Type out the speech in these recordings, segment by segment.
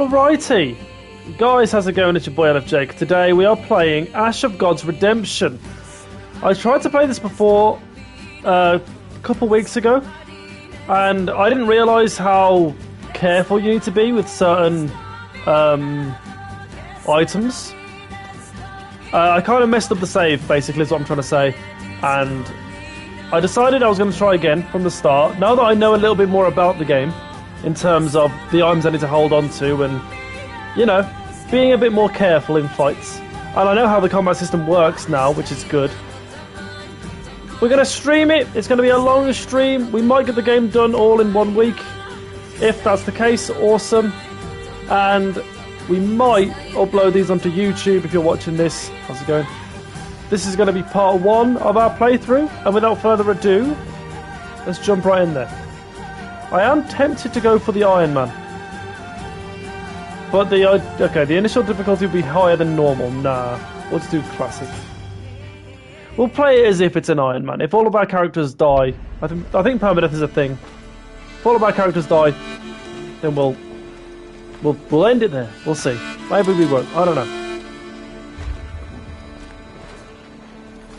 Alrighty, guys, how's it going? It's your boy LFJake. Today we are playing Ash of God's Redemption. I tried to play this before a couple weeks ago, and I didn't realise how careful you need to be with certain items. I kind of messed up the save, basically, is what I'm trying to say, and I decided I was going to try again from the start. Now that I know a little bit more about the game, in terms of the items I need to hold on to and, you know, being a bit more careful in fights. And I know how the combat system works now, which is good. We're going to stream it. It's going to be a long stream. We might get the game done all in 1 week. If that's the case, awesome. And we might upload these onto YouTube if you're watching this. How's it going? This is going to be part 1 of our playthrough. And without further ado, let's jump right in there. I am tempted to go for the Iron Man. But the initial difficulty will be higher than normal. Nah, let's do classic. We'll play it as if it's an Iron Man. If all of our characters die, I think permadeath is a thing. If all of our characters die, then we'll end it there. We'll see. Maybe we won't. I don't know.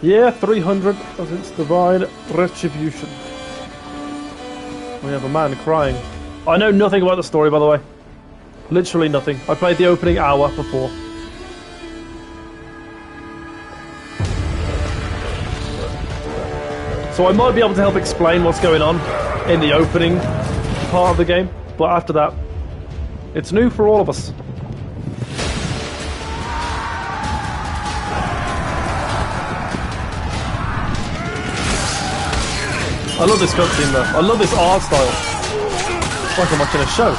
Yeah, 300 as its divine retribution. We have a man crying. I know nothing about the story, by the way. Literally nothing. I played the opening hour before. So I might be able to help explain what's going on in the opening part of the game. But after that, it's new for all of us. I love this cutscene though. I love this art style. It's like I'm watching a show.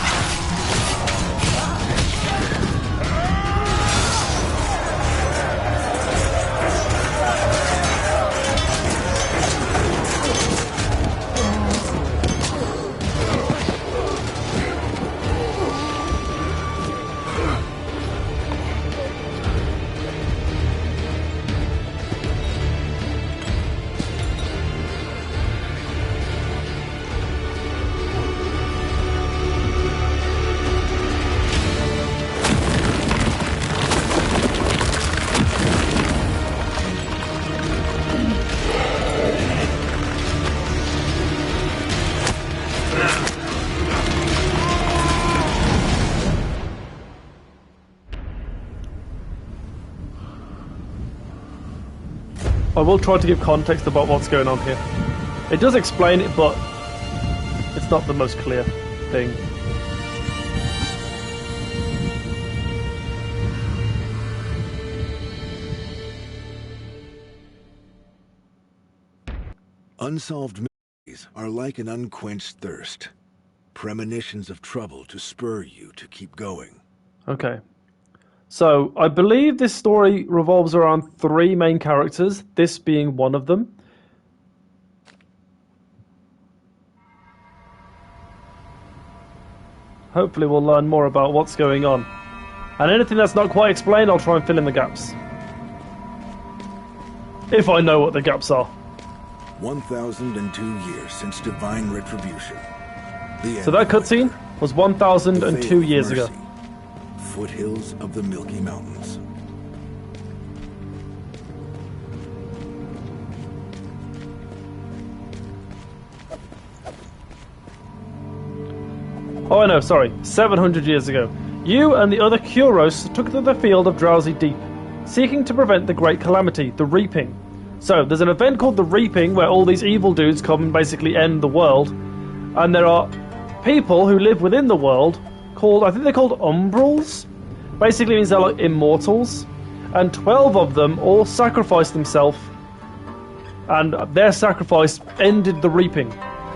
I will try to give context about what's going on here. It does explain it, but it's not the most clear thing. Unsolved mysteries are like an unquenched thirst. Premonitions of trouble to spur you to keep going. Okay. So, I believe this story revolves around 3 main characters, this being one of them. Hopefully we'll learn more about what's going on. And anything that's not quite explained, I'll try and fill in the gaps. If I know what the gaps are. 1,002 years since divine retribution. So that cutscene was 1,002 years ago. Foothills of the Milky Mountains. Oh, I know, sorry. 700 years ago. You and the other Kuros took to the field of Drowsy Deep, seeking to prevent the Great Calamity, the Reaping. So, there's an event called the Reaping, where all these evil dudes come and basically end the world. And there are people who live within the world called, I think they're called Umbrals. Basically means they're like immortals. And 12 of them all sacrificed themselves. And their sacrifice ended the Reaping.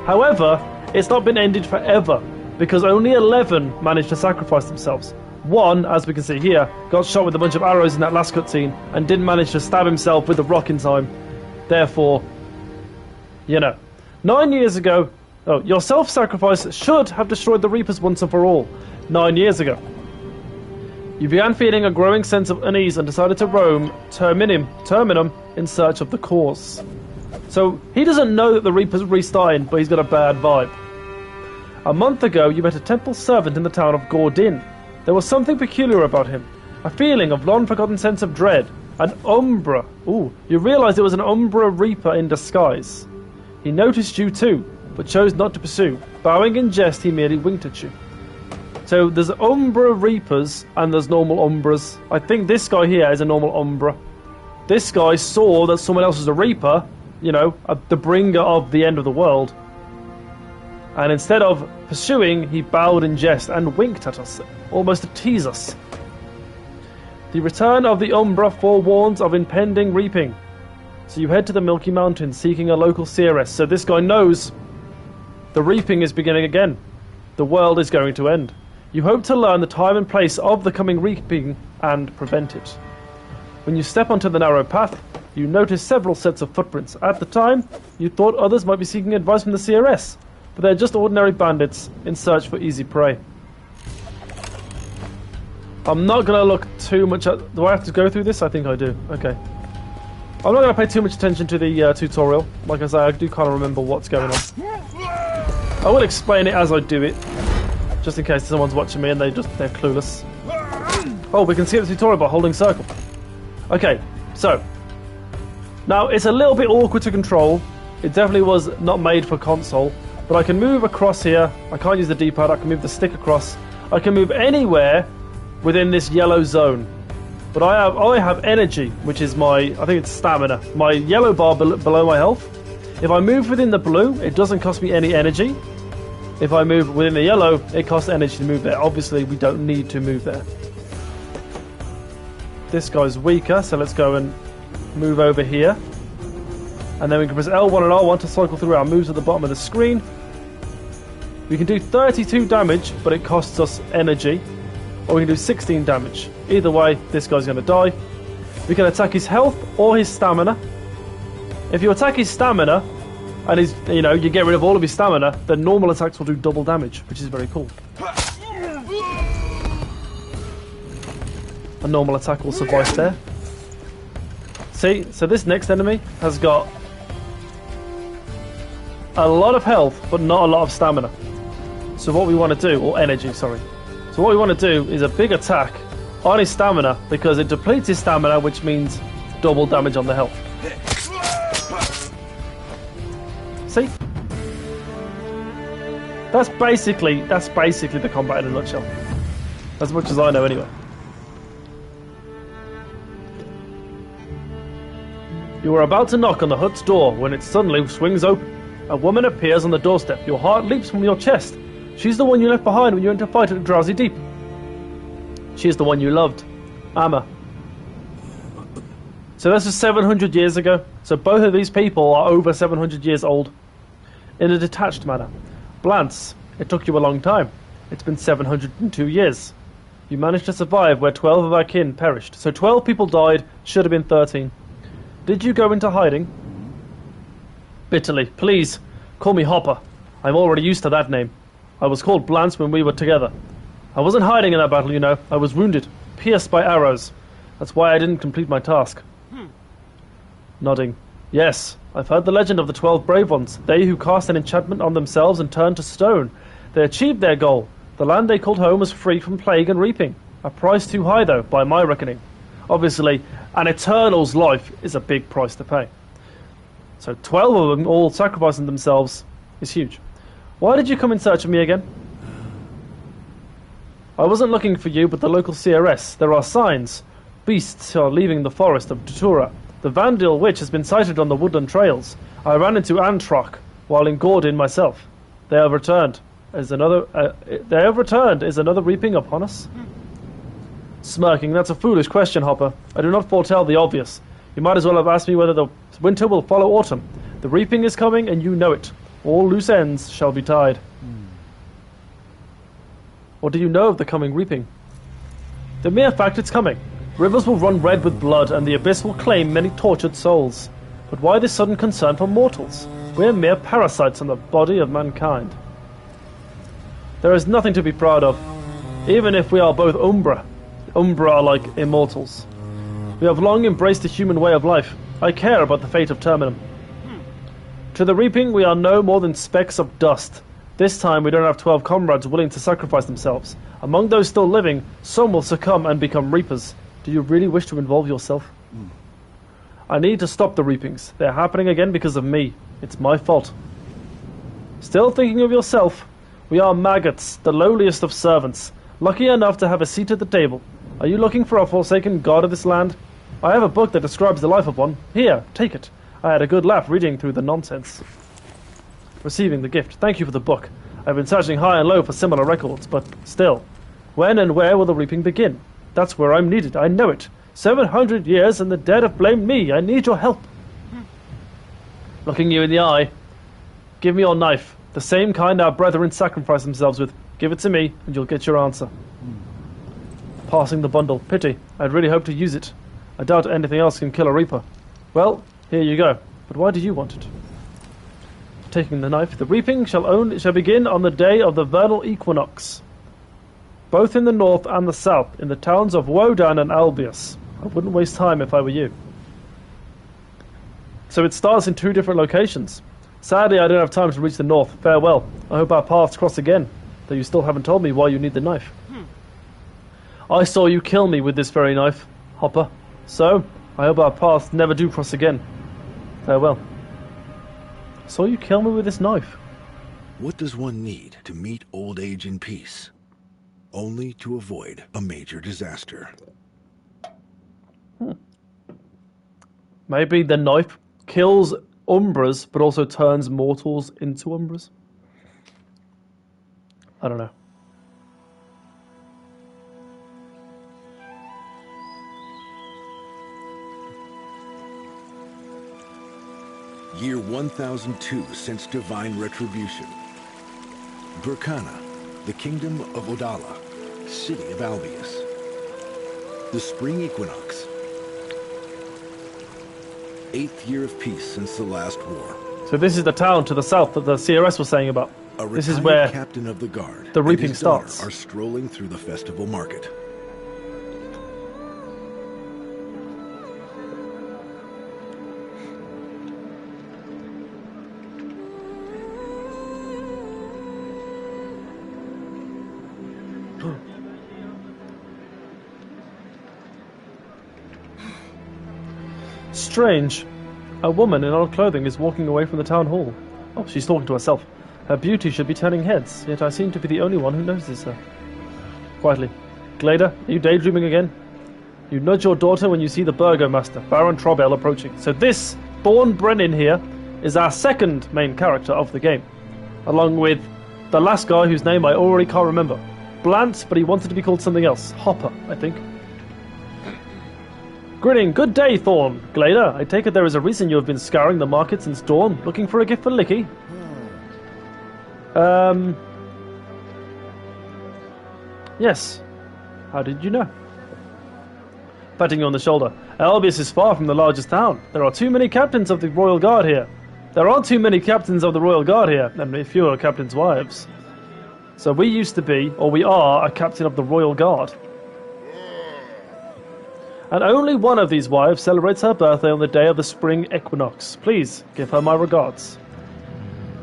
However, it's not been ended forever, because only 11 managed to sacrifice themselves. One, as we can see here, got shot with a bunch of arrows in that last cutscene and didn't manage to stab himself with a rock in time. Therefore, you know. 9 years ago, your self-sacrifice should have destroyed the Reapers once and for all. 9 years ago. You began feeling a growing sense of unease and decided to roam Terminum in search of the cause. So, he doesn't know that the Reaper's restarting, but he's got a bad vibe. A month ago, you met a temple servant in the town of Gordin. There was something peculiar about him, a feeling of long-forgotten sense of dread. An Umbra. Ooh, you realised it was an Umbra Reaper in disguise. He noticed you too, but chose not to pursue. Bowing in jest, he merely winked at you. So there's Umbra Reapers and there's normal Umbras. I think this guy here is a normal Umbra. This guy saw that someone else was a Reaper, you know, the bringer of the end of the world. And instead of pursuing, he bowed in jest and winked at us, almost to tease us. The return of the Umbra forewarns of impending reaping. So you head to the Milky Mountains seeking a local CRS. So this guy knows the reaping is beginning again. The world is going to end. You hope to learn the time and place of the coming reaping and prevent it. When you step onto the narrow path, you notice several sets of footprints. At the time, you thought others might be seeking advice from the CRS, but they're just ordinary bandits in search for easy prey. I'm not going to look too much at... Do I have to go through this? I think I do. Okay. I'm not going to pay too much attention to the tutorial. Like I say, I do kind of remember what's going on. I will explain it as I do it, just in case someone's watching me and they're clueless. Oh, we can skip the tutorial by holding circle. Okay, so... Now, it's a little bit awkward to control. It definitely was not made for console. But I can move across here. I can't use the D-pad. I can move the stick across. I can move anywhere within this yellow zone. But I have energy, which is my, I think it's stamina. My yellow bar below my health. If I move within the blue, it doesn't cost me any energy. If I move within the yellow, it costs energy to move there. Obviously, we don't need to move there. This guy's weaker, so let's go and move over here. And then we can press L1 and R1 to cycle through our moves at the bottom of the screen. We can do 32 damage, but it costs us energy. Or we can do 16 damage. Either way, this guy's going to die. We can attack his health or his stamina. If you attack his stamina, and you get rid of all of his stamina, then normal attacks will do double damage, which is very cool. A normal attack will suffice there. See, so this next enemy has got a lot of health, but not a lot of stamina. So what we want to do, or energy, sorry. So what we want to do is a big attack on his stamina, because it depletes his stamina, which means double damage on the health. See? That's basically the combat in a nutshell. As much as I know anyway. You are about to knock on the hut's door when it suddenly swings open. A woman appears on the doorstep. Your heart leaps from your chest. She's the one you left behind when you went to fight at Drowsy Deep. She is the one you loved, Amma. So this is 700 years ago. So both of these people are over 700 years old. In a detached manner. Blance, it took you a long time. It's been 702 years. You managed to survive where 12 of our kin perished. So 12 people died, should have been 13. Did you go into hiding? Bitterly, please, call me Hopper. I'm already used to that name. I was called Blance when we were together. I wasn't hiding in that battle, you know. I was wounded, pierced by arrows. That's why I didn't complete my task. Nodding. Yes, I've heard the legend of the 12 brave ones. They who cast an enchantment on themselves and turned to stone. They achieved their goal. The land they called home was freed from plague and reaping. A price too high, though, by my reckoning. Obviously, an Eternal's life is a big price to pay. So 12 of them all sacrificing themselves is huge. Why did you come in search of me again? I wasn't looking for you, but the local CRS. There are signs. Beasts are leaving the forest of Datura. The Vandal witch has been sighted on the woodland trails. I ran into Antroc while in Gordon myself. They have returned. Is another reaping upon us? Smirking. That's a foolish question, Hopper. I do not foretell the obvious. You might as well have asked me whether the winter will follow autumn. The reaping is coming, and you know it. All loose ends shall be tied. What do you know of the coming reaping? The mere fact it's coming. Rivers will run red with blood, and the abyss will claim many tortured souls. But why this sudden concern for mortals? We're mere parasites on the body of mankind. There is nothing to be proud of, even if we are both Umbra. Umbra are like immortals. We have long embraced the human way of life. I care about the fate of Terminum. To the reaping we are no more than specks of dust. This time we don't have 12 comrades willing to sacrifice themselves. Among those still living, some will succumb and become reapers. Do you really wish to involve yourself? I need to stop the reapings. They're happening again because of me. It's my fault. Still thinking of yourself? We are maggots, the lowliest of servants, lucky enough to have a seat at the table. Are you looking for a forsaken god of this land? I have a book that describes the life of one. Here, take it. I had a good laugh reading through the nonsense. Receiving the gift. Thank you for the book. I've been searching high and low for similar records, but still. When and where will the reaping begin? That's where I'm needed. I know it. 700 years and the dead have blamed me. I need your help. Looking you in the eye. Give me your knife. The same kind our brethren sacrifice themselves with. Give it to me, and you'll get your answer. Passing the bundle. Pity. I'd really hoped to use it. I doubt anything else can kill a reaper. Well, here you go. But why do you want it? Taking the knife. The reaping shall begin on the day of the vernal equinox. Both in the north and the south, in the towns of Wodan and Albius. I wouldn't waste time if I were you. So it starts in 2 different locations. Sadly, I don't have time to reach the north. Farewell. I hope our paths cross again, though you still haven't told me why you need the knife. I saw you kill me with this very knife, Hopper. So, I hope our paths never do cross again. Farewell. Saw you kill me with this knife. What does one need to meet old age in peace? Only to avoid a major disaster. Maybe the knife kills Umbras, but also turns mortals into Umbras. I don't know. Year 1002 since divine retribution. Burkana, the kingdom of Odala, city of Albius. The spring equinox. 8th year of peace since the last war. So this is the town to the south that the CRS was saying about. This is where captain of the guard the reaping and his daughter starts. Are strolling through the festival market. Strange. A woman in old clothing is walking away from the town hall. Oh, she's talking to herself. Her beauty should be turning heads, yet I seem to be the only one who notices her. Quietly. Glader, are you daydreaming again? You nudge your daughter when you see the Burgomaster, Baron Trobel, approaching. So this, Thorn Brennan here, is our second main character of the game. Along with the last guy whose name I already can't remember. Blant, but he wanted to be called something else. Hopper, I think. Grinning, good day, Thorn. Glader, I take it there is a reason you have been scouring the market since dawn, looking for a gift for Licky. Yes. How did you know? Patting you on the shoulder. Albius is far from the largest town. There are too many captains of the Royal Guard here. There aren't too many captains of the Royal Guard here, and fewer captains' wives. So we used to be, or we are, a captain of the Royal Guard. And only one of these wives celebrates her birthday on the day of the spring equinox. Please, give her my regards.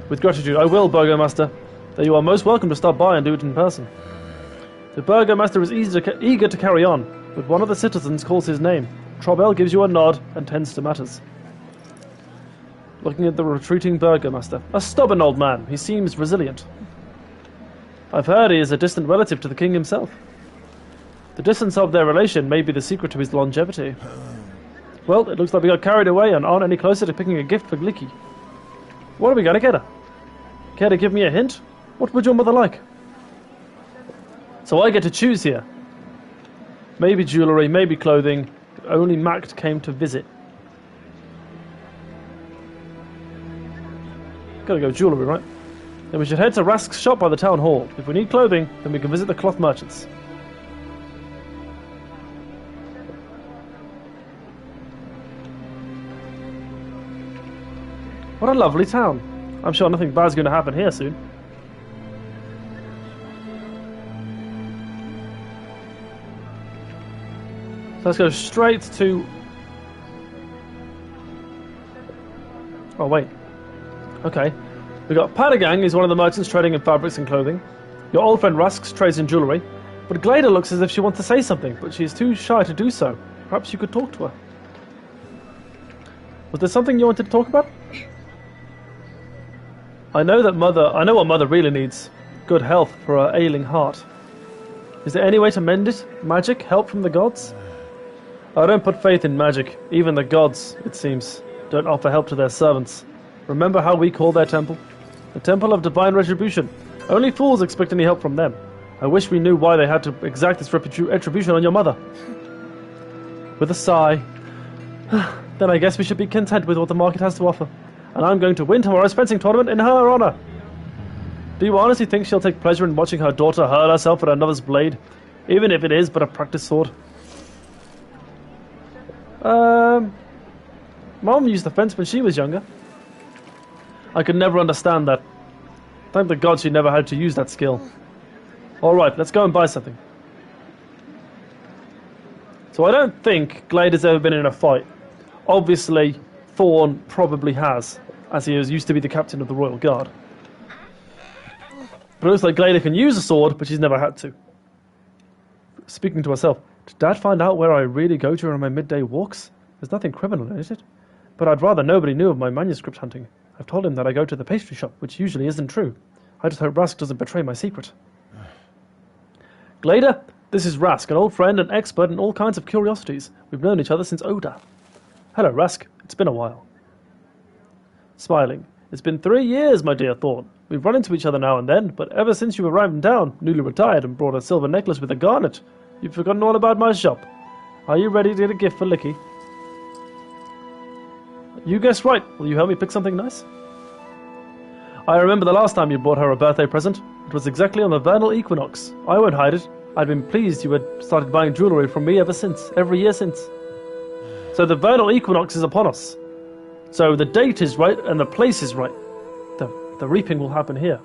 With gratitude, I will, Burgomaster, though you are most welcome to stop by and do it in person. The Burgomaster is eager to carry on, but one of the citizens calls his name. Trobel gives you a nod and tends to matters. Looking at the retreating Burgomaster. A stubborn old man. He seems resilient. I've heard he is a distant relative to the king himself. The distance of their relation may be the secret to his longevity. Well, it looks like we got carried away and aren't any closer to picking a gift for Glicky. What are we going to get her? Care to give me a hint? What would your mother like? So I get to choose here. Maybe jewellery, maybe clothing. If only Mact came to visit. Gotta go jewellery, right? Then we should head to Rask's shop by the town hall. If we need clothing, then we can visit the cloth merchants. What a lovely town. I'm sure nothing bad's going to happen here soon. So let's go straight to... Oh, wait. Okay. We got Padagang, who's one of the merchants trading in fabrics and clothing. Your old friend Rusk trades in jewellery. But Glada looks as if she wants to say something, but she is too shy to do so. Perhaps you could talk to her. Was there something you wanted to talk about? I know what Mother really needs. Good health for her ailing heart. Is there any way to mend it? Magic? Help from the gods? I don't put faith in magic. Even the gods, it seems, don't offer help to their servants. Remember how we call their temple? The Temple of Divine Retribution. Only fools expect any help from them. I wish we knew why they had to exact this retribution on your mother. With a sigh. Then I guess we should be content with what the market has to offer. And I'm going to win tomorrow's fencing tournament in her honour. Do you honestly think she'll take pleasure in watching her daughter hurt herself with another's blade? Even if it is but a practice sword? Mom used the fence when she was younger. I could never understand that. Thank the gods she never had to use that skill. Alright, let's go and buy something. So I don't think Glada's ever been in a fight. Obviously, Thorn probably has, as he used to be the captain of the Royal Guard. But it looks like Glada can use a sword, but she's never had to. Speaking to herself, did Dad find out where I really go during my midday walks? There's nothing criminal in it. But I'd rather nobody knew of my manuscript hunting. I've told him that I go to the pastry shop, which usually isn't true. I just hope Rask doesn't betray my secret. Glada, this is Rask, an old friend and expert in all kinds of curiosities. We've known each other since Oda. Hello, Rask. It's been a while. Smiling. It's been 3 years, my dear Thorn. We've run into each other now and then, but ever since you arrived in town, newly retired, and brought a silver necklace with a garnet, you've forgotten all about my shop. Are you ready to get a gift for Licky? You guessed right. Will you help me pick something nice? I remember the last time you bought her a birthday present. It was exactly on the vernal equinox. I won't hide it. I'd been pleased you had started buying jewellery from me ever since, every year since. So the vernal equinox is upon us. So the date is right and the place is right. The reaping will happen here.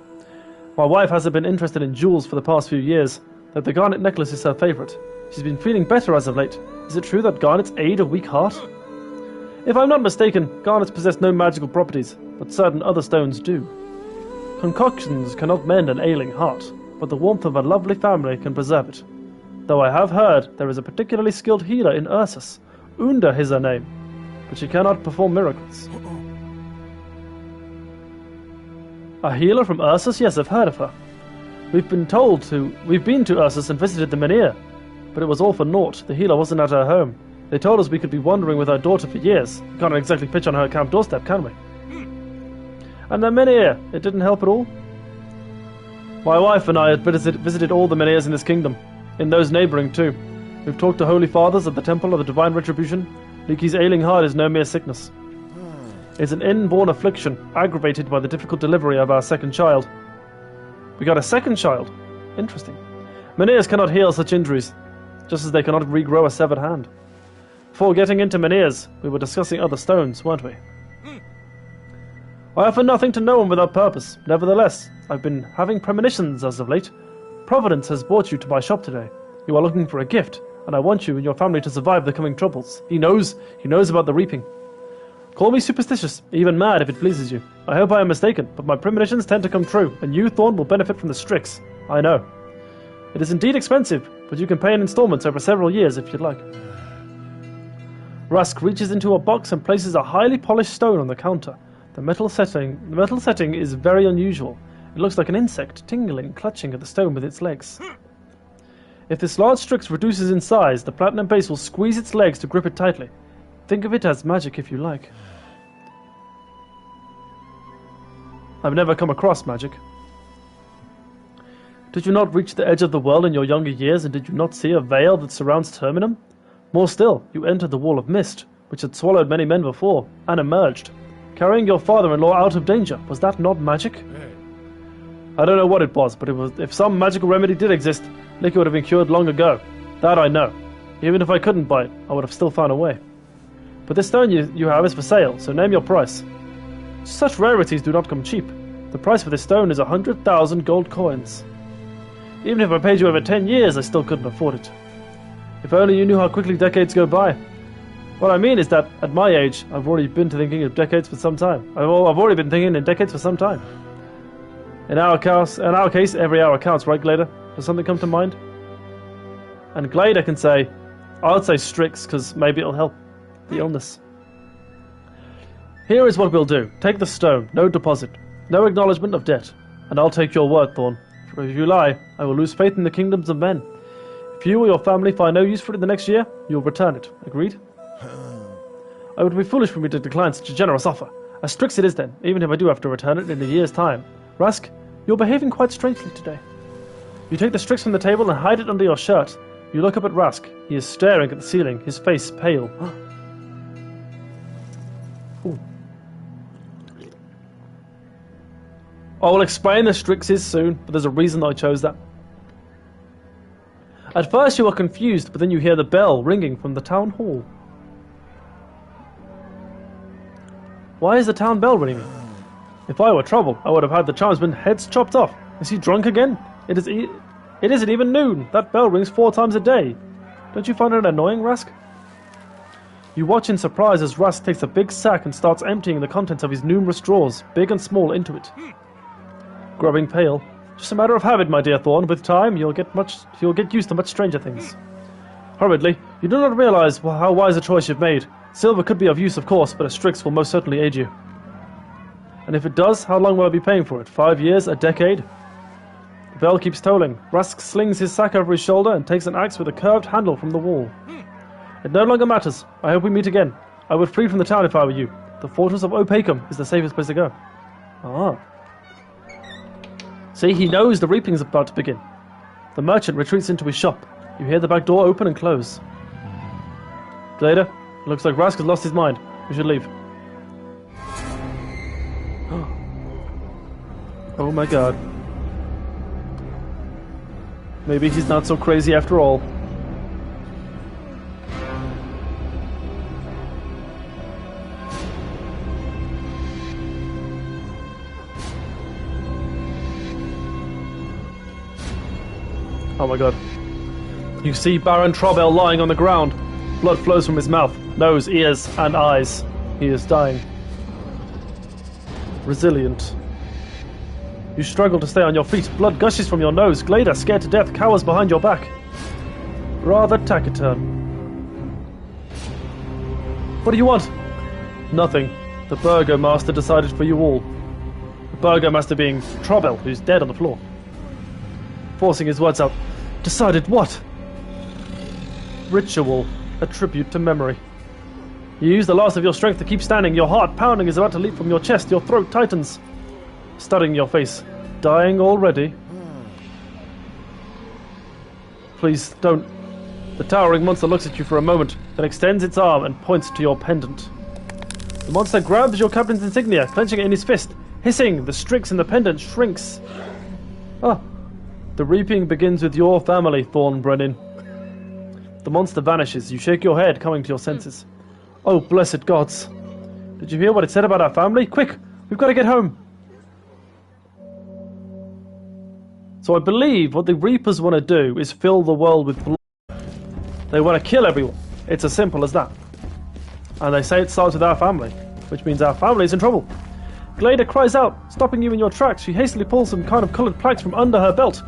My wife hasn't been interested in jewels for the past few years, though the garnet necklace is her favourite. She's been feeling better as of late. Is it true that garnets aid a weak heart? If I'm not mistaken, garnets possess no magical properties, but certain other stones do. Concoctions cannot mend an ailing heart, but the warmth of a lovely family can preserve it. Though I have heard there is a particularly skilled healer in Ursus. Unda is her name, but she cannot perform miracles. A healer from Ursus? Yes, I've heard of her. We've been to Ursus and visited the Menhir, but it was all for naught. The healer wasn't at her home. They told us we could be wandering with our daughter for years. We can't exactly pitch on her camp doorstep, can we? And the Menhir, it didn't help at all? My wife and I had visited all the Menhirs in this kingdom, in those neighbouring too. We've talked to holy fathers at the Temple of the Divine Retribution. Licky's ailing heart is no mere sickness. It's an inborn affliction, aggravated by the difficult delivery of our second child. We got a second child? Interesting. Menhirs cannot heal such injuries, just as they cannot regrow a severed hand. Before getting into Menhirs, we were discussing other stones, weren't we? I offer nothing to no one without purpose. Nevertheless, I've been having premonitions as of late. Providence has brought you to my shop today. You are looking for a gift, and I want you and your family to survive the coming troubles. He knows about the reaping. Call me superstitious, even mad if it pleases you. I hope I am mistaken, but my premonitions tend to come true, and you, Thorn, will benefit from the Strix. I know. It is indeed expensive, but you can pay in installments over several years if you'd like. Rask reaches into a box and places a highly polished stone on the counter. The metal setting is very unusual. It looks like an insect, tingling, clutching at the stone with its legs. If this large Strix reduces in size, the platinum base will squeeze its legs to grip it tightly. Think of it as magic if you like. I've never come across magic. Did you not reach the edge of the world in your younger years, and did you not see a veil that surrounds Terminum? More still, you entered the Wall of Mist, which had swallowed many men before, and emerged, carrying your father-in-law out of danger. Was that not magic? I don't know what it was, but if some magical remedy did exist, Licky would have been cured long ago. That I know. Even if I couldn't buy it, I would have still found a way. But this stone you have is for sale, so name your price. Such rarities do not come cheap. The price for this stone is 100,000 gold coins. Even if I paid you over 10 years, I still couldn't afford it. If only you knew how quickly decades go by. What I mean is that, at my age, I've already been thinking in decades for some time. In our case, every hour counts, right, Glader? Does something come to mind? And Glader can say, I would say Strix, because maybe it'll help the illness. Here is what we'll do. Take the stone, no deposit, no acknowledgement of debt, and I'll take your word, Thorn. For if you lie, I will lose faith in the kingdoms of men. If you or your family find no use for it in the next year, you'll return it. Agreed? It would be foolish for me to decline such a generous offer. As Strix it is then, even if I do have to return it in a year's time. Rask, you're behaving quite strangely today. You take the Strix from the table and hide it under your shirt. You look up at Rask. He is staring at the ceiling, his face pale. Ooh. I will explain the Strixes soon, but there's a reason I chose that. At first you are confused, but then you hear the bell ringing from the town hall. Why is the town bell ringing? If I were trouble, I would have had the chimesmen heads chopped off. Is he drunk again? It isn't even noon. That bell rings 4 times a day. Don't you find it annoying, Rask? You watch in surprise as Rask takes a big sack and starts emptying the contents of his numerous drawers, big and small, into it. Growing pale. Just a matter of habit, my dear Thorn. With time, you'll get used to much stranger things. Hurriedly, you do not realize how wise a choice you've made. Silver could be of use, of course, but a Strix will most certainly aid you. And if it does, how long will I be paying for it? 5 years? A decade? The bell keeps tolling. Rask slings his sack over his shoulder and takes an axe with a curved handle from the wall. It no longer matters. I hope we meet again. I would flee from the town if I were you. The fortress of Opacum is the safest place to go. Ah. See, he knows the reaping's about to begin. The merchant retreats into his shop. You hear the back door open and close. Glader, it looks like Rask has lost his mind. We should leave. Oh my god. Maybe he's not so crazy after all. Oh my god. You see Baron Trobel lying on the ground. Blood flows from his mouth, nose, ears, and eyes. He is dying. Resilient. You struggle to stay on your feet. Blood gushes from your nose. Glader, scared to death, cowers behind your back. Rather taciturn. What do you want? Nothing. The Burgomaster decided for you all. The Burgomaster being Trobel, who's dead on the floor. Forcing his words out. Decided what? Ritual. A tribute to memory. You use the last of your strength to keep standing. Your heart pounding is about to leap from your chest. Your throat tightens. Studying your face. Dying already? Please, don't. The towering monster looks at you for a moment, then extends its arm and points to your pendant. The monster grabs your captain's insignia, clenching it in his fist. Hissing, the Strix in the pendant shrinks. Ah. The reaping begins with your family, Thornbrennan. The monster vanishes. You shake your head, coming to your senses. Oh, blessed gods. Did you hear what it said about our family? Quick! We've got to get home! So I believe what the Reapers want to do is fill the world with blood. They want to kill everyone. It's as simple as that. And they say it starts with our family, which means our family is in trouble. Glader cries out, stopping you in your tracks. She hastily pulls some kind of coloured planks from under her belt.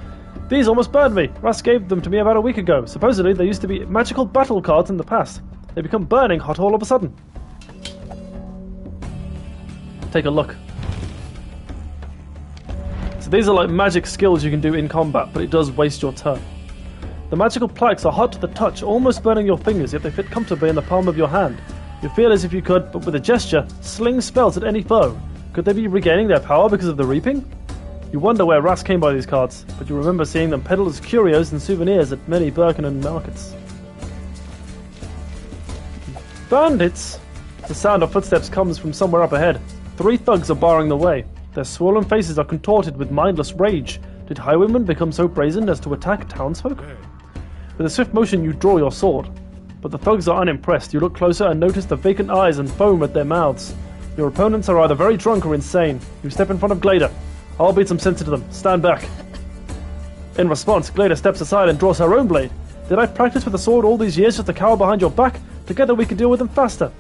These almost burned me. Rask gave them to me about a week ago. Supposedly they used to be magical battle cards in the past. They become burning hot all of a sudden. Take a look. So these are like magic skills you can do in combat, but it does waste your turn. The magical plaques are hot to the touch, almost burning your fingers, yet they fit comfortably in the palm of your hand. You feel as if you could, but with a gesture, sling spells at any foe. Could they be regaining their power because of the reaping? You wonder where Rask came by these cards, but you remember seeing them peddled as curios and souvenirs at many Birkenhead markets. Bandits! The sound of footsteps comes from somewhere up ahead. 3 thugs are barring the way. Their swollen faces are contorted with mindless rage. Did highwaymen become so brazen as to attack townsfolk? With a swift motion you draw your sword. But the thugs are unimpressed. You look closer and notice the vacant eyes and foam at their mouths. Your opponents are either very drunk or insane. You step in front of Glader. I'll beat some sense into them. Stand back. In response, Glader steps aside and draws her own blade. Did I practice with a sword all these years just to cower behind your back? Together we can deal with them faster.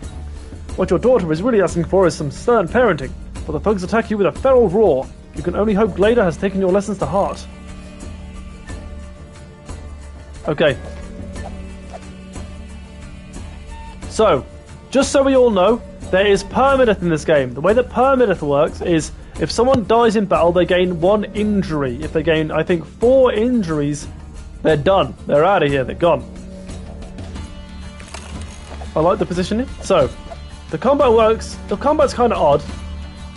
What your daughter is really asking for is some stern parenting, but the thugs attack you with a feral roar. You can only hope Glader has taken your lessons to heart. Okay. So, just so we all know, there is permadeath in this game. The way that permadeath works is if someone dies in battle, they gain 1 injury. If they gain, I think, 4 injuries, they're done. They're out of here. They're gone. I like the positioning. So, the combat works. The combat's kind of odd.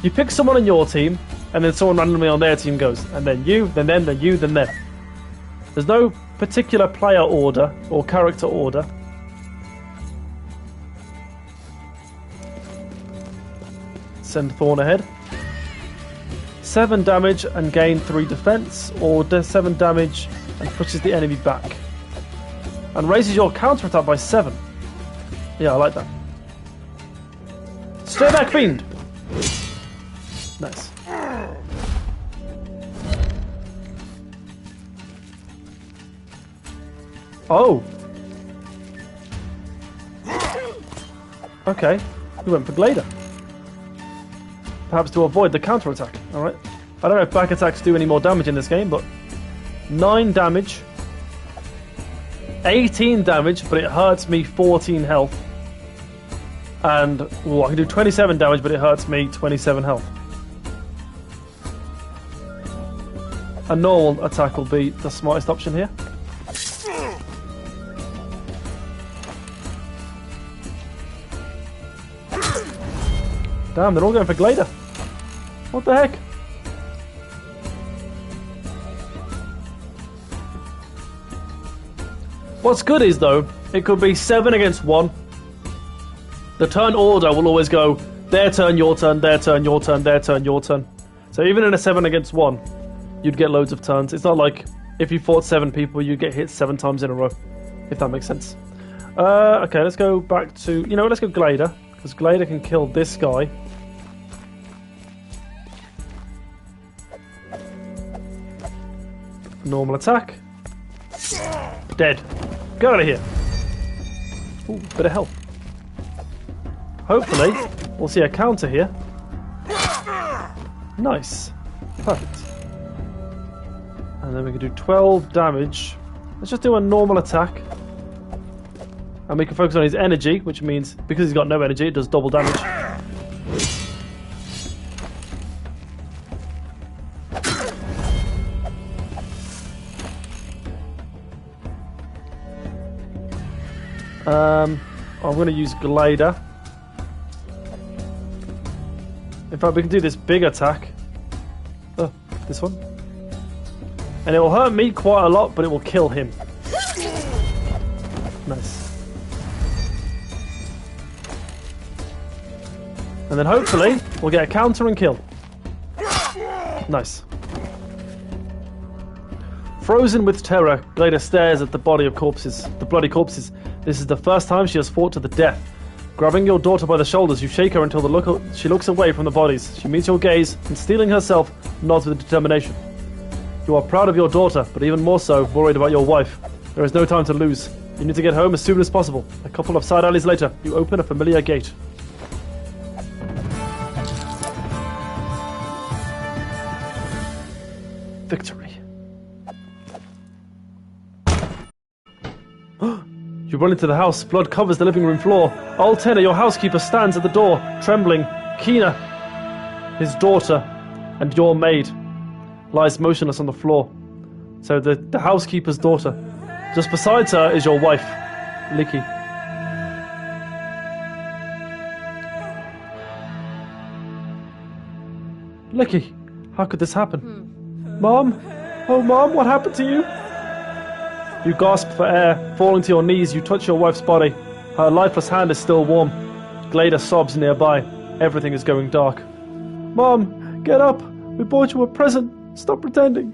You pick someone on your team, and then someone randomly on their team goes. And then you, then them, then you, then them. There's no particular player order or character order. Send Thorn ahead. 7 damage and gain 3 defense, or does 7 damage and pushes the enemy back. And raises your counter attack by 7. Yeah, I like that. Stay back, Fiend! Nice. Oh! Okay, we went for Glader. Perhaps to avoid the counter attack. Alright. I don't know if back attacks do any more damage in this game, but 9 damage. 18 damage, but it hurts me 14 health. And ooh, I can do 27 damage, but it hurts me 27 health. A normal attack will be the smartest option here. Damn, they're all going for Glader. What the heck? What's good is, though, it could be 7 against 1. The turn order will always go, their turn, your turn, their turn, your turn, their turn, your turn. So even in a 7 against 1, you'd get loads of turns. It's not like if you fought 7 people, you'd get hit 7 times in a row, if that makes sense. Okay, let's go back to... You know what, let's go Glader, because Glader can kill this guy. Normal attack. Dead. Get out of here. Ooh, bit of health. Hopefully, we'll see a counter here. Nice. Perfect. And then we can do 12 damage. Let's just do a normal attack. And we can focus on his energy, which means because he's got no energy, it does double damage. I'm going to use Glader. In fact, we can do this big attack. Oh, this one. And it will hurt me quite a lot, but it will kill him. Nice. And then hopefully, we'll get a counter and kill. Nice. Frozen with terror, Glader stares at the bloody corpses. This is the first time she has fought to the death. Grabbing your daughter by the shoulders, you shake her until she looks away from the bodies. She meets your gaze, and steeling herself, nods with determination. You are proud of your daughter, but even more so, worried about your wife. There is no time to lose. You need to get home as soon as possible. A couple of side alleys later, you open a familiar gate. Victory. You run into the house. Blood covers the living room floor. Old Tenor, your housekeeper, stands at the door, trembling. Kina, his daughter, and your maid, lies motionless on the floor. So the housekeeper's daughter. Just beside her is your wife, Licky. Licky, how could this happen? Mom? Oh, Mom, what happened to you? You gasp for air. Falling to your knees, you touch your wife's body. Her lifeless hand is still warm. Glader sobs nearby. Everything is going dark. Mom, get up. We bought you a present. Stop pretending.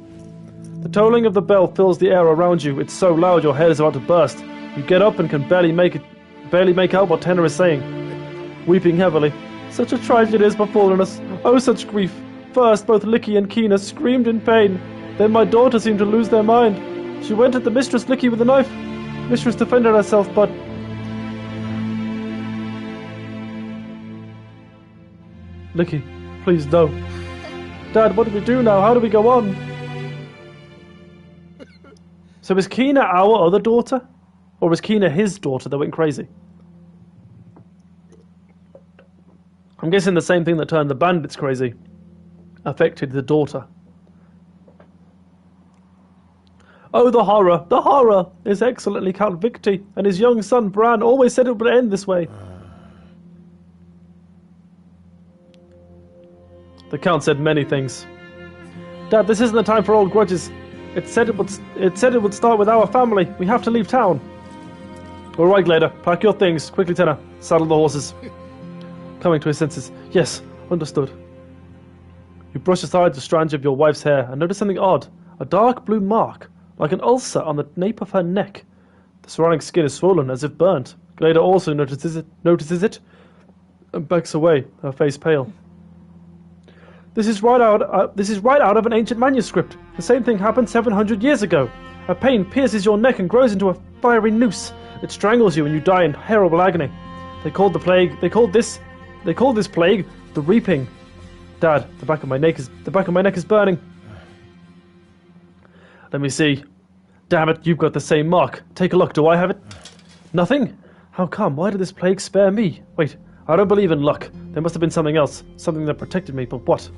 The tolling of the bell fills the air around you. It's so loud your head is about to burst. You get up and can barely make out what Tenor is saying. Weeping heavily. Such a tragedy has befallen us. Oh, such grief. First, both Licky and Kina screamed in pain. Then my daughter seemed to lose their mind. She went at the mistress Licky with a knife. Mistress defended herself, but... Licky, please no. Dad, what do we do now? How do we go on? So is Kina our other daughter? Or was Kina his daughter that went crazy? I'm guessing the same thing that turned the bandits crazy affected the daughter. Oh, the horror! The horror! His Excellency Count Victy and his young son Bran always said it would end this way. The Count said many things. Dad, this isn't the time for old grudges. It said it would start with our family. We have to leave town. All right, Glader. Pack your things. Quickly, Tenor. Saddle the horses. Coming to his senses. Yes, understood. You brush aside the strands of your wife's hair and notice something odd. A dark blue mark, like an ulcer on the nape of her neck. The surrounding skin is swollen, as if burnt. Glader also notices it, and backs away, her face pale. This is right out of an ancient manuscript. The same thing happened 700 years ago. A pain pierces your neck and grows into a fiery noose. It strangles you and you die in horrible agony. They called this plague the reaping. Dad, the back of my neck is burning. Let me see. Damn it, you've got the same mark. Take a look. Do I have it? Nothing? How come? Why did this plague spare me? Wait, I don't believe in luck. There must have been something else. Something that protected me, but what?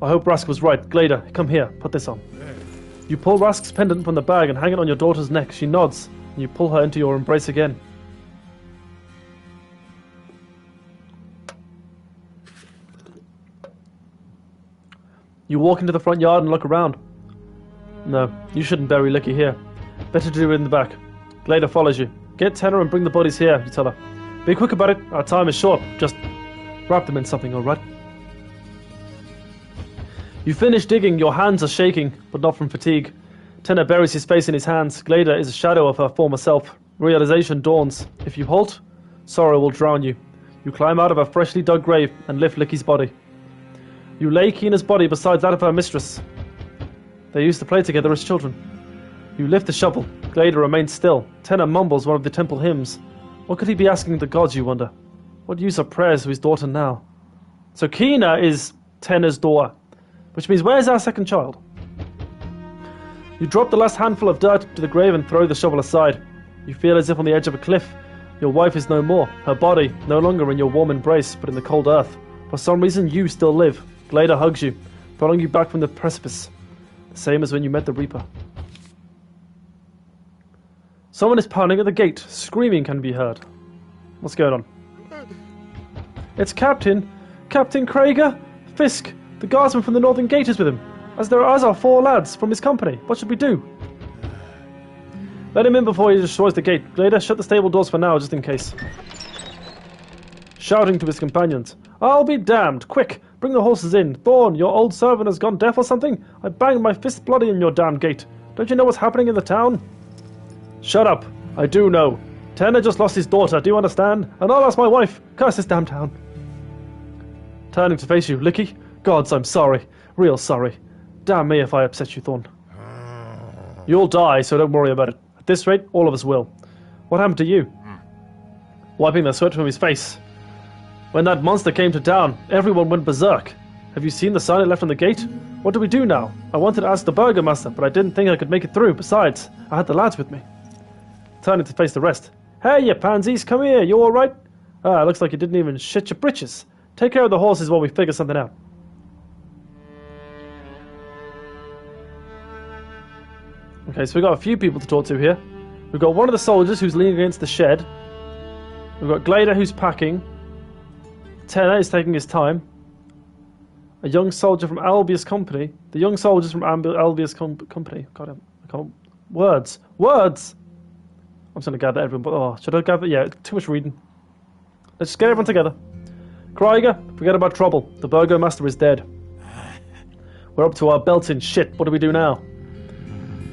I hope Rask was right. Glader, come here. Put this on. You pull Rask's pendant from the bag and hang it on your daughter's neck. She nods, and you pull her into your embrace again. You walk into the front yard and look around. No, you shouldn't bury Licky here. Better do it in the back. Glader follows you. Get Tenor and bring the bodies here, you tell her. Be quick about it. Our time is short. Just wrap them in something, all right? You finish digging. Your hands are shaking, but not from fatigue. Tenor buries his face in his hands. Glader is a shadow of her former self. Realization dawns. If you halt, sorrow will drown you. You climb out of a freshly dug grave and lift Licky's body. You lay Kina's body beside that of her mistress. They used to play together as children. You lift the shovel. Glader remains still. Tenor mumbles one of the temple hymns. What could he be asking the gods, you wonder? What use are prayers to his daughter now? So Kina is Tenor's daughter, which means where's our second child? You drop the last handful of dirt to the grave and throw the shovel aside. You feel as if on the edge of a cliff. Your wife is no more. Her body no longer in your warm embrace, but in the cold earth. For some reason, you still live. Glader hugs you, pulling you back from the precipice. The same as when you met the Reaper. Someone is pounding at the gate. Screaming can be heard. What's going on? It's Captain Krager Fisk. The guardsman from the Northern Gate is with him. As are 4 lads from his company. What should we do? Let him in before he destroys the gate. Glader, shut the stable doors for now, just in case. Shouting to his companions. I'll be damned. Quick, bring the horses in. Thorn, your old servant has gone deaf or something? I banged my fist bloody in your damned gate. Don't you know what's happening in the town? Shut up. I do know. Tenor just lost his daughter, do you understand? And I lost my wife. Curse this damn town. Turning to face you, Licky. Gods, I'm sorry. Real sorry. Damn me if I upset you, Thorn. You'll die, so don't worry about it. At this rate, all of us will. What happened to you? Wiping the sweat from his face. When that monster came to town, everyone went berserk. Have you seen the sign it left on the gate? What do we do now? I wanted to ask the burgomaster, but I didn't think I could make it through. Besides, I had the lads with me. Turning to face the rest. Hey, you pansies, come here. You all right? Looks like you didn't even shit your britches. Take care of the horses while we figure something out. Okay, so we've got a few people to talk to here. We've got one of the soldiers who's leaning against the shed. We've got Glader who's packing. Tenor is taking his time. A young soldier from Albius Company. The young soldiers from Albius Company. God, I can't. Words. Words! I'm just going to gather everyone, but should I gather? Yeah, too much reading. Let's just get everyone together. Krieger, forget about trouble. The burgomaster is dead. We're up to our belts in shit. What do we do now?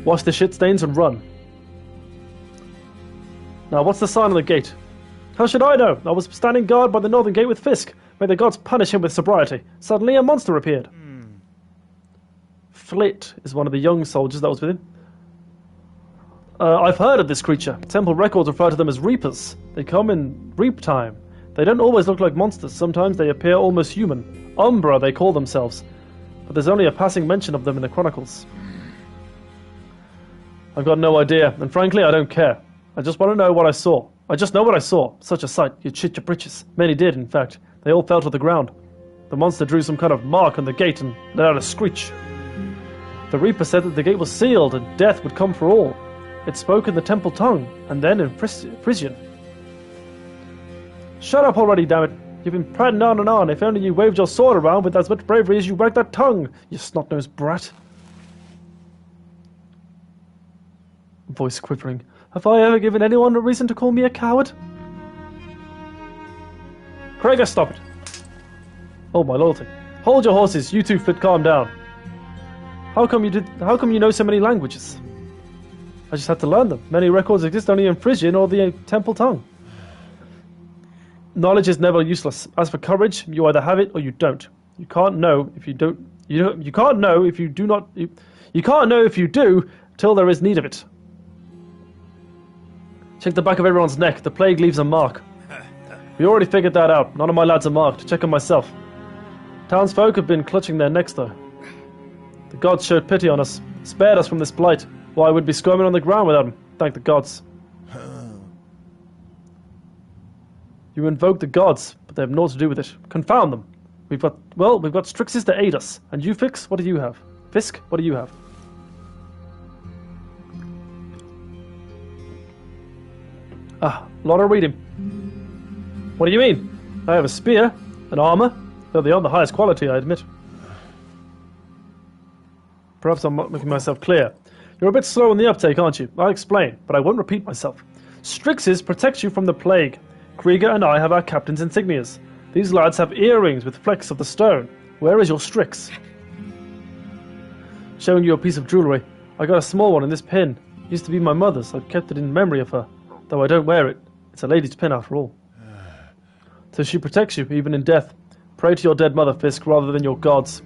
Wash the shit stains and run. Now, what's the sign on the gate? How should I know? I was standing guard by the northern gate with Fisk. May the gods punish him with sobriety. Suddenly a monster appeared. Flit is one of the young soldiers that was with him. I've heard of this creature. Temple records refer to them as reapers. They come in reap time. They don't always look like monsters. Sometimes they appear almost human. Umbra, they call themselves. But there's only a passing mention of them in the chronicles. I've got no idea, and frankly, I don't care. I just want to know what I saw. I just know what I saw. Such a sight, you'd shit your britches. Many did, in fact. They all fell to the ground. The monster drew some kind of mark on the gate and let out a screech. The Reaper said that the gate was sealed and death would come for all. It spoke in the temple tongue, and then in Frisian. Shut up already, dammit. You've been prattling on and on. If only you waved your sword around with as much bravery as you wagged that tongue, you snot-nosed brat. Voice quivering. Have I ever given anyone a reason to call me a coward? Krager, stop it. Oh, my loyalty. Hold your horses. You two fit calm down. How come you know so many languages? I just had to learn them. Many records exist only in Frisian or the temple tongue. Knowledge is never useless. As for courage, you either have it or you don't. You can't know if you don't. You can't know if you do not. You can't know if you do till there is need of it. Check the back of everyone's neck. The plague leaves a mark. We already figured that out. None of my lads are marked. Check on myself. Townsfolk have been clutching their necks though. The gods showed pity on us, spared us from this blight. Why would we be squirming on the ground without him? Thank the gods. You invoke the gods, but they have naught to do with it. Confound them. We've got Strixes to aid us. And you, Fix, what do you have? Fisk, what do you have? Ah, a lot of reading. What do you mean? I have a spear, an armor, though they aren't the highest quality, I admit. Perhaps I'm not making myself clear. You're a bit slow in the uptake, aren't you? I'll explain, but I won't repeat myself. Strixes protects you from the plague. Krieger and I have our captain's insignias. These lads have earrings with flecks of the stone. Where is your Strix? Showing you a piece of jewellery. I got a small one in this pin. It used to be my mother's. I've kept it in memory of her. Though I don't wear it. It's a lady's pin after all. So she protects you, even in death. Pray to your dead mother, Fisk, rather than your gods.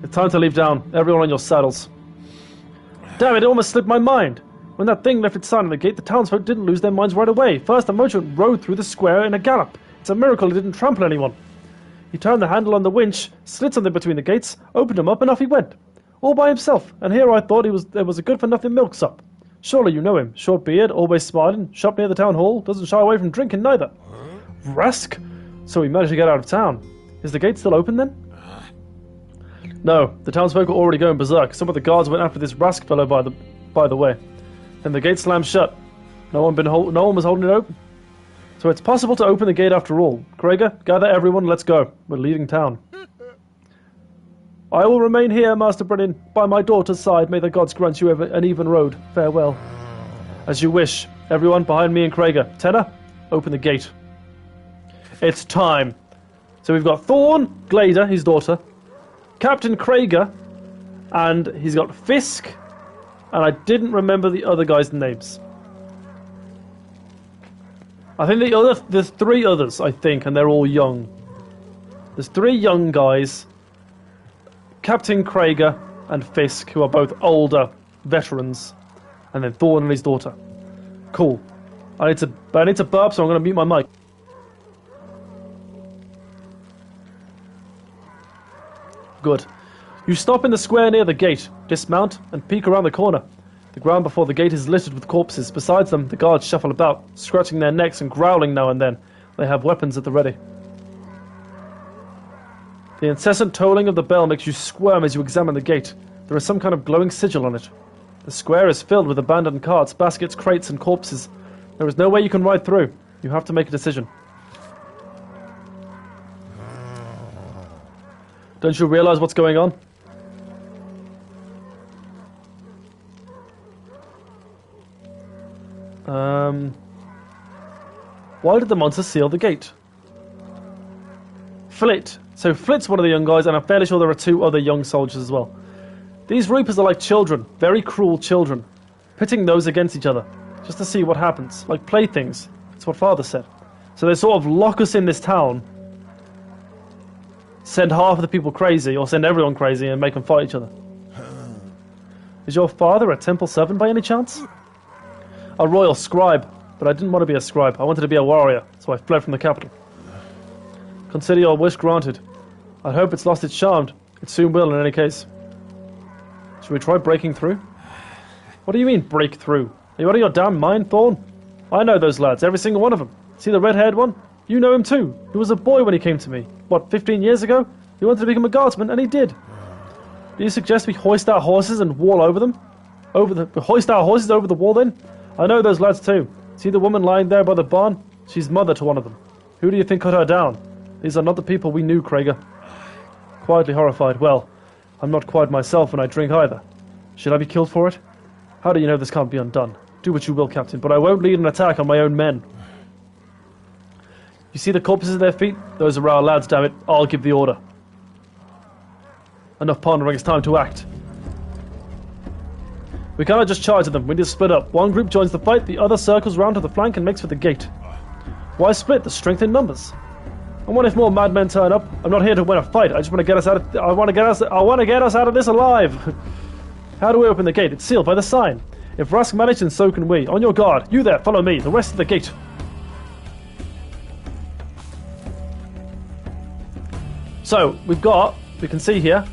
It's time to leave down. Everyone on your saddles. Damn it, almost slipped my mind. When that thing left its sign on the gate, the townsfolk didn't lose their minds right away. First, the merchant rode through the square in a gallop. It's a miracle he didn't trample anyone. He turned the handle on the winch, slid something between the gates, opened them up, and off he went. All by himself. And here I thought there was a good-for-nothing milksop. Surely you know him. Short beard, always smiling, shop near the town hall, doesn't shy away from drinking neither. Rask? So he managed to get out of town. Is the gate still open then? No, the townsfolk were already going berserk. Some of the guards went after this Rask fellow by the way. Then the gate slammed shut. No one was holding it open. So it's possible to open the gate after all. Krager, gather everyone, let's go. We're leaving town. I will remain here, Master Brennan, by my daughter's side. May the gods grant you an even road. Farewell. As you wish. Everyone behind me and Krager. Tenor, open the gate. It's time. So we've got Thorn, Glader, his daughter, Captain Krager, and he's got Fisk, and I didn't remember the other guys' names. I think there's three others, I think, and they're all young. There's three young guys, Captain Krager and Fisk, who are both older veterans, and then Thorn and his daughter. Cool. I need to burp, so I'm going to mute my mic. Good. You stop in the square near the gate, dismount, and peek around the corner. The ground before the gate is littered with corpses. Besides them, the guards shuffle about, scratching their necks and growling now and then. They have weapons at the ready. The incessant tolling of the bell makes you squirm as you examine the gate. There is some kind of glowing sigil on it. The square is filled with abandoned carts, baskets, crates, and corpses. There is no way you can ride through. You have to make a decision. Don't you realize what's going on? Why did the monster seal the gate? Flit. So Flit's one of the young guys, and I'm fairly sure there are two other young soldiers as well. These Reapers are like children, very cruel children, pitting those against each other, just to see what happens, like playthings. That's what Father said. So they sort of lock us in this town, send half of the people crazy, or send everyone crazy and make them fight each other. Is your father a temple servant by any chance? A royal scribe. but I didn't want to be a scribe. I wanted to be a warrior, so I fled from the capital. Consider your wish granted. I hope it's lost its charm. It soon will, in any case. Should we try breaking through? What do you mean, break through? Are you out of your damn mind, Thorn? I know those lads, every single one of them. See the red-haired one? You know him too. He was a boy when he came to me. What, 15 years ago? He wanted to become a guardsman, and he did. Do you suggest we hoist our horses and wall over them? Hoist our horses over the wall, then? I know those lads too. See the woman lying there by the barn? She's mother to one of them. Who do you think cut her down? These are not the people we knew, Krager. Quietly horrified. Well, I'm not quiet myself when I drink either. Should I be killed for it? How do you know this can't be undone? Do what you will, Captain, but I won't lead an attack on my own men. You see the corpses at their feet? Those are our lads, damn it. I'll give the order. Enough pondering, it's time to act. We cannot just charge at them, we need to split up. One group joins the fight, the other circles round to the flank and makes for the gate. Why split? The strength in numbers. And what if more madmen turn up? I'm not here to win a fight, I just want to get us out of I want to get us out of this alive. How do we open the gate? It's sealed by the sign. If Rask managed, then so can we. On your guard. You there, follow me. The rest of the gate. So, we can see here,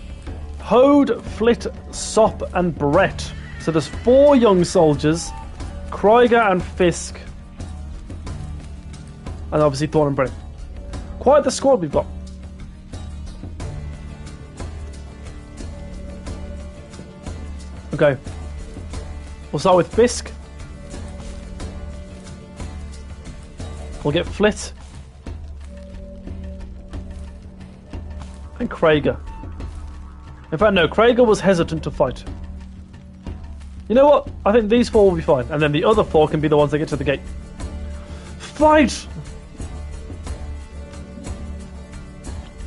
Hode, Flit, Sop, and Brett. So there's 4 young soldiers, Krieger and Fisk, and obviously Thorn and Brett. Quite the squad we've got. Okay. We'll start with Fisk. We'll get Flit. And Krieger. In fact, no, Krieger was hesitant to fight. You know what? I think these 4 will be fine. And then the other 4 can be the ones that get to the gate. Fight!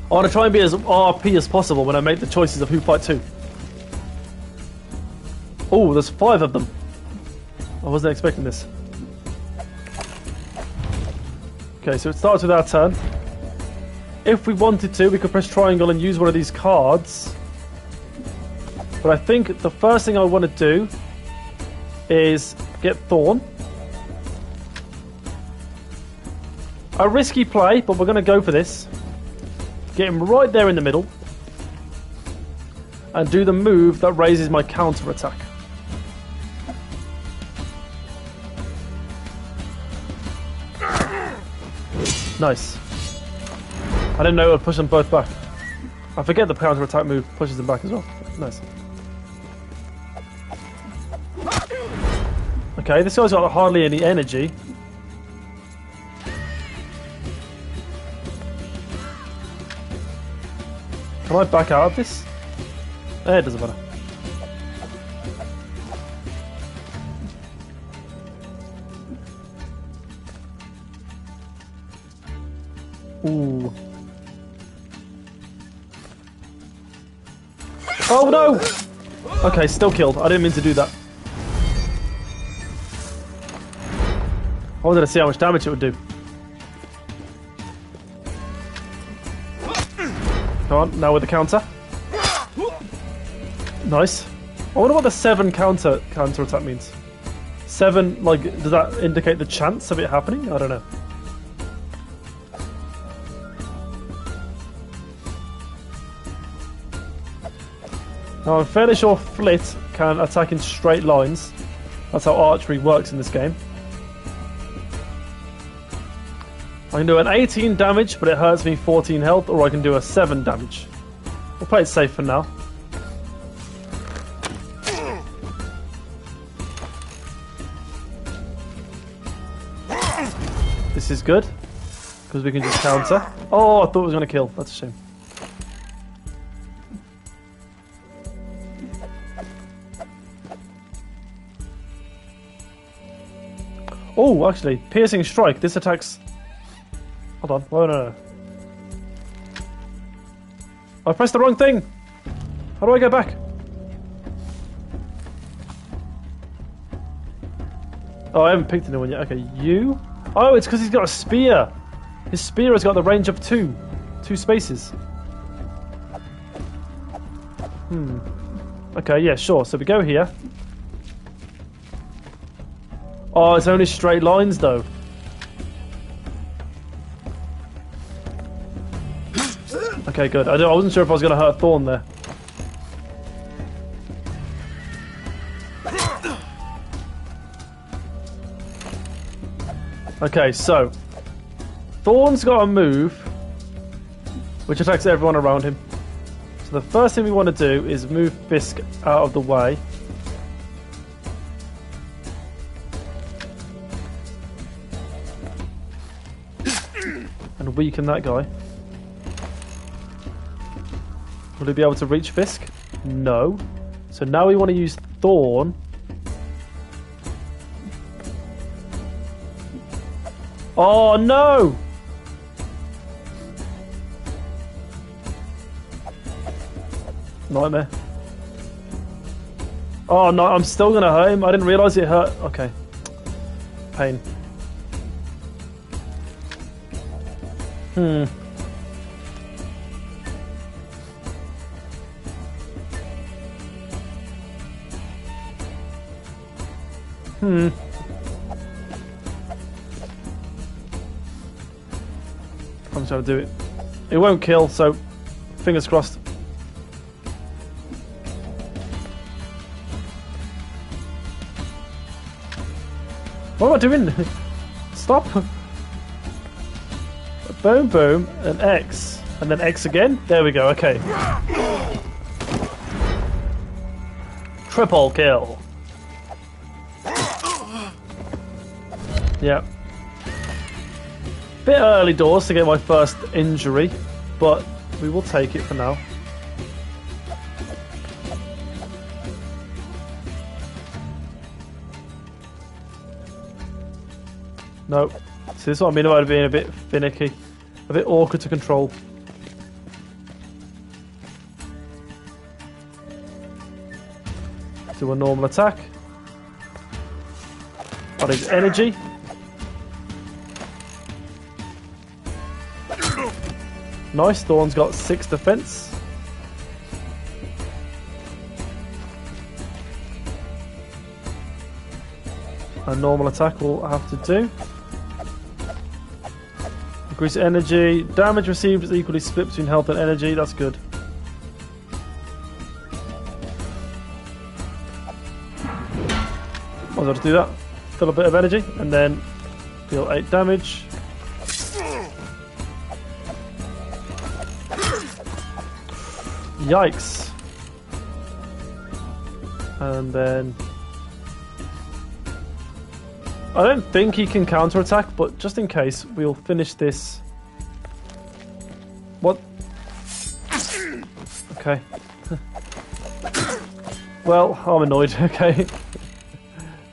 I want to try and be as RP as possible when I make the choices of who fights who. Oh, there's 5 of them. I wasn't expecting this. Okay, so it starts with our turn. If we wanted to, we could press triangle and use one of these cards. But I think the first thing I want to do is get Thorn. A risky play, but we're going to go for this. Get him right there in the middle. And do the move that raises my counter attack. Nice. I didn't know it would push them both back. I forget the counter attack move pushes them back as well. Nice. Okay, this guy's got hardly any energy. Can I back out of this? It doesn't matter. Ooh. Oh no! Okay, still killed. I didn't mean to do that. I wanted to see how much damage it would do. Come on, now with the counter. Nice. I wonder what the 7 counter attack means. 7, like, does that indicate the chance of it happening? I don't know. Now I'm fairly sure Flit can attack in straight lines. That's how archery works in this game. I can do an 18 damage, but it hurts me 14 health, or I can do a 7 damage. We'll play it safe for now. This is good, because we can just counter. Oh, I thought it was going to kill. That's a shame. Oh, actually, piercing strike. This attacks... Hold on. Oh, no. I pressed the wrong thing. How do I go back? Oh, I haven't picked anyone yet. Okay, you. Oh, it's because he's got a spear. His spear has got the range of 2 spaces. Okay, yeah, sure. So we go here. Oh, it's only straight lines though. Okay, good. I wasn't sure if I was going to hurt Thorn there. Okay, so Thorn's got a move which attacks everyone around him. So the first thing we want to do is move Fisk out of the way. And weaken that guy. Will he be able to reach Fisk? No. So now we want to use Thorn. Oh no! Nightmare. Oh no, I'm still gonna hurt him. I didn't realise it hurt. Okay. Pain. I'm trying to do it. It won't kill, so fingers crossed. What am I doing? Stop. Boom, boom, and X. And then X again. There we go, okay. Triple kill. Yeah. Bit early doors to get my first injury, but we will take it for now. Nope. See, this is what I mean about being a bit finicky. A bit awkward to control. Do a normal attack. Got his energy. Nice, Thorn's got 6 defense. A normal attack will have to do. Increase energy. Damage received is equally split between health and energy. That's good. Might as well just do that. Fill a bit of energy and then deal 8 damage. Yikes. And then I don't think he can counterattack, but just in case, we'll finish this. What? Okay. Well, I'm annoyed, okay.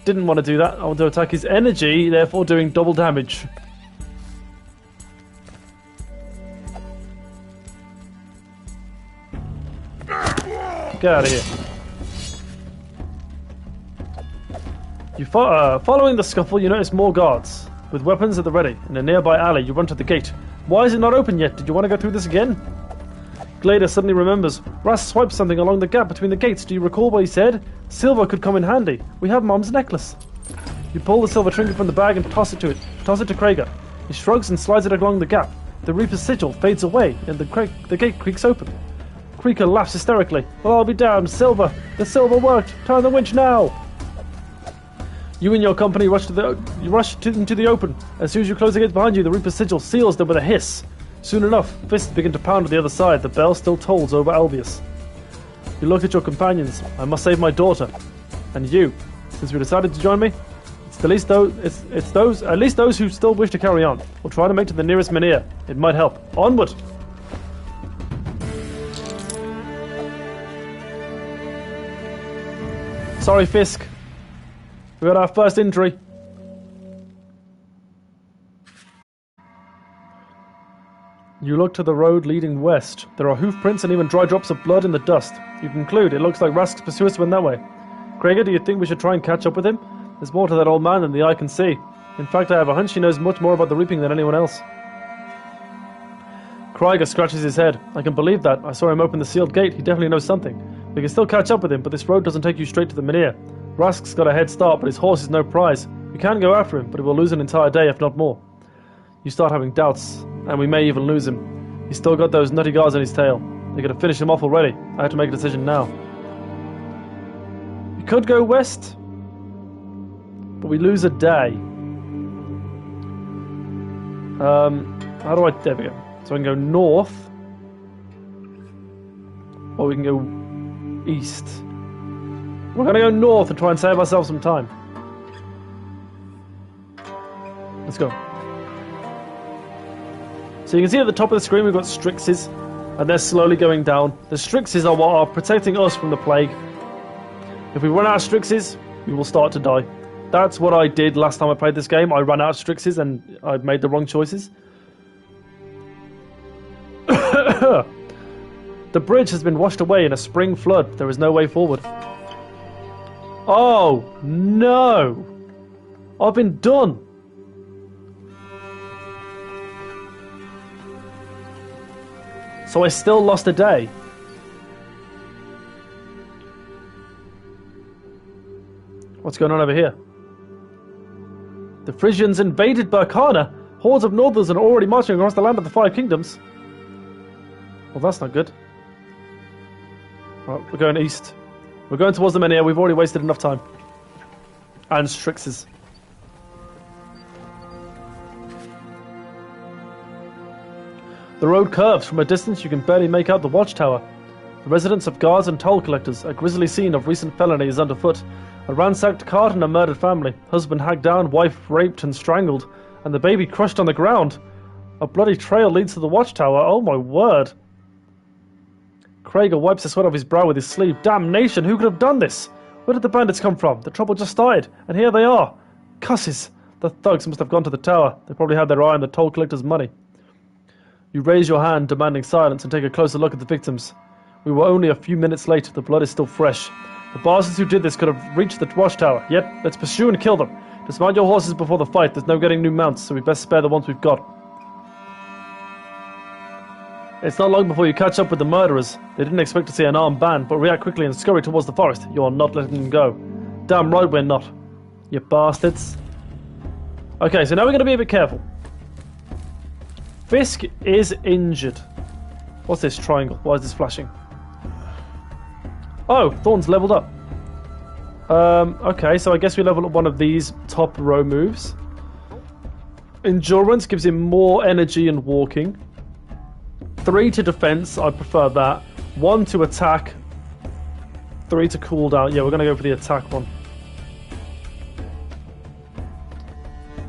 Didn't want to do that. I want to attack his energy, therefore doing double damage. Get out of here. Following the scuffle, you notice more guards, with weapons at the ready. In a nearby alley, you run to the gate. Why is it not open yet? Did you want to go through this again? Glader suddenly remembers. Ras swiped something along the gap between the gates. Do you recall what he said? Silver could come in handy. We have Mom's necklace. You pull the silver trinket from the bag and toss it to Krieger. He shrugs and slides it along the gap. The Reaper's sigil fades away, and the gate creaks open. Krieger laughs hysterically. Well, I'll be damned. Silver! The silver worked! Turn the winch now! You and your company rush into the open. As soon as you close the gates behind you, the Reaper's sigil seals them with a hiss. Soon enough, fists begin to pound on the other side. The bell still tolls over Albius. You look at your companions. I must save my daughter. And you, since you decided to join me, it's at least those who still wish to carry on. We'll try to make to the nearest Menhir. It might help. Onward! Sorry, Fisk. We got our first injury. You look to the road leading west. There are hoof prints and even dry drops of blood in the dust. You conclude it looks like Rask's pursuers went that way. Krieger, do you think we should try and catch up with him? There's more to that old man than the eye can see. In fact, I have a hunch he knows much more about the reaping than anyone else. Krieger scratches his head. I can believe that. I saw him open the sealed gate. He definitely knows something. We can still catch up with him, but this road doesn't take you straight to the Menhir. Rask's got a head start, but his horse is no prize. We can go after him, but we'll lose an entire day, if not more. You start having doubts, and we may even lose him. He's still got those nutty guards on his tail. They're going to finish him off already. I have to make a decision now. We could go west, but we lose a day. How do I... There we go. So I can go north, or we can go east. We're going to go north and try and save ourselves some time. Let's go. So you can see at the top of the screen we've got Strixes, and they're slowly going down. The Strixes are what are protecting us from the plague. If we run out of Strixes, we will start to die. That's what I did last time I played this game. I ran out of Strixes and I made the wrong choices. The bridge has been washed away in a spring flood. There is no way forward. Oh, no! I've been done! So I still lost a day. What's going on over here? The Frisians invaded Burkana. Hordes of Northerners are already marching across the land of the Five Kingdoms. Well, that's not good. Right, we're going east. We're going towards the Menhir. We've already wasted enough time. And Strixes. The road curves. From a distance, you can barely make out the watchtower. The residence of guards and toll collectors. A grisly scene of recent felony is underfoot. A ransacked cart and a murdered family. Husband hacked down, wife raped and strangled, and the baby crushed on the ground. A bloody trail leads to the watchtower. Oh my word. Krager wipes the sweat off his brow with his sleeve. Damnation, who could have done this? Where did the bandits come from? The trouble just started, and here they are. Cusses. The thugs must have gone to the tower. They probably had their eye on the toll collector's money. You raise your hand, demanding silence, and take a closer look at the victims. We were only a few minutes late. The blood is still fresh. The bastards who did this could have reached the watchtower. Yet, let's pursue and kill them. Dismount your horses before the fight. There's no getting new mounts, so we best spare the ones we've got. It's not long before you catch up with the murderers. They didn't expect to see an armed band, but react quickly and scurry towards the forest. You're not letting them go. Damn right we're not. You bastards. Okay, so now we're going to be a bit careful. Fisk is injured. What's this triangle? Why is this flashing? Oh, Thorn's leveled up. Okay, so I guess we level up one of these top row moves. Endurance gives him more energy and walking. 3 to defense, I prefer that. 1 to attack. 3 to cooldown. Yeah, we're going to go for the attack one.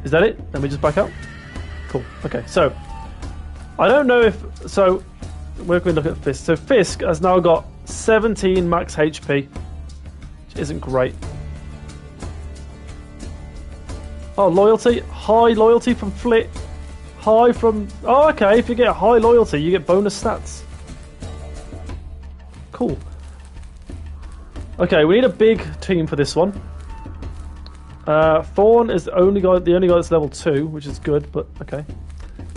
Is that it? Let me just back out. Cool. Okay, so I don't know if... So, where can we look at Fisk? So Fisk has now got 17 max HP, which isn't great. Oh, loyalty. High loyalty from Flit. High from... Oh, okay. If you get high loyalty, you get bonus stats. Cool. Okay, we need a big team for this one. Thorn is the only guy that's level 2, which is good, but okay.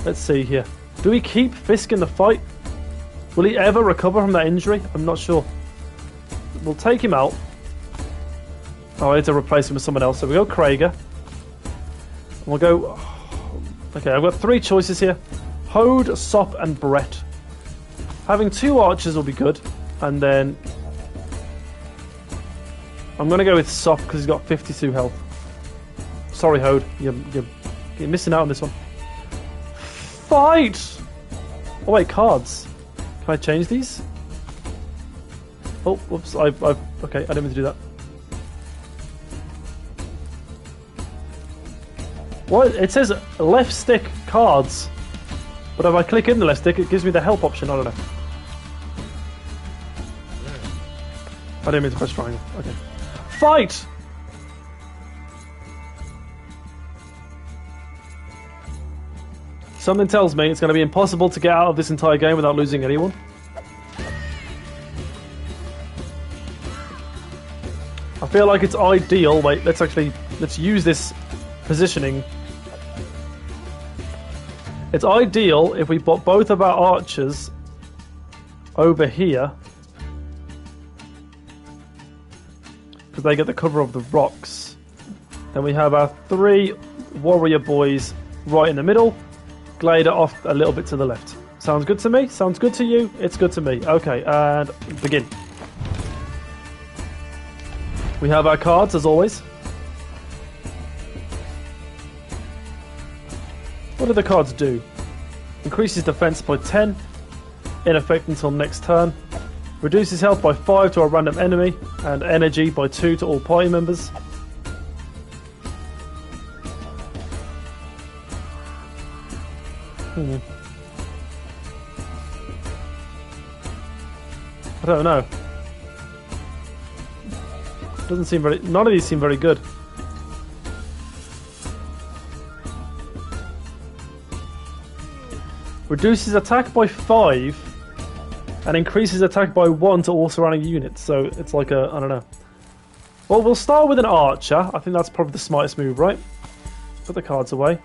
Let's see here. Do we keep Fisk in the fight? Will he ever recover from that injury? I'm not sure. We'll take him out. Oh, I need to replace him with someone else. So we go Krager. And we'll go... Okay, I've got 3 choices here. Hode, Sop, and Brett. Having 2 archers will be good. And then... I'm going to go with Sop because he's got 52 health. Sorry, Hode. You're missing out on this one. Fight! Oh, wait, cards. Can I change these? Oh, whoops. Okay, I didn't mean to do that. What? It says left stick cards. But if I click in the left stick, it gives me the help option. I don't know. I didn't mean to press triangle. Okay. Fight! Something tells me it's going to be impossible to get out of this entire game without losing anyone. I feel like it's ideal. Wait, let's use this positioning. It's ideal if we put both of our archers over here, because they get the cover of the rocks. Then we have our 3 warrior boys right in the middle. Glader off a little bit to the left. Sounds good to me? Sounds good to you? It's good to me. Okay, and begin. We have our cards as always. What do the cards do? Increases defense by 10, in effect until next turn. Reduces health by 5 to a random enemy, and energy by 2 to all party members. I don't know. Doesn't seem very. None of these seem very good. Reduces attack by 5 and increases attack by 1 to all surrounding units. So it's like a, I don't know. Well, we'll start with an archer. I think that's probably the smartest move, right? Put the cards away.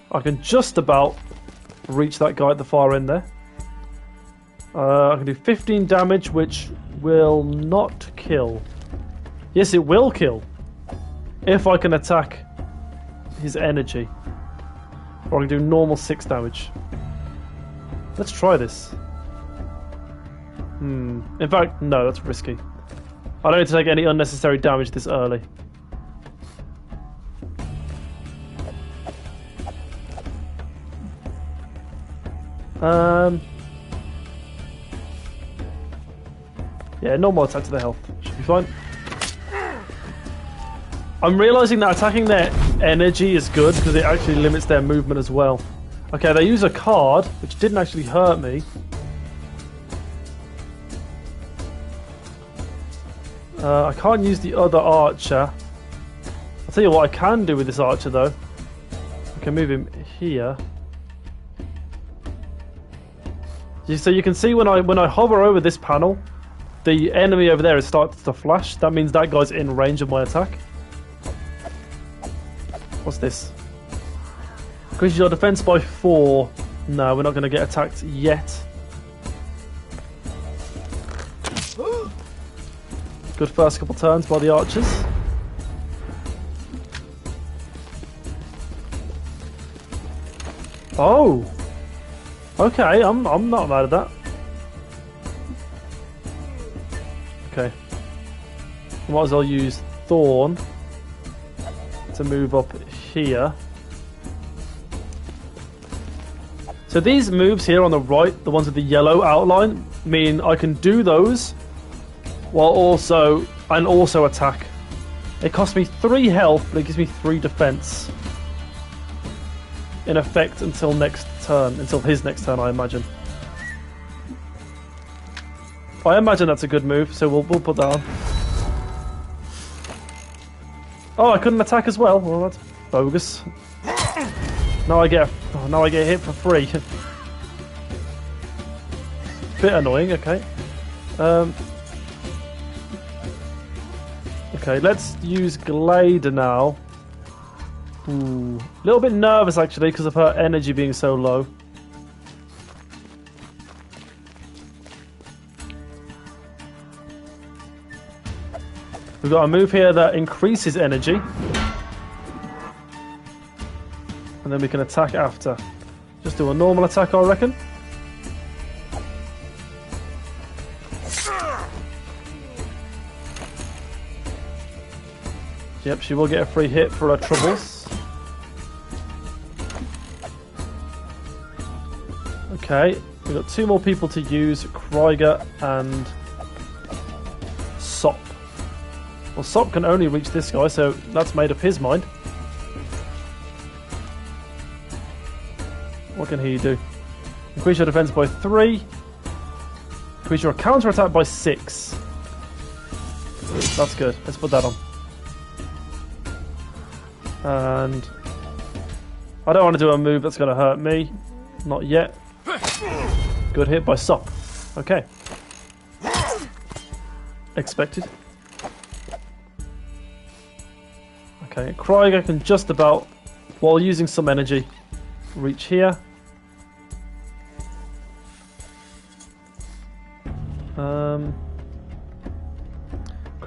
I can just about reach that guy at the far end there. I can do 15 damage, which will not kill. Yes, it will kill. If I can attack his energy. Or I can do normal 6 damage. Let's try this. In fact, no, that's risky. I don't need to take any unnecessary damage this early. Yeah, normal attack to the health. Should be fine. I'm realising that attacking their energy is good because it actually limits their movement as well. Okay, they use a card, which didn't actually hurt me. I can't use the other archer. I'll tell you what I can do with this archer though. I can move him here. So you can see when I hover over this panel, the enemy over there is starting to flash. That means that guy's in range of my attack. What's this? Increases your defense by 4. No, we're not going to get attacked yet. Good first couple turns by the archers. Oh! Okay, I'm not mad at that. Okay. Might as well use Thorn to move up here. So these moves here on the right, the ones with the yellow outline, mean I can do those while also attack. It costs me 3 health, but it gives me 3 defense. In effect until next turn, until his next turn, I imagine. I imagine that's a good move, so we'll put that on. Oh, I couldn't attack as well. Well, that's bogus. Now I get hit for free. Bit annoying. Okay. Okay, let's use Glader now. Ooh, a little bit nervous actually because of her energy being so low. We've got a move here that increases energy. And then we can attack after. Just do a normal attack, I reckon. Yep, she will get a free hit for her troubles. Okay, we've got 2 more people to use, Krieger and Sop. Well, Sop can only reach this guy, so that's made up his mind. What can he do? Increase your defense by 3. Increase your counter attack by 6. That's good. Let's put that on. And I don't want to do a move that's going to hurt me. Not yet. Good hit by Sop. Okay. Expected. Okay, Krieger can just about, while using some energy, reach here.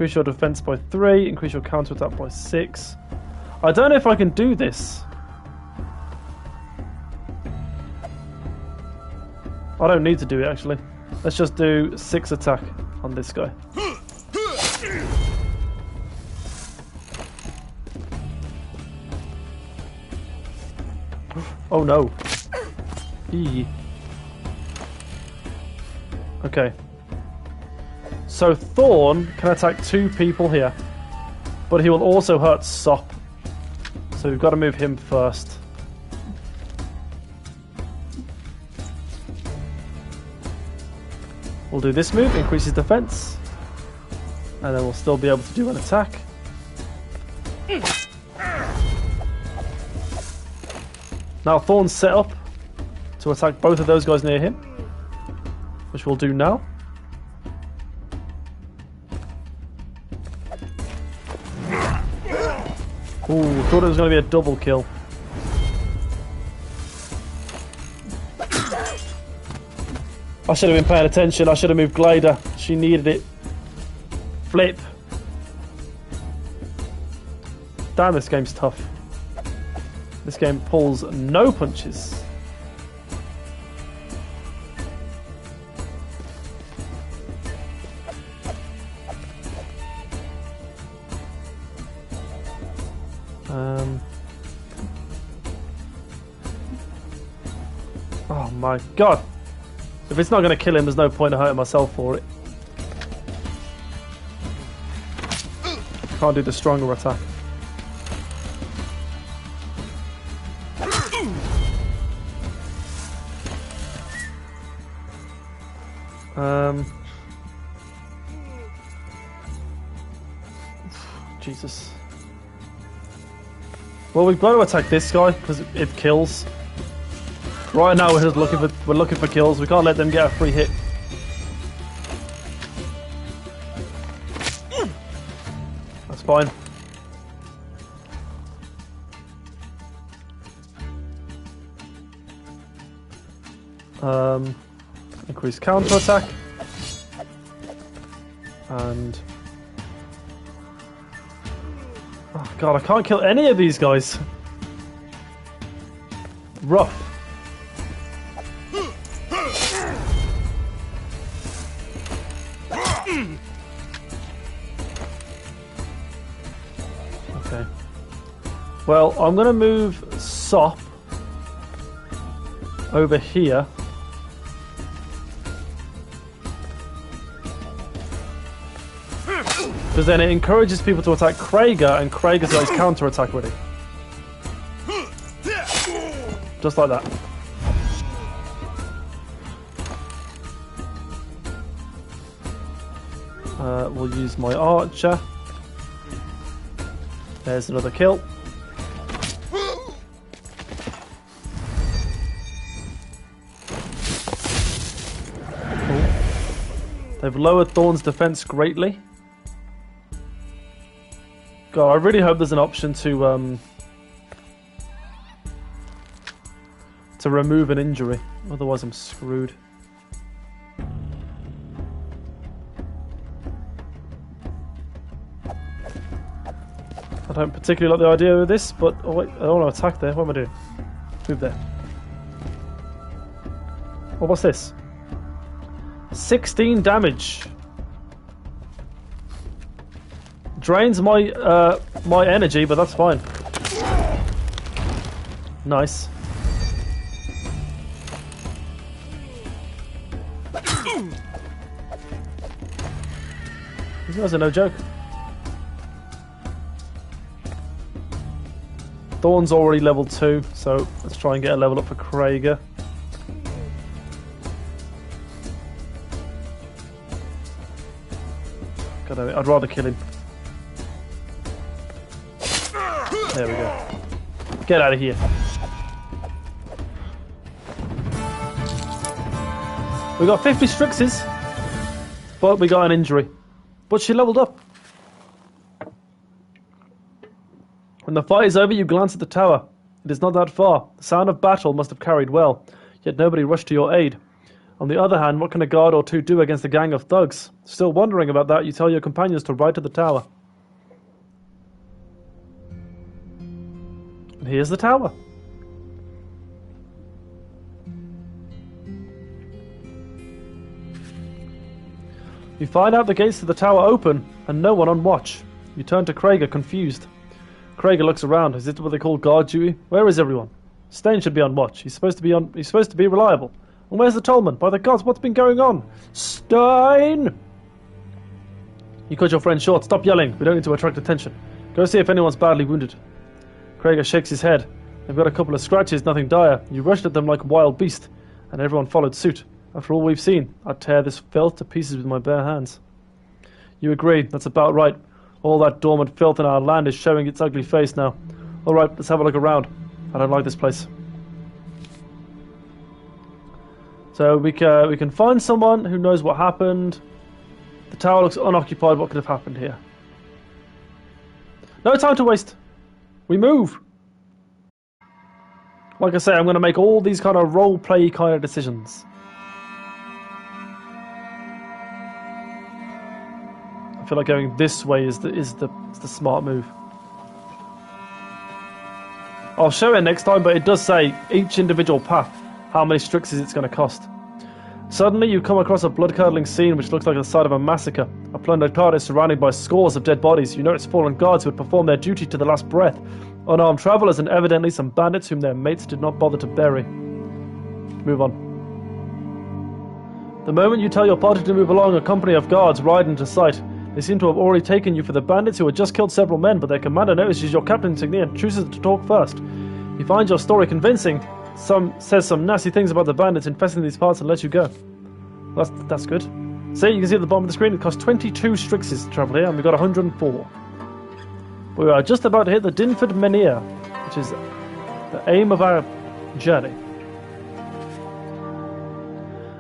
Increase your defense by 3. Increase your counterattack by 6. I don't know if I can do this. I don't need to do it, actually. Let's just do 6 attack on this guy. Oh no. Eee. Okay. So Thorn can attack 2 people here. But he will also hurt Sop. So we've got to move him first. We'll do this move, increase his defense. And then we'll still be able to do an attack. Now Thorn's set up to attack both of those guys near him. Which we'll do now. Ooh, thought it was going to be a double kill. I should have been paying attention. I should have moved Glider. She needed it. Flip. Damn, this game's tough. This game pulls no punches. Oh my god. If it's not going to kill him, there's no point in hurting myself for it. Can't do the stronger attack. Jesus. Well, we've got to attack this guy because it kills. Right now we're just looking for kills. We can't let them get a free hit. That's fine. Increase counter attack. And oh god, I can't kill any of these guys. Rough. Okay. Well, I'm going to move Sop over here. Because then it encourages people to attack Krager, and Krager's got his counter attack ready. Just like that. We'll use my archer. There's another kill. They've lowered Thorn's defense greatly. God, I really hope there's an option to remove an injury. Otherwise, I'm screwed. I don't particularly like the idea of this, but oh wait, I don't want to attack there. What am I doing? Move there. Oh, what's this? 16 damage. Drains my my energy, but that's fine. Nice. These guys are no joke. Thorn's already level 2, so let's try and get a level up for Krager. God damn it, I'd rather kill him. There we go. Get out of here. We got 50 Strixes, but we got an injury. But she leveled up. When the fight is over, you glance at the tower. It is not that far. The sound of battle must have carried well, yet nobody rushed to your aid. On the other hand, what can a guard or two do against a gang of thugs? Still wondering about that, you tell your companions to ride to the tower. And here's the tower. You find out the gates to the tower open and no one on watch. You turn to Krager, confused. Krager looks around. Is it what they call guard duty? Where is everyone? Stein should be on watch. He's supposed to be reliable. And where's the tollman? By the gods, what's been going on? Stein! You cut your friend short. Stop yelling. We don't need to attract attention. Go see if anyone's badly wounded. Krager shakes his head. They've got a couple of scratches, nothing dire. You rushed at them like a wild beast, and everyone followed suit. After all we've seen, I'd tear this filth to pieces with my bare hands. You agree. That's about right. All that dormant filth in our land is showing its ugly face now. All right, let's have a look around. I don't like this place. So we can find someone who knows what happened. The tower looks unoccupied. What could have happened here? No time to waste. We move. Like I say, I'm going to make all these kind of role-play kind of decisions. I feel like going this way is the smart move. I'll show it next time, but it does say each individual path, how many strixes it's going to cost. Suddenly you come across a blood-curdling scene which looks like the site of a massacre. A plundered cart is surrounded by scores of dead bodies. You notice fallen guards who had performed their duty to the last breath. Unarmed travellers and evidently some bandits whom their mates did not bother to bury. Move on. The moment you tell your party to move along, a company of guards ride into sight. They seem to have already taken you for the bandits who had just killed several men, but their commander notices your captain insignia and chooses to talk first. He finds your story convincing, says some nasty things about the bandits infesting these parts and lets you go. That's good. See, you can see at the bottom of the screen, it costs 22 strixes to travel here, and we've got 104. We are just about to hit the Dinford Menhir, which is the aim of our journey.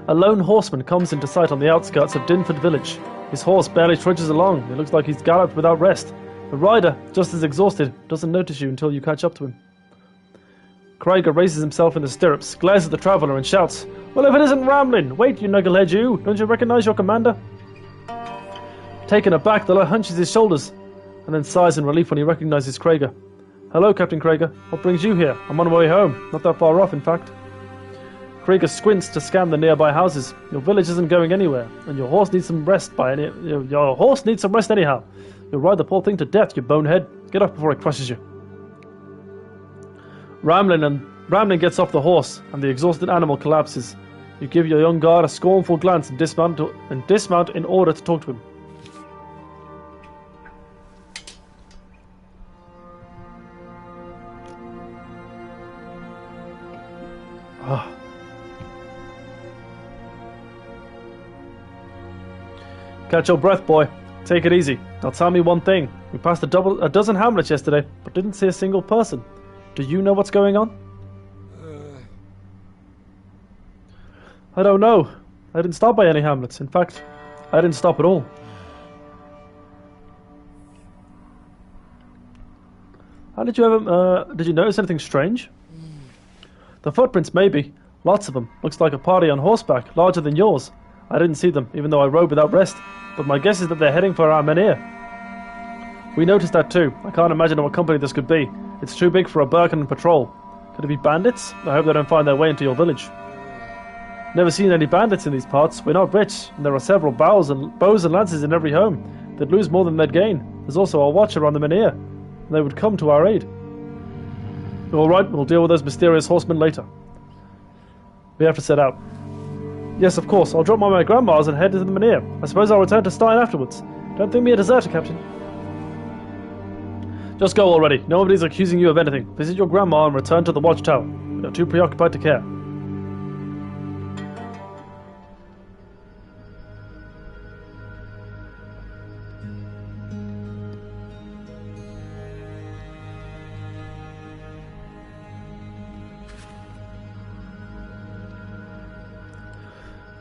A lone horseman comes into sight on the outskirts of Dinford village. His horse barely trudges along. It looks like he's galloped without rest. The rider, just as exhausted, doesn't notice you until you catch up to him. Krager raises himself in the stirrups, glares at the traveller and shouts, "Well, if it isn't Ramlin! Wait, you knucklehead you! Don't you recognise your commander?" Taken aback, the lad hunches his shoulders, and then sighs in relief when he recognises Krager. "Hello, Captain Krager. What brings you here? I'm on my way home. Not that far off, in fact." Krager squints to scan the nearby houses. Your village isn't going anywhere, and your horse needs some rest your horse needs some rest anyhow. You'll ride the poor thing to death, you bonehead. Get off before it crushes you. Ramlin gets off the horse, and the exhausted animal collapses. You give your young guard a scornful glance and dismount in order to talk to him. Catch your breath, boy. Take it easy. Now tell me one thing. We passed a dozen hamlets yesterday, but didn't see a single person. Do you know what's going on? I don't know. I didn't stop by any hamlets. In fact, I didn't stop at all. How did you notice anything strange? The footprints, maybe. Lots of them. Looks like a party on horseback, larger than yours. I didn't see them, even though I rode without rest, but my guess is that they're heading for our menhir. We noticed that too. I can't imagine what company this could be. It's too big for a Birken patrol. Could it be bandits? I hope they don't find their way into your village. Never seen any bandits in these parts. We're not rich, and there are several bows and lances in every home. They'd lose more than they'd gain. There's also a watch around the menhir, and they would come to our aid. All right, we'll deal with those mysterious horsemen later. We have to set out. Yes, of course. I'll drop by my grandma's and head to the menhir. I suppose I'll return to Stein afterwards. Don't think me a deserter, Captain. Just go already. Nobody's accusing you of anything. Visit your grandma and return to the watchtower. You're too preoccupied to care.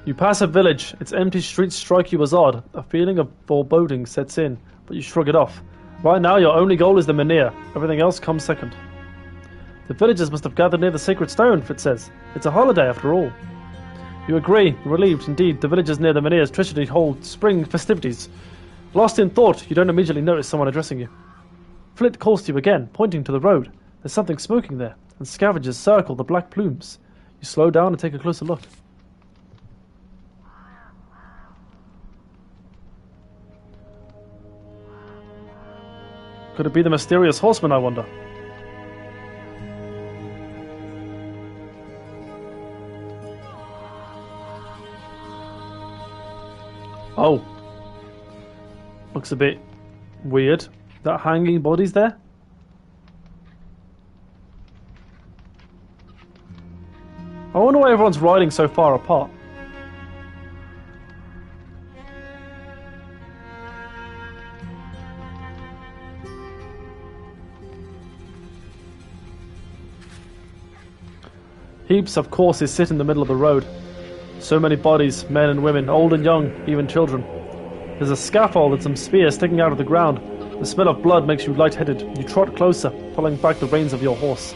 You pass a village. Its empty streets strike you as odd. A feeling of foreboding sets in, but you shrug it off. Right now, your only goal is the menhir. Everything else comes second. The villagers must have gathered near the sacred stone, Fitz says. It's a holiday, after all. You agree, relieved indeed. The villagers near the Menhirs traditionally hold spring festivities. Lost in thought, you don't immediately notice someone addressing you. Flit calls to you again, pointing to the road. There's something smoking there, and scavengers circle the black plumes. You slow down and take a closer look. Could it be the mysterious horseman, I wonder? Oh. Looks a bit weird. That hanging body's there? I wonder why everyone's riding so far apart. Heaps of corpses sit in the middle of the road. So many bodies, men and women, old and young, even children. There's a scaffold and some spears sticking out of the ground. The smell of blood makes you lightheaded. You trot closer, pulling back the reins of your horse.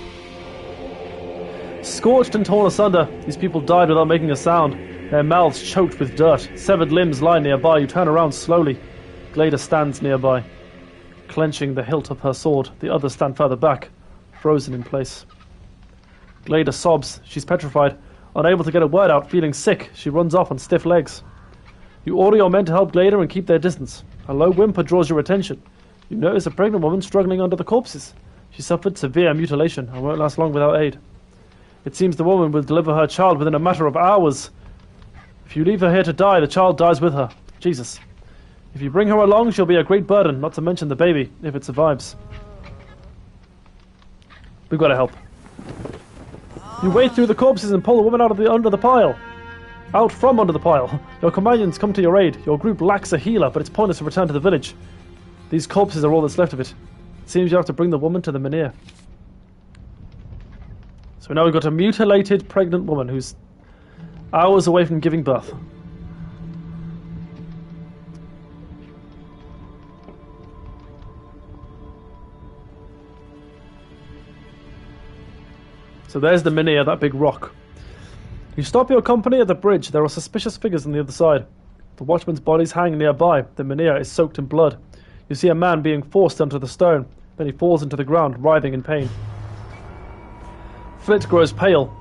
Scorched and torn asunder, these people died without making a sound. Their mouths choked with dirt. Severed limbs lie nearby. You turn around slowly. Glada stands nearby, clenching the hilt of her sword. The others stand further back, frozen in place. Glada sobs. She's petrified. Unable to get a word out, feeling sick, she runs off on stiff legs. You order your men to help Glada and keep their distance. A low whimper draws your attention. You notice a pregnant woman struggling under the corpses. She suffered severe mutilation and won't last long without aid. It seems the woman will deliver her child within a matter of hours. If you leave her here to die, the child dies with her. Jesus. If you bring her along, she'll be a great burden, not to mention the baby, if it survives. We've got to help. You wade through the corpses and pull the woman out of under the pile. Out from under the pile. Your companions come to your aid. Your group lacks a healer, but it's pointless to return to the village. These corpses are all that's left of it. It seems you have to bring the woman to the Menhir. So now we've got a mutilated pregnant woman who's hours away from giving birth. So there's the Menhir, that big rock. You stop your company at the bridge. There are suspicious figures on the other side. The watchmen's bodies hang nearby. The Menhir is soaked in blood. You see a man being forced onto the stone. Then he falls into the ground, writhing in pain. Flit grows pale.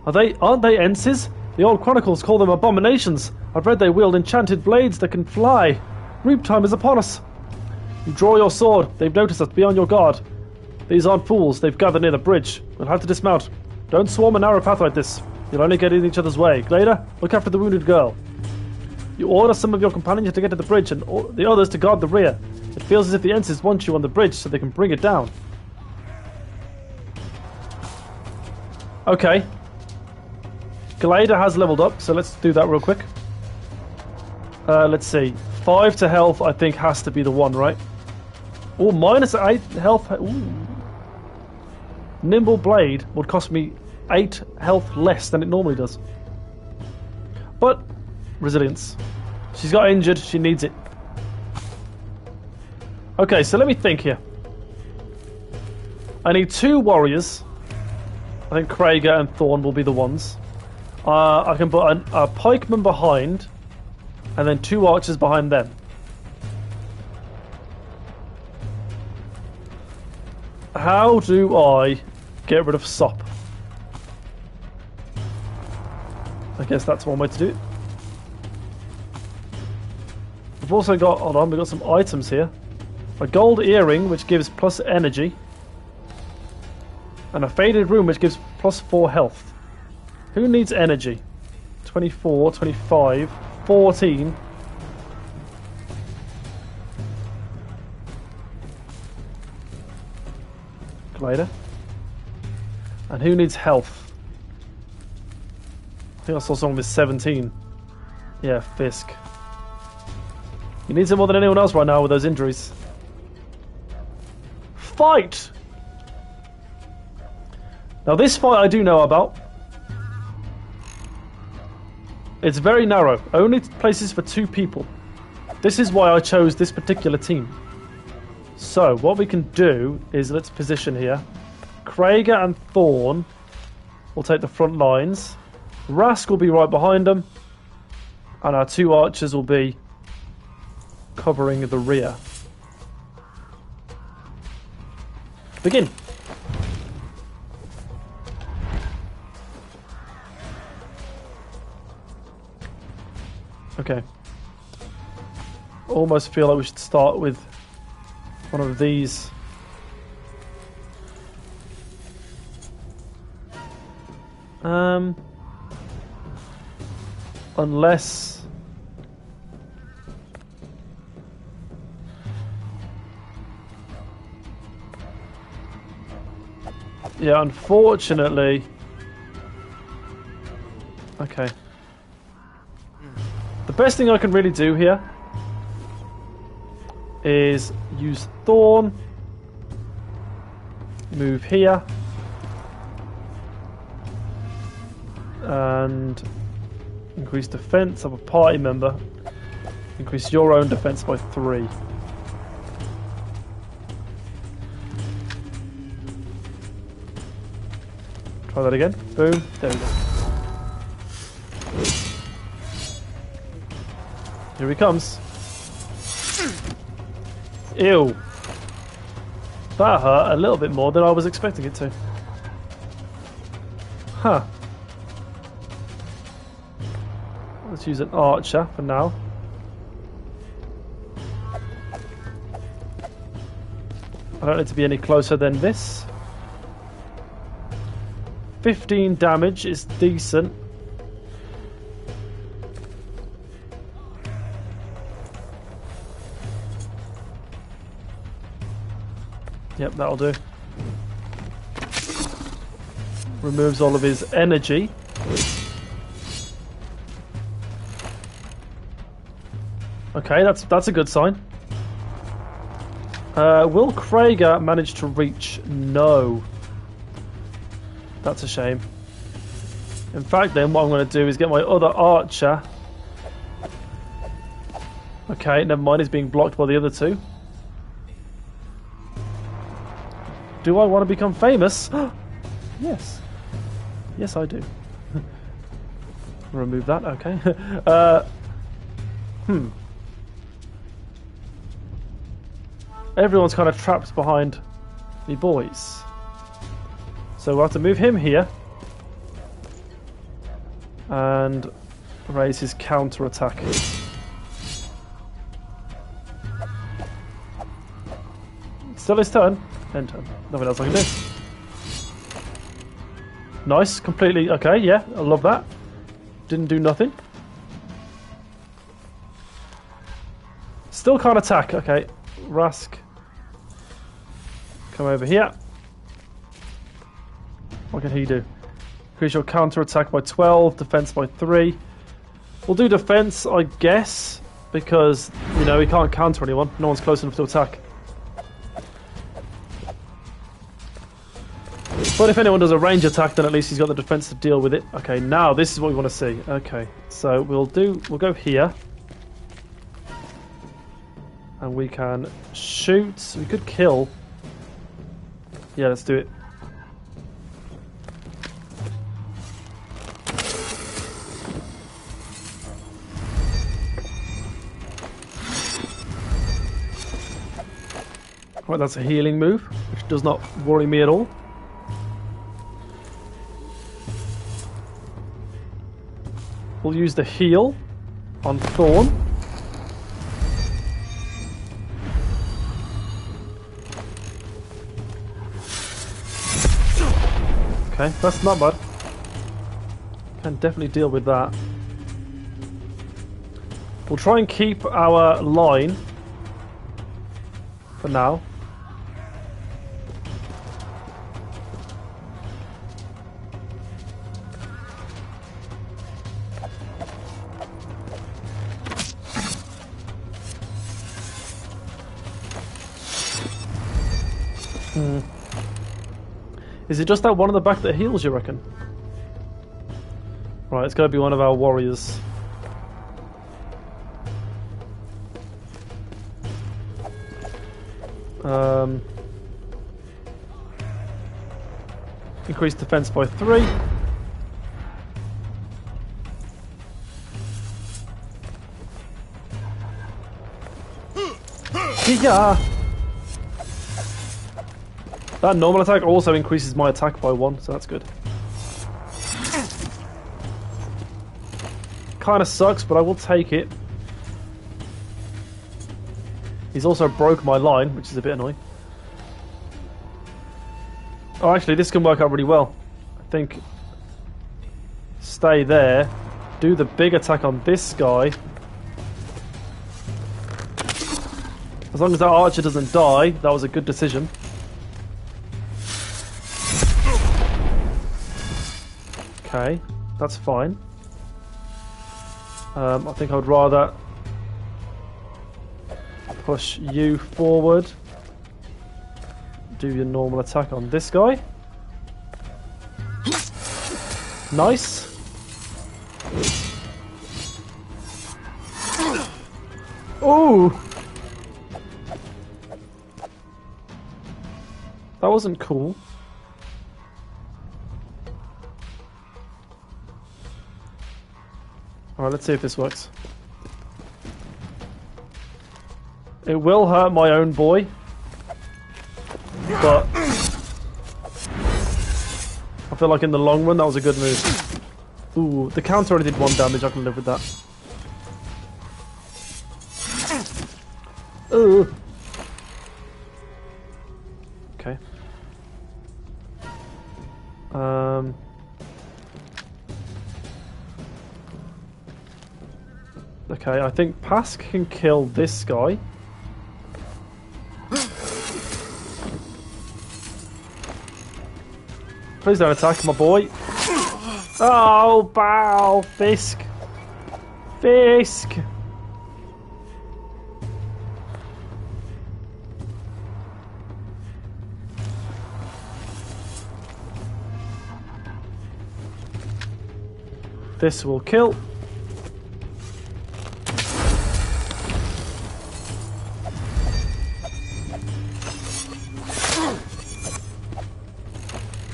Aren't they ences? The old chronicles call them abominations. I've read they wield enchanted blades that can fly. Reap time is upon us. You draw your sword. They've noticed us. Be on your guard. These aren't fools. They've gathered near the bridge. We'll have to dismount. Don't swarm a narrow path like this. You'll only get in each other's way. Glada, look after the wounded girl. You order some of your companions to get to the bridge and the others to guard the rear. It feels as if the ensigns want you on the bridge so they can bring it down. Okay. Glada has leveled up, so let's do that real quick. Let's see. 5 to health, I think, has to be the one, right? Oh, minus 8 health. Ooh. Nimble Blade would cost me 8 health less than it normally does. But, resilience. She's got injured, she needs it. Okay, so let me think here. I need 2 warriors. I think Krieger and Thorn will be the ones. I can put a pikeman behind, and then 2 archers behind them. How do I get rid of Sop? I guess that's one way to do it. We've also got, hold on, we've got some items here. A gold earring, which gives plus energy. And a faded rune, which gives plus 4 health. Who needs energy? 24, 25, 14. Glada. And who needs health? I think I saw someone with 17. Yeah, Fisk. He needs it more than anyone else right now with those injuries. Fight! Now this fight I do know about. It's very narrow. Only places for 2 people. This is why I chose this particular team. So, what we can do is, let's position here. Krieger and Thorn will take the front lines. Rask will be right behind them. And our 2 archers will be covering the rear. Begin. Okay. Almost feel like we should start with one of these. Unless... Yeah, unfortunately... Okay. The best thing I can really do here is use Thorn, move here, and increase defense of a party member. Increase your own defense by 3. Try that again. Boom. There we go. Here he comes. Ew. That hurt a little bit more than I was expecting it to. Huh. Let's use an archer for now. I don't need to be any closer than this. 15 damage is decent. Yep, that'll do. Removes all of his energy. Okay, that's a good sign. Will Krager manage to reach? No. That's a shame. In fact, then, what I'm going to do is get my other archer. Okay, never mind, he's being blocked by the other 2. Do I want to become famous? Yes. Yes, I do. Remove that, okay. Everyone's kind of trapped behind me boys. So we'll have to move him here. And raise his counter attack. Still his turn. End turn. Nothing else I can do. Nice, completely okay, yeah, I love that. Didn't do nothing. Still can't attack, okay. Rask. Come over here. What can he do? Increase your counter attack by 12, defense by 3. We'll do defense, I guess, because, you know, he can't counter anyone. No one's close enough to attack. But if anyone does a range attack, then at least he's got the defense to deal with it. Okay, now this is what we want to see. Okay, so we'll go here. And we can shoot. We could kill. Yeah, let's do it. Right, that's a healing move, which does not worry me at all. We'll use the heal on Thorn. Okay, that's not bad. Can definitely deal with that. We'll try and keep our line for now. Is it just that one in the back that heals, you reckon? Right, it's got to be one of our warriors. Increase defense by 3. Yeah. That normal attack also increases my attack by 1, so that's good. Kinda sucks, but I will take it. He's also broke my line, which is a bit annoying. Oh, actually, this can work out really well. I think... Stay there. Do the big attack on this guy. As long as that archer doesn't die, that was a good decision. Okay, that's fine. I think I would rather push you forward. Do your normal attack on this guy. Nice. Ooh! That wasn't cool. Alright, let's see if this works. It will hurt my own boy, but I feel like in the long run that was a good move. Ooh, the counter already did 1 damage, I can live with that. Ooh. Okay. Okay, I think Pask can kill this guy. Please don't attack my boy. Oh, bow! Fisk! Fisk! This will kill.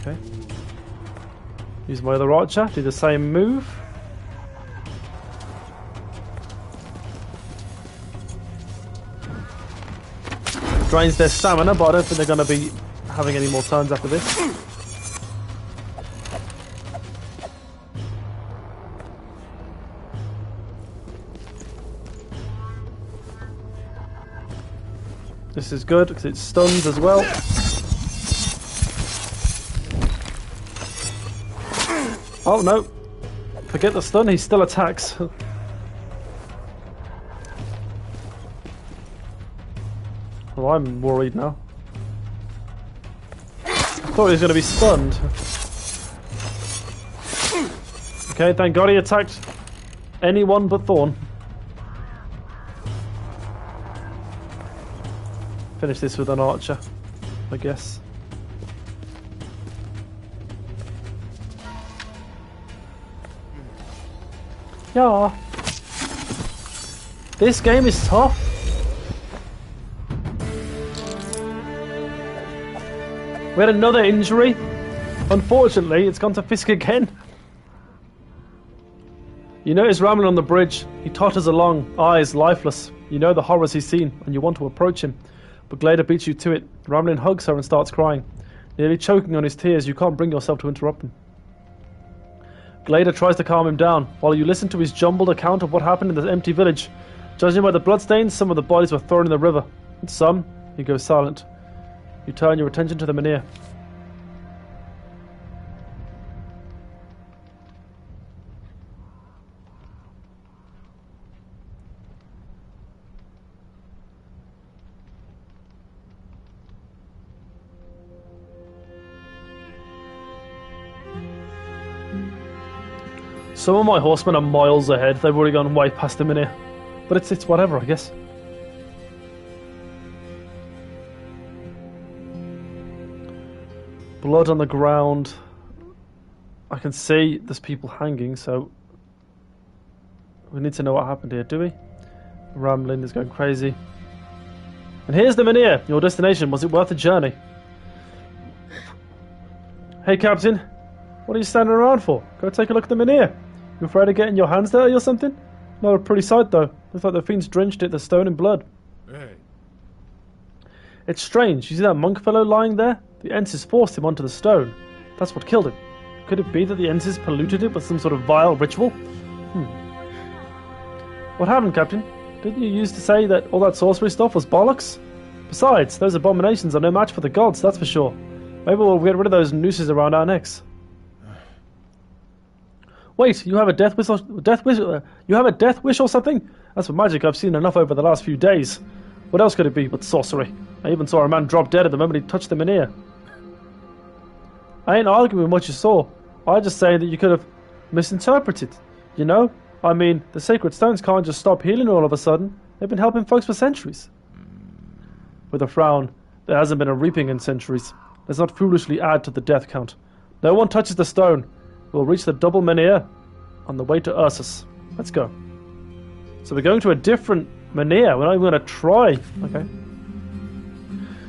Okay. Use my other archer, do the same move. Drains their stamina, but I don't think they're going to be having any more turns after this. This is good because it stuns as well. Oh no! Forget the stun, he still attacks. Well, I'm worried now. I thought he was going to be stunned. Okay, thank God he attacked anyone but Thorn. Finish this with an archer, I guess. Yeah. This game is tough. We had another injury. Unfortunately, it's gone to Fisk again. You notice Ramlin on the bridge. He totters along, eyes lifeless. You know the horrors he's seen, and you want to approach him. But Glader beats you to it. Ramlin hugs her and starts crying. Nearly choking on his tears, you can't bring yourself to interrupt him. Glader tries to calm him down, while you listen to his jumbled account of what happened in the empty village. Judging by the bloodstains, some of the bodies were thrown in the river. And some, he goes silent. You turn your attention to the Menhir. Some of my horsemen are miles ahead. They've already gone way past the Menhir. But it's whatever, I guess. Blood on the ground. I can see there's people hanging, so we need to know what happened here, do we? Ramlin is going crazy. And here's the Menhir, your destination. Was it worth the journey? Hey, Captain. What are you standing around for? Go take a look at the Menhir. You afraid of getting your hands dirty or something? Not a pretty sight, though. Looks like the fiends drenched it, the stone in blood. Hey, It's strange. You see that monk fellow lying there? The Ensis forced him onto the stone. That's what killed him. Could it be that the Ensis polluted it with some sort of vile ritual? What happened, Captain? Didn't you used to say that all that sorcery stuff was bollocks? Besides, those abominations are no match for the gods, that's for sure. Maybe we'll get rid of those nooses around our necks. Wait, you have a death wish? You have a death wish or something? That's for magic I've seen enough over the last few days. What else could it be but sorcery? I even saw a man drop dead at the moment he touched the menhir. I ain't arguing with what you saw. I just say that you could have misinterpreted. You know? I mean, the sacred stones can't just stop healing all of a sudden. They've been helping folks for centuries. With a frown, there hasn't been a reaping in centuries. Let's not foolishly add to the death count. No one touches the stone. We'll reach the double menhir on the way to Ursus. Let's go. So we're going to a different menhir. We're not even going to try. Okay.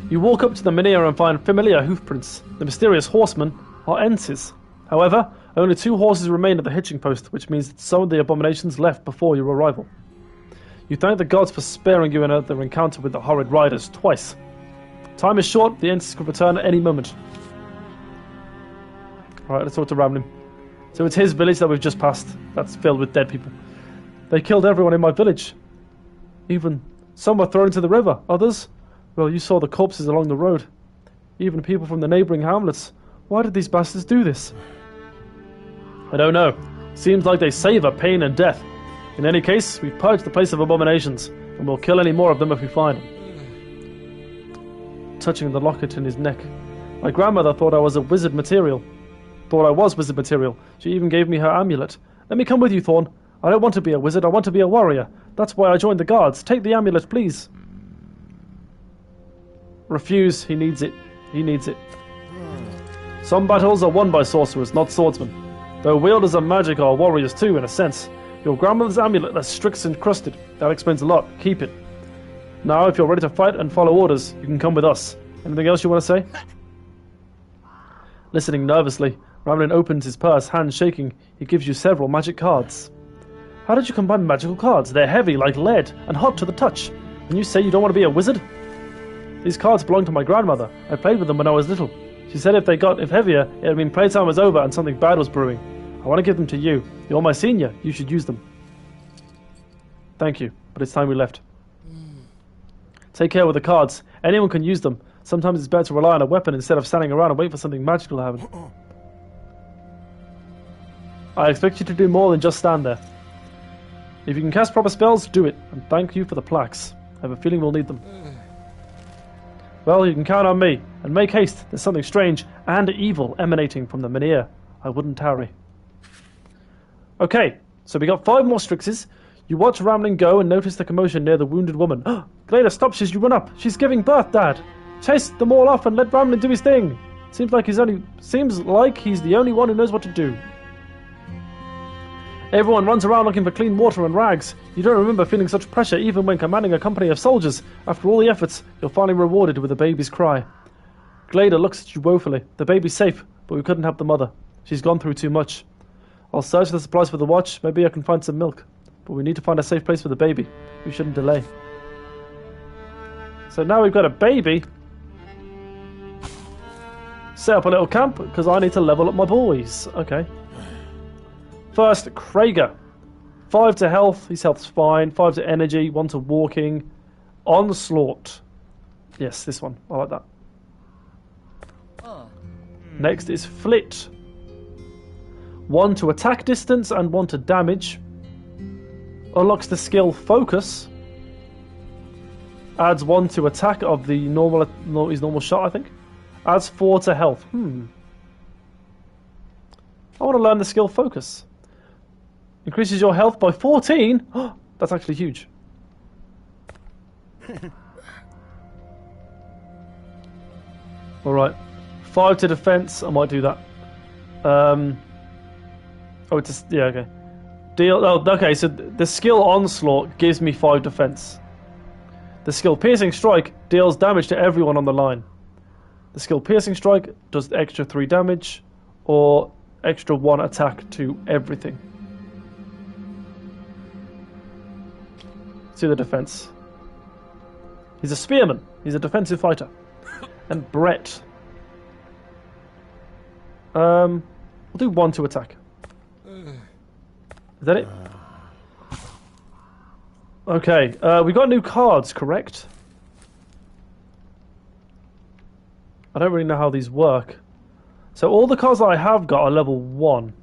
You walk up to the menhir and find familiar hoofprints. The mysterious horsemen are Ensis. However, only 2 horses remain at the hitching post, which means that some of the abominations left before your arrival. You thank the gods for sparing you another encounter with the horrid riders twice. Time is short, the Ensis could return at any moment. Alright, let's talk to Ramlin. So it's his village that we've just passed. That's filled with dead people. They killed everyone in my village. Even some were thrown into the river. Others, well, you saw the corpses along the road. Even people from the neighbouring hamlets. Why did these bastards do this? I don't know. Seems like they savour pain and death. In any case, we've purged the place of abominations, and we'll kill any more of them if we find them. Touching the locket in his neck. My grandmother thought I was a wizard material. She even gave me her amulet. Let me come with you, Thorn. I don't want to be a wizard, I want to be a warrior. That's why I joined the guards. Take the amulet, please. Refuse, he needs it. He needs it. Some battles are won by sorcerers, not swordsmen. Though wielders of magic are warriors too, in a sense. Your grandmother's amulet that's Strix encrusted. That explains a lot. Keep it. Now, if you're ready to fight and follow orders, you can come with us. Anything else you want to say? Listening nervously, Ramlin opens his purse, hands shaking. He gives you several magic cards. How did you combine magical cards? They're heavy, like lead, and hot to the touch. And you say you don't want to be a wizard? These cards belong to my grandmother. I played with them when I was little. She said if heavier, it would mean playtime was over and something bad was brewing. I want to give them to you. You're my senior. You should use them. Thank you, but it's time we left. Take care with the cards. Anyone can use them. Sometimes it's better to rely on a weapon instead of standing around and wait for something magical to happen. I expect you to do more than just stand there. If you can cast proper spells, do it. And thank you for the plaques. I have a feeling we'll need them. Well, you can count on me. And make haste. There's something strange and evil emanating from the menhir. I wouldn't tarry. Okay, so we got 5 more Strixes. You watch Ramlin go and notice the commotion near the wounded woman. Glada stops as you run up. She's giving birth, Dad. Chase them all off and let Ramlin do his thing. Seems like he's the only one who knows what to do. Everyone runs around looking for clean water and rags. You don't remember feeling such pressure even when commanding a company of soldiers. After all the efforts, you're finally rewarded with a baby's cry. Glada looks at you woefully. The baby's safe, but we couldn't help the mother. She's gone through too much. I'll search the supplies for the watch. Maybe I can find some milk. But we need to find a safe place for the baby. We shouldn't delay. So now we've got a baby. Set up a little camp, because I need to level up my boys. Okay. First, Krager. 5 to health. His health's fine. 5 to energy. 1 to walking. Onslaught. Yes, this one. I like that. Next is Flit. 1 to attack distance and 1 to damage. Unlocks the skill Focus. Adds 1 to attack of the his normal shot, I think. Adds 4 to health. I want to learn the skill Focus. Increases your health by 14. That's actually huge. Alright. 5 to defense. I might do that. Yeah, okay. Okay, so the skill Onslaught gives me 5 defense. The skill Piercing Strike deals damage to everyone on the line. The skill Piercing Strike does extra 3 damage, or extra 1 attack to everything. To the defense. He's a spearman. He's a defensive fighter. And Brett. We'll do 1 to attack. Is that it? Okay, we got new cards, correct? I don't really know how these work. So all the cards that I have got are level 1.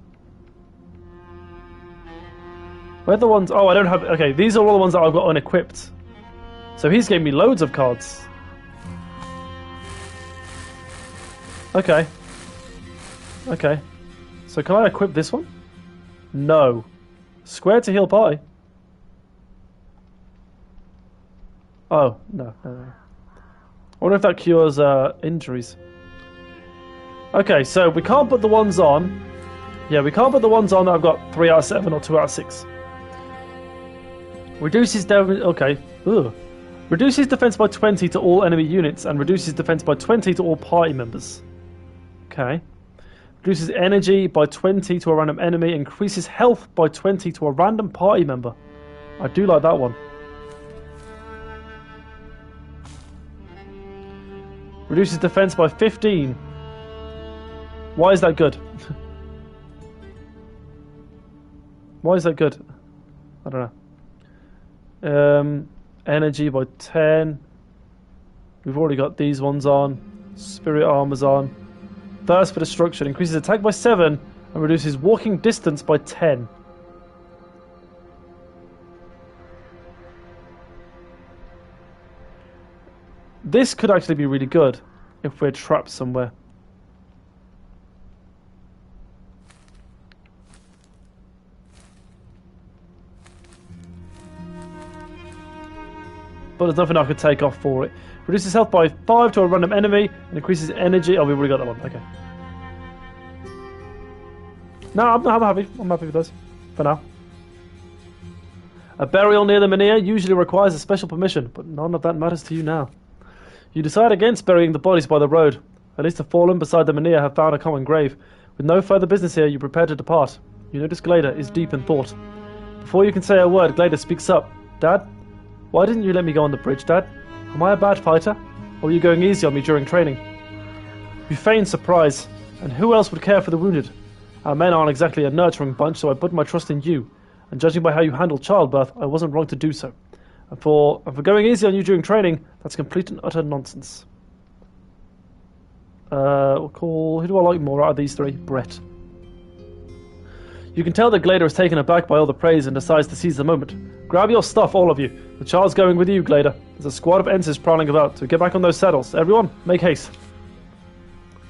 Where are the ones... Oh, I don't have... Okay, these are all the ones that I've got unequipped. So he's gave me loads of cards. Okay. Okay. So can I equip this one? No. Square to heal party. Oh, no. I wonder if that cures injuries. Okay, so we can't put the ones on. Yeah, we can't put the ones on that I've got 3 out of 7 or 2 out of 6. Reduces damage. Okay. Ugh. Reduces defense by 20 to all enemy units and reduces defense by 20 to all party members. Okay. Reduces energy by 20 to a random enemy. Increases health by 20 to a random party member. I do like that one. Reduces defense by 15. Why is that good? Why is that good? I don't know. Energy by 10. We've already got these ones on. Spirit armor's on. Thirst for destruction. Increases attack by 7 and reduces walking distance by 10. This could actually be really good if we're trapped somewhere. But there's nothing I could take off for it. Reduces health by 5 to a random enemy and increases energy. Oh, we've already got that one. Okay. No, I'm happy. I'm happy with those for now. A burial near the Menhir usually requires a special permission, but none of that matters to you now. You decide against burying the bodies by the road. At least the fallen beside the Menhir have found a common grave. With no further business here, you prepare to depart. You notice Glader is deep in thought. Before you can say a word, Glader speaks up. Dad? Why didn't you let me go on the bridge, Dad? Am I a bad fighter? Or were you going easy on me during training? You feign surprise. And who else would care for the wounded? Our men aren't exactly a nurturing bunch, so I put my trust in you. And judging by how you handled childbirth, I wasn't wrong to do so. And for going easy on you during training, that's complete and utter nonsense. We'll call... Who do I like more out of these 3? Brett. You can tell that Glader is taken aback by all the praise and decides to seize the moment. Grab your stuff, all of you. The child's going with you, Glader. There's a squad of ensigns prowling about, so get back on those saddles. Everyone, make haste.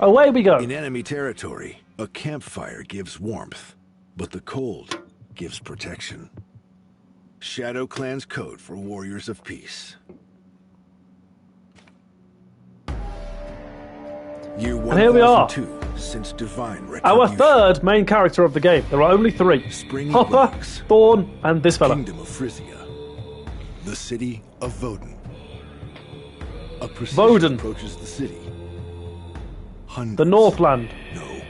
Away we go! In enemy territory, a campfire gives warmth, but the cold gives protection. Shadow Clan's code for warriors of peace. Year 1002 and here we are. Since divine Our third main character of the game. There are only 3. Spring Hopper, breaks. Thorn, and this fella. Kingdom of Frisia. The city of Voden. A procession Voden. approaches the city. Hundreds. The Northland. No.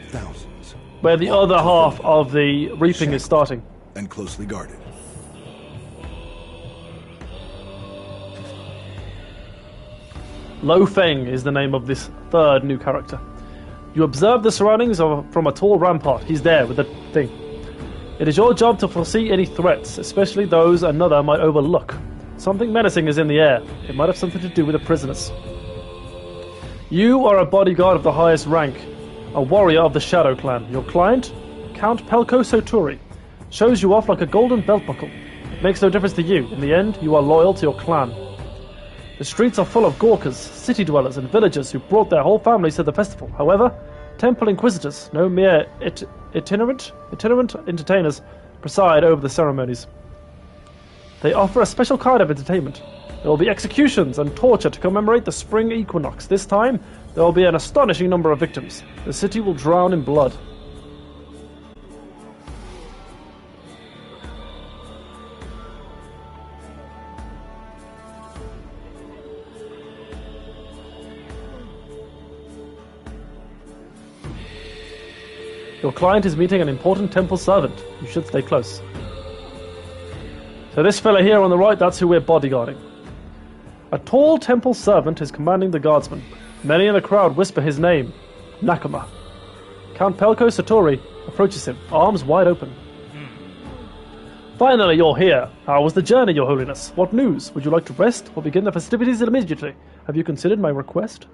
Thousands. Where the other half of the reaping is starting. And closely guarded. Lo Feng is the name of this third new character. You observe the surroundings from a tall rampart. He's there with the thing. It is your job to foresee any threats, especially those another might overlook. Something menacing is in the air. It might have something to do with the prisoners. You are a bodyguard of the highest rank, a warrior of the Shadow Clan. Your client, Count Pelko Soturi, shows you off like a golden belt buckle. It makes no difference to you. In the end, you are loyal to your clan. The streets are full of Gorkas, city dwellers, and villagers who brought their whole families to the festival. However, temple inquisitors, no mere itinerant entertainers, preside over the ceremonies. They offer a special kind of entertainment. There will be executions and torture to commemorate the spring equinox. This time, there will be an astonishing number of victims. The city will drown in blood. Your client is meeting an important temple servant. You should stay close. So this fella here on the right, that's who we're bodyguarding. A tall temple servant is commanding the guardsmen. Many in the crowd whisper his name, Nakama. Count Pelko Satori approaches him, arms wide open. Finally, you're here. How was the journey, Your Holiness? What news? Would you like to rest or begin the festivities immediately? Have you considered my request?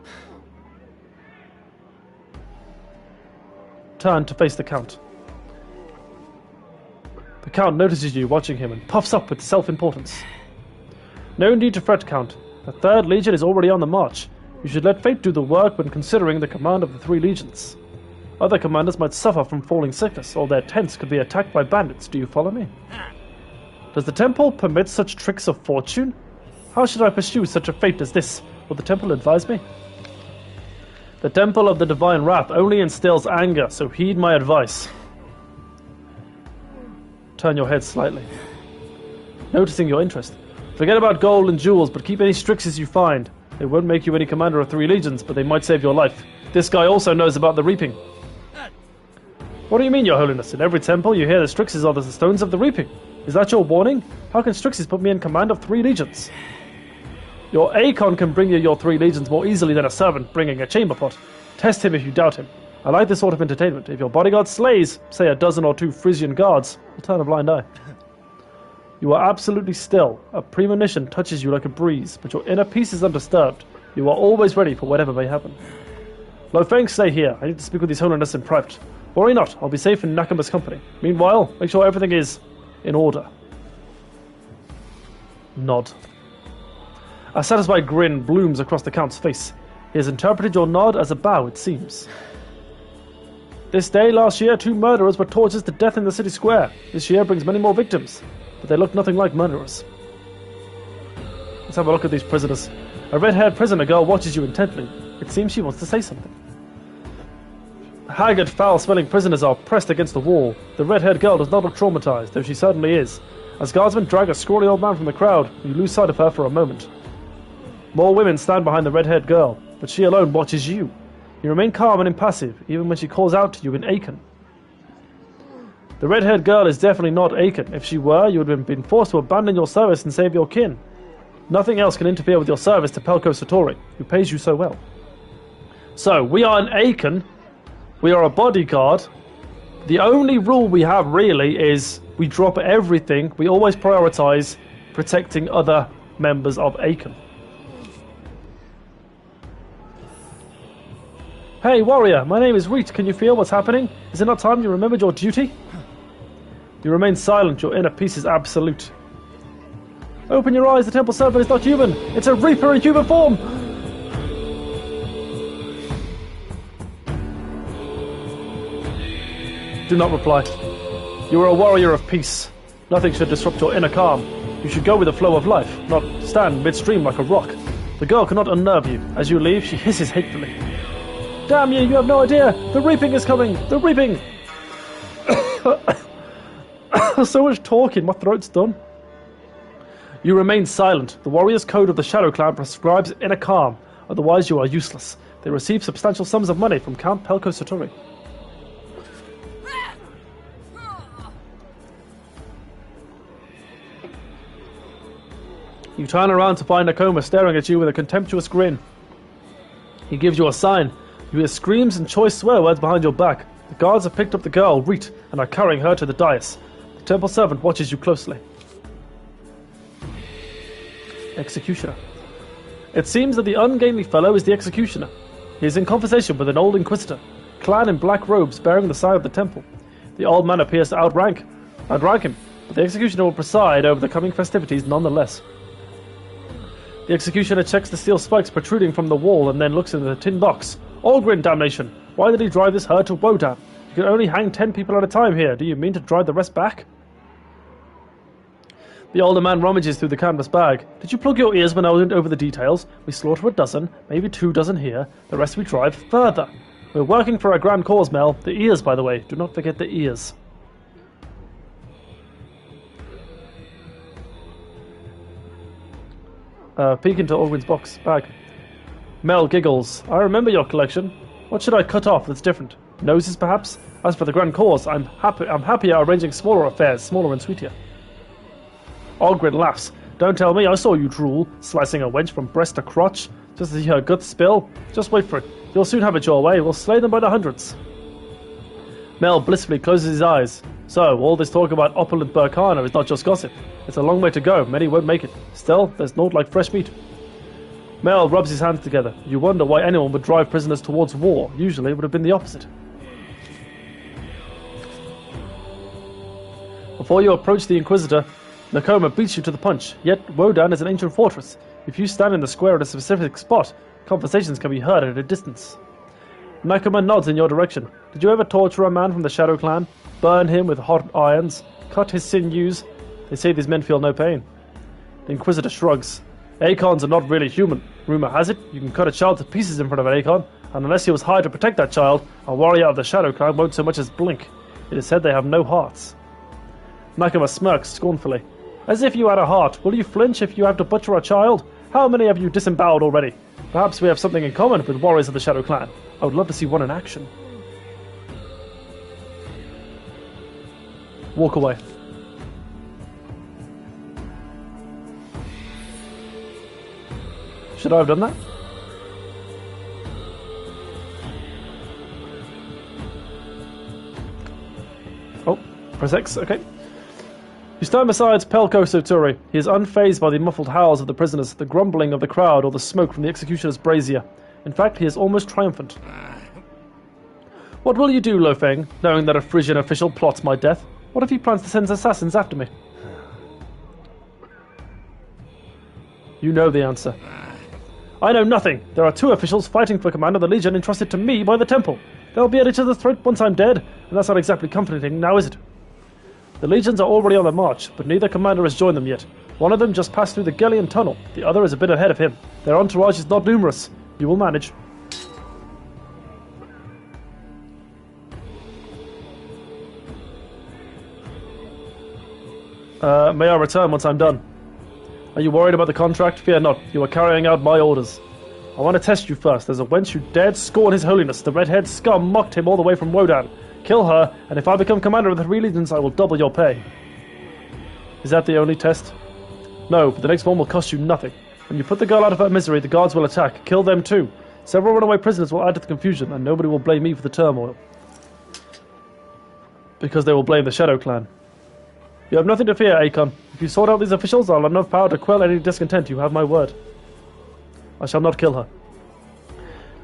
Turn to face the Count. The Count notices you watching him and puffs up with self-importance. No need to fret, Count. The 3rd Legion is already on the march. You should let fate do the work when considering the command of the 3 legions. Other commanders might suffer from falling sickness, or their tents could be attacked by bandits. Do you follow me? Does the temple permit such tricks of fortune? How should I pursue such a fate as this? Will the temple advise me? The temple of the divine wrath only instills anger, so heed my advice. Turn your head slightly. Noticing your interest. Forget about gold and jewels, but keep any strixes you find. They won't make you any commander of 3 legions, but they might save your life. This guy also knows about the reaping. What do you mean, Your Holiness? In every temple you hear the strixes are the stones of the reaping. Is that your warning? How can strixes put me in command of 3 legions? Your Acon can bring you your 3 legions more easily than a servant bringing a chamber pot. Test him if you doubt him. I like this sort of entertainment. If your bodyguard slays, say a dozen or 2 Frisian guards, I'll turn a blind eye. You are absolutely still. A premonition touches you like a breeze, but your inner peace is undisturbed. You are always ready for whatever may happen. Lo Feng, stay here. I need to speak with His Holiness in private. Worry not, I'll be safe in Nakama's company. Meanwhile, make sure everything is in order. Nod. A satisfied grin blooms across the Count's face. He has interpreted your nod as a bow, it seems. This day last year, 2 murderers were tortured to death in the city square. This year brings many more victims, but they look nothing like murderers. Let's have a look at these prisoners. A red-haired prisoner girl watches you intently. It seems she wants to say something. Haggard, foul-smelling prisoners are pressed against the wall. The red-haired girl does not look traumatized, though she certainly is. As guardsmen drag a scrawny old man from the crowd, you lose sight of her for a moment. More women stand behind the red-haired girl, but she alone watches you. You remain calm and impassive, even when she calls out to you in Acon. The red-haired girl is definitely not Acon. If she were, you would have been forced to abandon your service and save your kin. Nothing else can interfere with your service to Pelko Satori, who pays you so well. So, we are in Acon. We are a bodyguard. The only rule we have, really, is we drop everything. We always prioritize protecting other members of Acon. Hey, warrior, my name is Reet. Can you feel what's happening? Is it not time you remembered your duty? You remain silent. Your inner peace is absolute. Open your eyes. The temple servant is not human. It's a reaper in human form. Do not reply. You are a warrior of peace. Nothing should disrupt your inner calm. You should go with the flow of life, not stand midstream like a rock. The girl cannot unnerve you. As you leave, she hisses hatefully. Damn you, you have no idea! The reaping is coming! The reaping! So much talking, my throat's done. You remain silent. The warrior's code of the Shadow Clan prescribes inner calm, otherwise you are useless. They receive substantial sums of money from Count Pelko Satori. You turn around to find Nakoma staring at you with a contemptuous grin. He gives you a sign. You hear screams and choice swear words behind your back. The guards have picked up the girl, Reet, and are carrying her to the dais. The temple servant watches you closely. Executioner. It seems that the ungainly fellow is the executioner. He is in conversation with an old inquisitor, clad in black robes bearing the sign of the temple. The old man appears to outrank him, but the executioner will preside over the coming festivities nonetheless. The executioner checks the steel spikes protruding from the wall and then looks into the tin box. Allgrin, damnation! Why did he drive this herd to Wodan? You can only hang 10 people at a time here. Do you mean to drive the rest back? The older man rummages through the canvas bag. Did you plug your ears when I went over the details? We slaughter a dozen, maybe 2 dozen here. The rest we drive further. We're working for a grand cause, Mel. The ears, by the way. Do not forget the ears. Peek into Allgrin's bag. Mel giggles. I remember your collection. What should I cut off that's different? Noses, perhaps? As for the grand cause, I'm happier arranging smaller affairs, smaller and sweeter. Allgrin laughs. Don't tell me, I saw you drool, slicing a wench from breast to crotch, just to see her guts spill. Just wait for it. You'll soon have it your way. We'll slay them by the hundreds. Mel blissfully closes his eyes. So, all this talk about opulent Burkana is not just gossip. It's a long way to go. Many won't make it. Still, there's naught like fresh meat. Mel rubs his hands together. You wonder why anyone would drive prisoners towards war. Usually it would have been the opposite. Before you approach the Inquisitor, Nakoma beats you to the punch. Yet, Wodan is an ancient fortress. If you stand in the square at a specific spot, conversations can be heard at a distance. Nakoma nods in your direction. Did you ever torture a man from the Shadow Clan? Burn him with hot irons? Cut his sinews? They say these men feel no pain. The Inquisitor shrugs. Acons are not really human. Rumor has it, you can cut a child to pieces in front of an Acon, and unless he was hired to protect that child, a warrior of the Shadow Clan won't so much as blink. It is said they have no hearts. Nakama smirks scornfully. As if you had a heart, will you flinch if you have to butcher a child? How many have you disemboweled already? Perhaps we have something in common with warriors of the Shadow Clan. I would love to see one in action. Walk away. Should I have done that? Oh, press X, okay. You stand beside Pelko Soturi. He is unfazed by the muffled howls of the prisoners, the grumbling of the crowd, or the smoke from the executioner's brazier. In fact, he is almost triumphant. What will you do, Lo Feng, knowing that a Frisian official plots my death? What if he plans to send assassins after me? You know the answer. I know nothing. There are 2 officials fighting for command of the Legion entrusted to me by the Temple. They'll be at each other's throat once I'm dead, and that's not exactly comforting, now is it? The legions are already on the march, but neither commander has joined them yet. One of them just passed through the Gellian tunnel. The other is a bit ahead of him. Their entourage is not numerous. You will manage. May I return once I'm done? Are you worried about the contract? Fear not. You are carrying out my orders. I want to test you first. There's a wench who dared scorn his holiness. The red-haired scum mocked him all the way from Wodan. Kill her, and if I become commander of the 3 legions, I will double your pay. Is that the only test? No, but the next one will cost you nothing. When you put the girl out of her misery, the guards will attack. Kill them too. Several runaway prisoners will add to the confusion, and nobody will blame me for the turmoil. Because they will blame the Shadow Clan. You have nothing to fear, Akon. If you sort out these officials, I'll have enough power to quell any discontent. You have my word. I shall not kill her.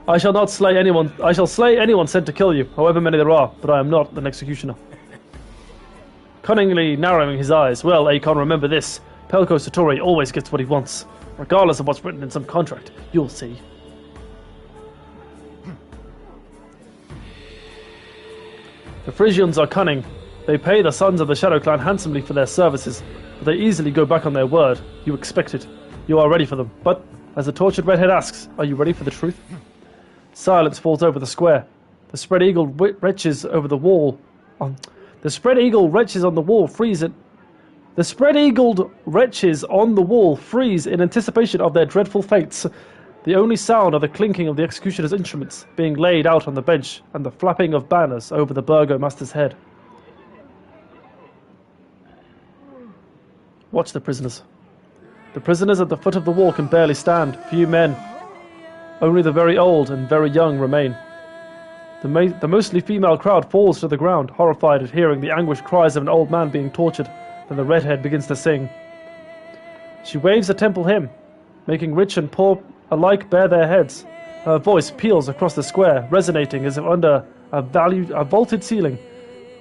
I shall not slay anyone. I shall slay anyone sent to kill you, however many there are, but I am not an executioner. Cunningly narrowing his eyes. Well, Akon, remember this. Pelko Satori always gets what he wants, regardless of what's written in some contract. You'll see. The Frisians are cunning. They pay the sons of the Shadow Clan handsomely for their services, but they easily go back on their word. You expect it. You are ready for them. But, as the tortured redhead asks, are you ready for the truth? Silence falls over the square. The spread-eagled wretches over the wall. The spread-eagled wretches on the wall freeze it. The spread-eagled wretches on the wall freeze in anticipation of their dreadful fates. The only sound are the clinking of the executioner's instruments being laid out on the bench and the flapping of banners over the burgomaster's head. Watch the prisoners. The prisoners at the foot of the wall can barely stand. Few men. Only the very old and very young remain. The mostly female crowd falls to the ground, horrified at hearing the anguished cries of an old man being tortured. Then the redhead begins to sing. She waves a temple hymn, making rich and poor alike bare their heads. Her voice peals across the square, resonating as if under a vaulted ceiling.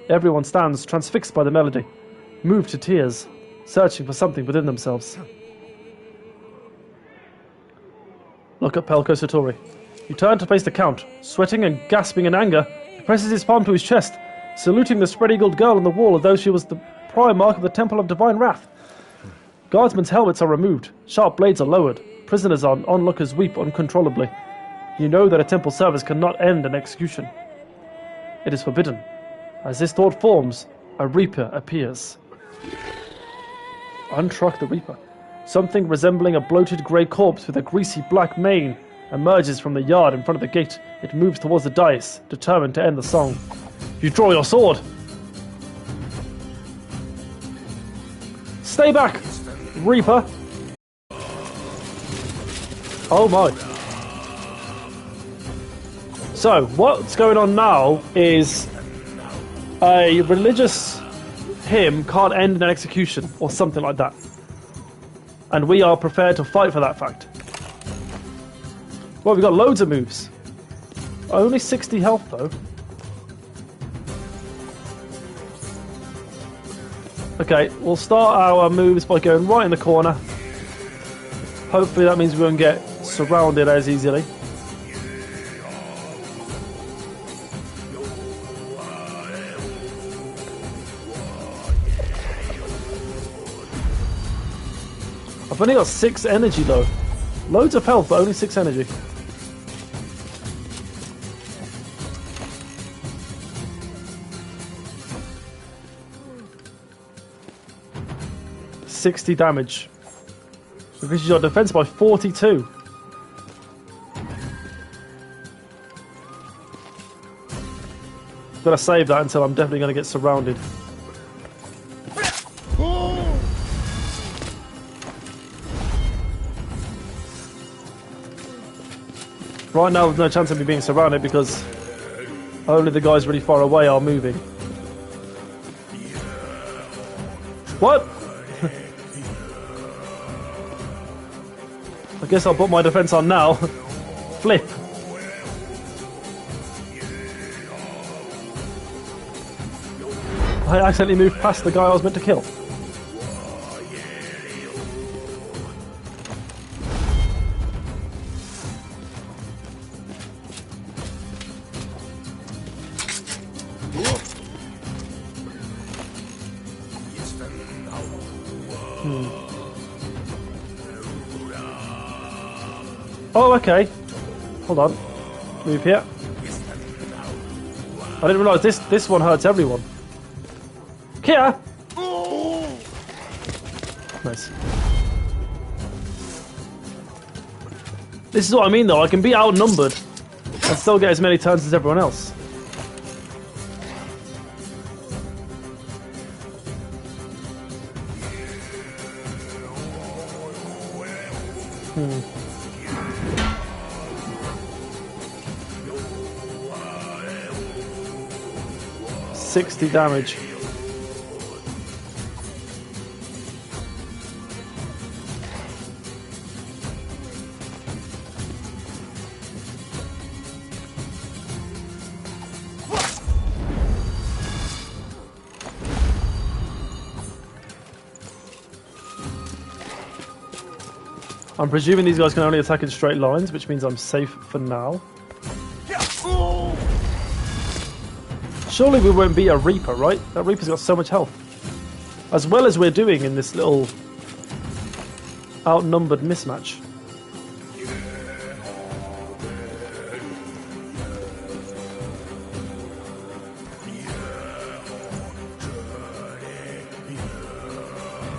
Everyone stands transfixed by the melody, moved to tears, searching for something within themselves. Look at Pelko Satori. You turn to face the Count. Sweating and gasping in anger, he presses his palm to his chest, saluting the spread-eagled girl on the wall as though she was the primarch of the Temple of Divine Wrath. Guardsmen's helmets are removed. Sharp blades are lowered. Prisoners and onlookers weep uncontrollably. You know that a temple service cannot end an execution. It is forbidden. As this thought forms, a Reaper appears. Untruck the Reaper. Something resembling a bloated grey corpse with a greasy black mane emerges from the yard in front of the gate. It moves towards the dais, determined to end the song. You draw your sword! Stay back, Reaper! Oh my. So, what's going on now is a religious hymn can't end in an execution, or something like that. And we are prepared to fight for that fact. Well, we've got loads of moves. Only 60 health, though. Okay, we'll start our moves by going right in the corner. Hopefully that means we won't get surrounded as easily. I've only got 6 energy though. Loads of health, but only 6 energy. $60 damage. Increases your defense by 42. Gotta save that until I'm definitely gonna get surrounded. Right now there's no chance of me being surrounded because only the guys really far away are moving. What? I guess I'll put my defense on now. Flip. I accidentally moved past the guy I was meant to kill. Oh, okay. Hold on. Move here. I didn't realise this one hurts everyone. Kia! Nice. This is what I mean though, I can be outnumbered and still get as many turns as everyone else. Hmm. 60 damage. I'm presuming these guys can only attack in straight lines, which means I'm safe for now. Surely we won't be a Reaper, right? That Reaper's got so much health. As well as we're doing in this little outnumbered mismatch.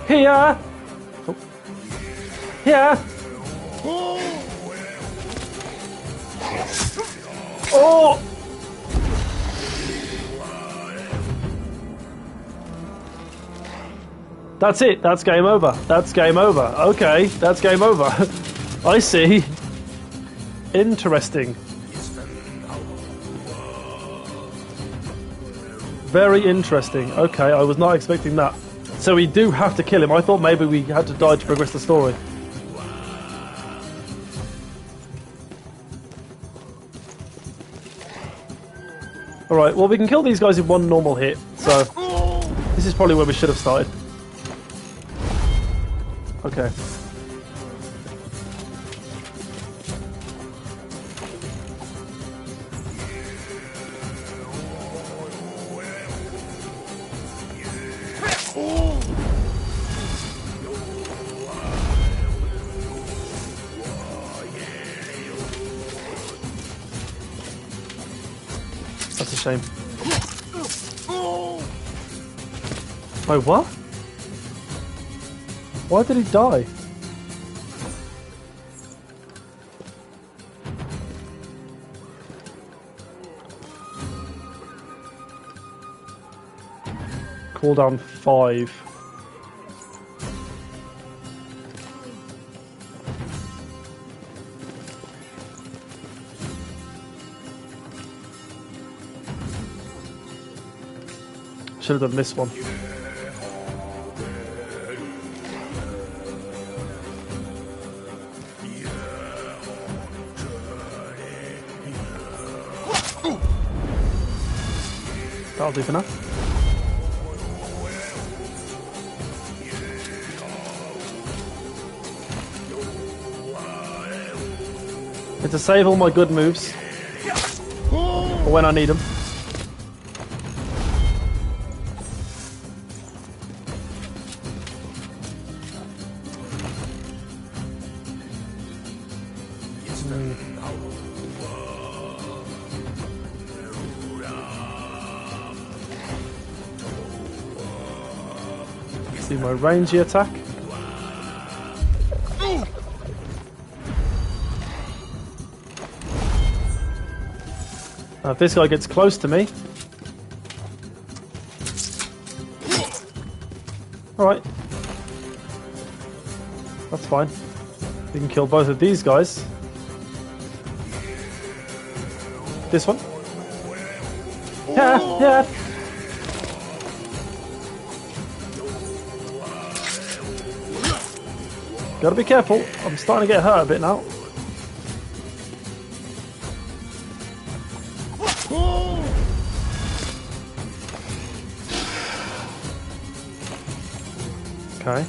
Here! Oh. Here! Oh! That's it. That's game over. That's game over. Okay, that's game over. I see. Interesting. Very interesting. Okay, I was not expecting that. So we do have to kill him. I thought maybe we had to die to progress the story. Alright, well we can kill these guys in one normal hit. So this is probably where we should have started. Okay. That's a shame. Wait, what? Why did he die? Cooldown 5. should have done this one. That'll do for now. It's to save all my good moves for when I need them. Do my rangy attack. Now if this guy gets close to me... Alright. That's fine. We can kill both of these guys. This one. Yeah, yeah. Gotta be careful. I'm starting to get hurt a bit now. Okay.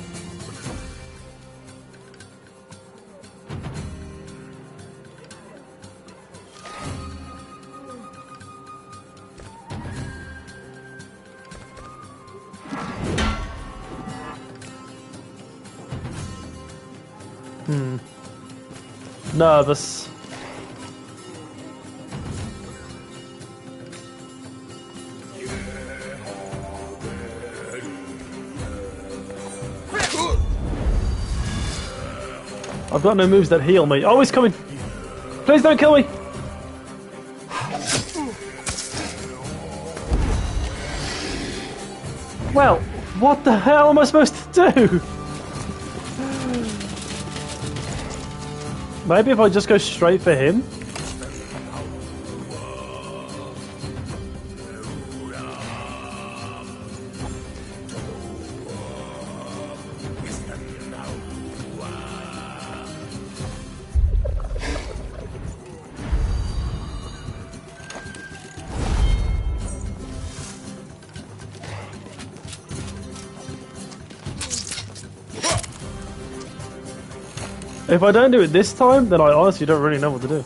Nervous. I've got no moves that heal me. Oh, he's coming! Please don't kill me! Well, what the hell am I supposed to do? Maybe if I just go straight for him? If I don't do it this time, then I honestly don't really know what to do.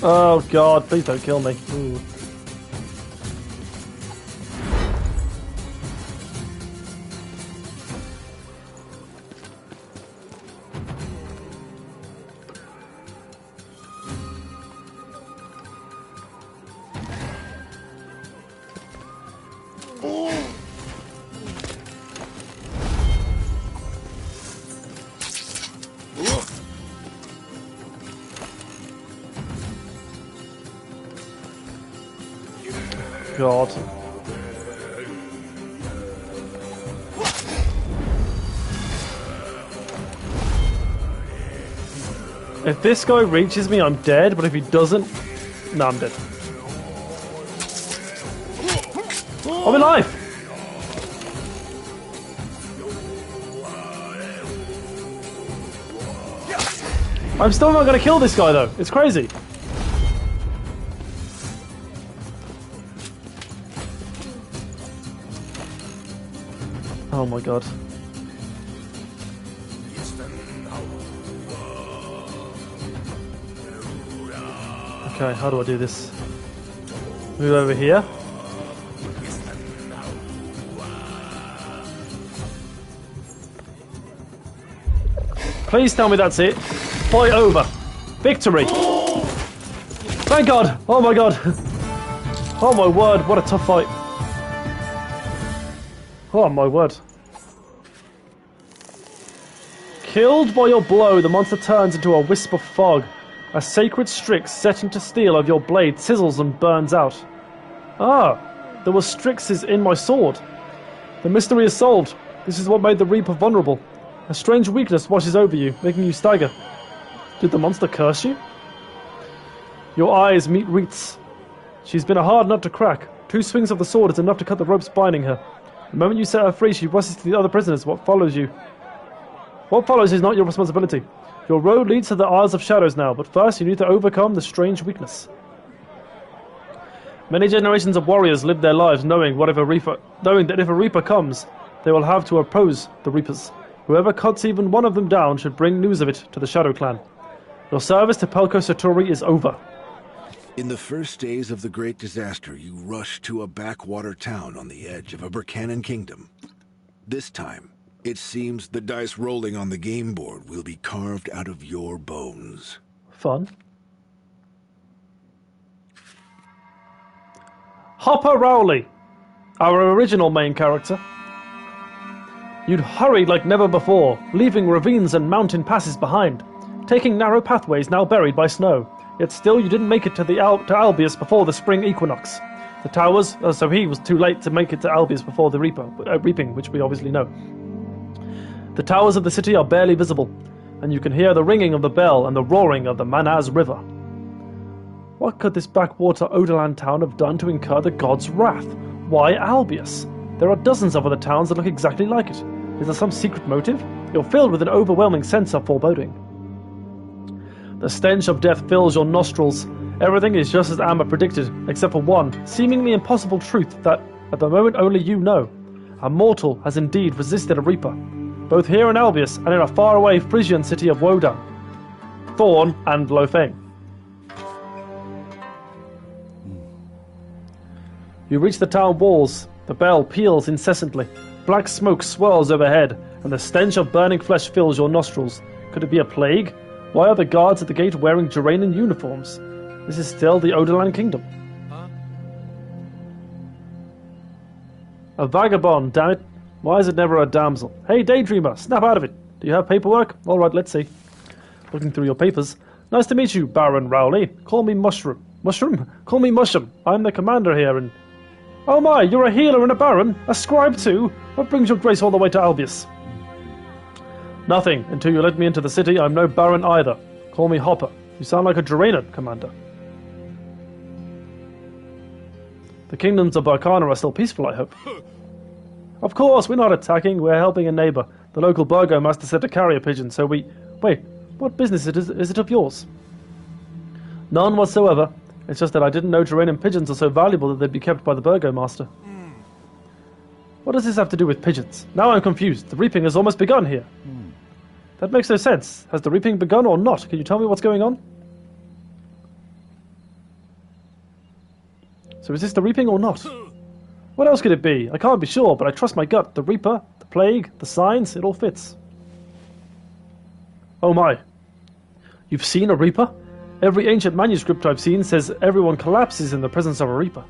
Oh god, please don't kill me. Ooh. God. If this guy reaches me, I'm dead, but if he doesn't, no, I'm dead. I'm alive! I'm still not gonna kill this guy though, it's crazy. Oh my god. Okay, how do I do this? Move over here. Please tell me that's it. Fight over. Victory. Thank God. Oh my god. Oh my word, what a tough fight. Oh my word. Killed by your blow, the monster turns into a wisp of fog. A sacred strix set into steel of your blade sizzles and burns out. Ah, there were Strixes in my sword. The mystery is solved. This is what made the Reaper vulnerable. A strange weakness washes over you, making you stagger. Did the monster curse you? Your eyes meet Reeth's. She's been a hard nut to crack. 2 swings of the sword is enough to cut the ropes binding her. The moment you set her free, she rushes to the other prisoners. What follows is not your responsibility. Your road leads to the Isles of Shadows now, but first you need to overcome the strange weakness. Many generations of warriors lived their lives knowing that if a Reaper comes, they will have to oppose the Reapers. Whoever cuts even one of them down should bring news of it to the Shadow Clan. Your service to Pelko Satori is over. In the first days of the Great Disaster, you rushed to a backwater town on the edge of a Burkanan kingdom. This time, it seems the dice rolling on the game board will be carved out of your bones. Fun. Hopper Rowley, our original main character. You'd hurried like never before, leaving ravines and mountain passes behind, taking narrow pathways now buried by snow. Yet still you didn't make it to Albius before the spring equinox. The towers, so he was too late to make it to Albius before the reaping, which we obviously know. The towers of the city are barely visible, and you can hear the ringing of the bell and the roaring of the Manaz River. What could this backwater Odoland town have done to incur the god's wrath? Why Albius? There are dozens of other towns that look exactly like it. Is there some secret motive? You're filled with an overwhelming sense of foreboding. The stench of death fills your nostrils. Everything is just as Amber predicted, except for one seemingly impossible truth that, at the moment, only you know. A mortal has indeed resisted a Reaper, both here in Albius and in a faraway Frisian city of Wodan, Thorn and Lotheng. You reach the town walls. The bell peals incessantly. Black smoke swirls overhead, and the stench of burning flesh fills your nostrils. Could it be a plague? Why are the guards at the gate wearing Geranian uniforms? This is still the Odoland Kingdom. Huh? A vagabond, damn it. Why is it never a damsel? Hey, Daydreamer, snap out of it. Do you have paperwork? Alright, let's see. Looking through your papers. Nice to meet you, Baron Rowley. Call me Mushroom. Mushroom? Call me Mushroom. I'm the commander here and... Oh my, you're a healer and a baron? A scribe too? What brings your grace all the way to Albius? Nothing. Until you let me into the city, I'm no baron either. Call me Hopper. You sound like a Geranian, Commander. The kingdoms of Barkana are still peaceful, I hope. Of course, we're not attacking. We're helping a neighbor. The local burgomaster said to carry a pigeon, so we... Wait, what business is it of yours? None whatsoever. It's just that I didn't know Geranian pigeons are so valuable that they'd be kept by the burgomaster. What does this have to do with pigeons? Now I'm confused. The reaping has almost begun here. That makes no sense. Has the reaping begun or not? Can you tell me what's going on? So is this the reaping or not? What else could it be? I can't be sure, but I trust my gut. The Reaper, the Plague, the signs, it all fits. Oh my. You've seen a Reaper? Every ancient manuscript I've seen says everyone collapses in the presence of a Reaper.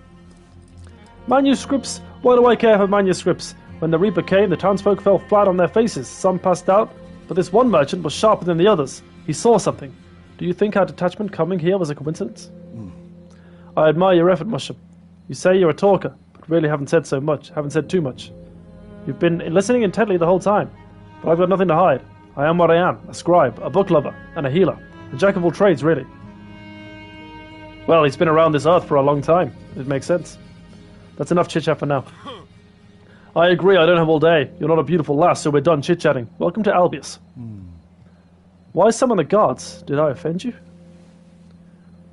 Manuscripts? Why do I care for manuscripts? When the Reaper came, the townsfolk fell flat on their faces. Some passed out, but this one merchant was sharper than the others. He saw something. Do you think our detachment coming here was a coincidence? I admire your effort, Mushroom. You say you're a talker, but really haven't said too much. You've been listening intently the whole time, but I've got nothing to hide. I am what I am, a scribe, a book lover, and a healer. A jack of all trades, really. Well, he's been around this earth for a long time. It makes sense. That's enough chit-chat for now. I agree, I don't have all day. You're not a beautiful lass, so we're done chit-chatting. Welcome to Albius. Why summon the guards? Did I offend you?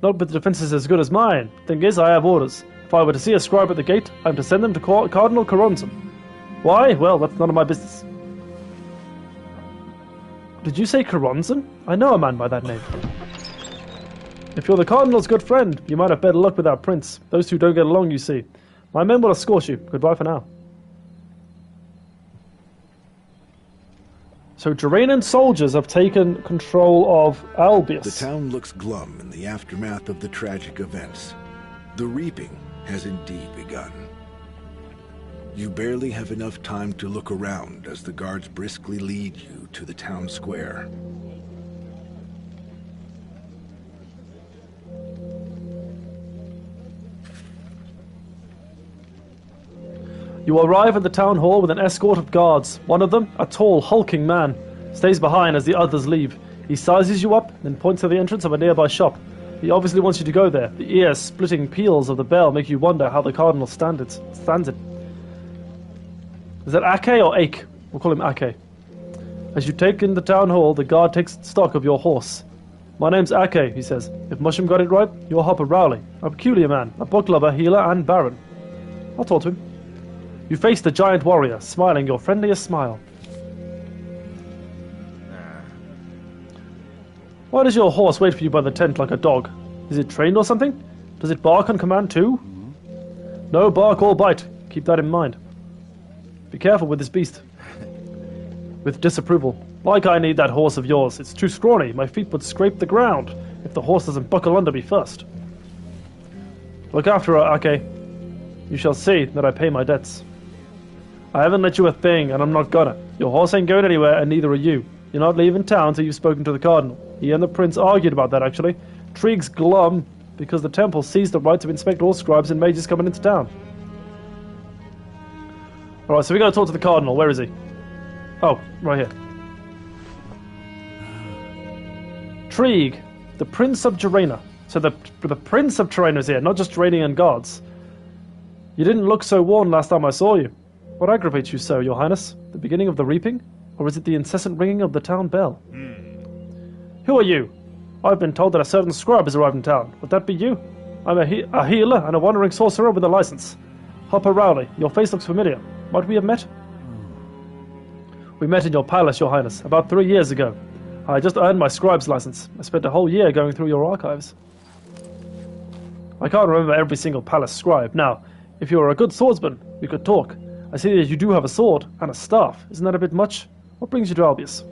Not with the defenses as good as mine. Thing is, I have orders. If I were to see a scribe at the gate, I'm to send them to Cardinal Coronson. Why? Well, that's none of my business. Did you say Coronson? I know a man by that name. If you're the Cardinal's good friend, you might have better luck with our prince. Those two don't get along, you see. My men will escort you. Goodbye for now. So Geranian soldiers have taken control of Albius. The town looks glum in the aftermath of the tragic events. The reaping has indeed begun. You barely have enough time to look around as the guards briskly lead you to the town square. You arrive at the town hall with an escort of guards. One of them, a tall, hulking man, stays behind as the others leave. He sizes you up, then points to the entrance of a nearby shop. He obviously wants you to go there. The ear-splitting peals of the bell make you wonder how the cardinal stands it. Is that Ake or Ake? We'll call him Ake. As you take in the town hall, the guard takes stock of your horse. My name's Ake, he says. If Mushroom got it right, you're Hopper Rowley, a peculiar man, a book lover, healer, and baron. I'll talk to him. You face the giant warrior, smiling your friendliest smile. Why does your horse wait for you by the tent like a dog? Is it trained or something? Does it bark on command too? No bark or bite. Keep that in mind. Be careful with this beast. With disapproval. Like I need that horse of yours. It's too scrawny. My feet would scrape the ground if the horse doesn't buckle under me first. Look after her, Ake. You shall see that I pay my debts. I haven't let you a thing, and I'm not gonna. Your horse ain't going anywhere, and neither are you. You're not leaving town till you've spoken to the cardinal. He and the prince argued about that, actually. Trig's glum because the temple seized the right to inspect all scribes and mages coming into town. Alright, so we gotta talk to the cardinal. Where is he? Oh, right here. Trig, the Prince of Gerena. So the Prince of Gerena is here, not just Geranian guards. You didn't look so worn last time I saw you. What aggravates you so, your highness? The beginning of the reaping? Or is it the incessant ringing of the town bell? Who are you? I've been told that a certain scribe has arrived in town. Would that be you? I'm a healer and a wandering sorcerer with a license. Hopper Rowley, your face looks familiar. Might we have met? We met in your palace, your highness, about 3 years ago. I just earned my scribe's license. I spent a whole year going through your archives. I can't remember every single palace scribe. Now, if you were a good swordsman, we could talk. I see that you do have a sword and a staff. Isn't that a bit much? What brings you to Albius?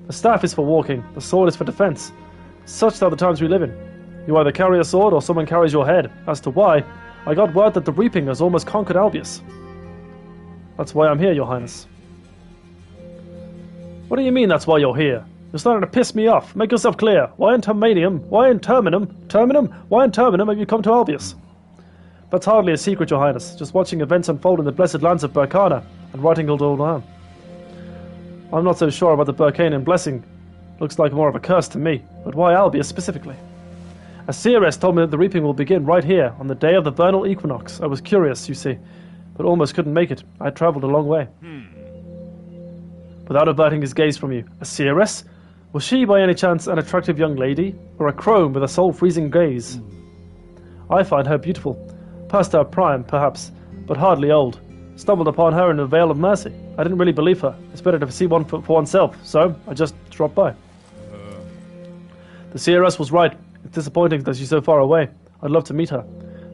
The staff is for walking. The sword is for defense. Such are the times we live in. You either carry a sword or someone carries your head. As to why, I got word that the reaping has almost conquered Albius. That's why I'm here, your highness. What do you mean that's why you're here? You're starting to piss me off. Make yourself clear. Why in Terminium? Why in Terminum? Terminum? Why in Terminum have you come to Albius? That's hardly a secret, your highness. Just watching events unfold in the blessed lands of Burkana and writing it all down. I'm not so sure about the Burkanian blessing. Looks like more of a curse to me. But why Albius specifically? A seeress told me that the reaping will begin right here, on the day of the vernal equinox. I was curious, you see, but almost couldn't make it. I travelled a long way. Without averting his gaze from you, a seeress? Was she by any chance an attractive young lady, or a crone with a soul-freezing gaze? I find her beautiful. Past her prime, perhaps, but hardly old. Stumbled upon her in the Vale of Mercy. I didn't really believe her. It's better to see one for oneself, so I just dropped by. The seeress was right. It's disappointing that she's so far away. I'd love to meet her.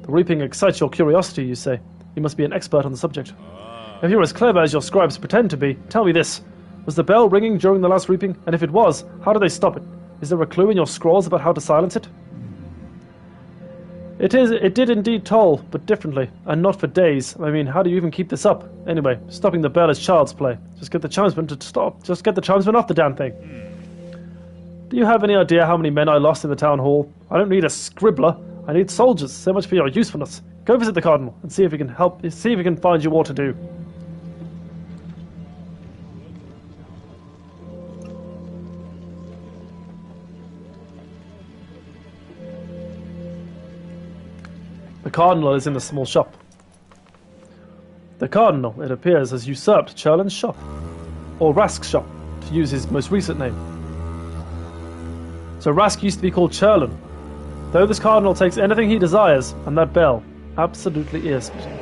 The reaping excites your curiosity, you say. You must be an expert on the subject. If you're as clever as your scribes pretend to be, tell me this. Was the bell ringing during the last reaping? And if it was, how did they stop it? Is there a clue in your scrolls about how to silence it? It did indeed toll, but differently, and not for days. I mean, how do you even keep this up? Anyway, stopping the bell is child's play. Just get the chimesman to stop. Just get the chimesman off the damn thing. Do you have any idea how many men I lost in the town hall? I don't need a scribbler. I need soldiers. So much for your usefulness. Go visit the cardinal and see if he can help. See if he can find you what to do. The cardinal is in the small shop. The cardinal, it appears, has usurped Cherlin's shop, or Rask's shop, to use his most recent name. So Rask used to be called Cherlin. Though this cardinal takes anything he desires, and that bell, absolutely ear-splitting.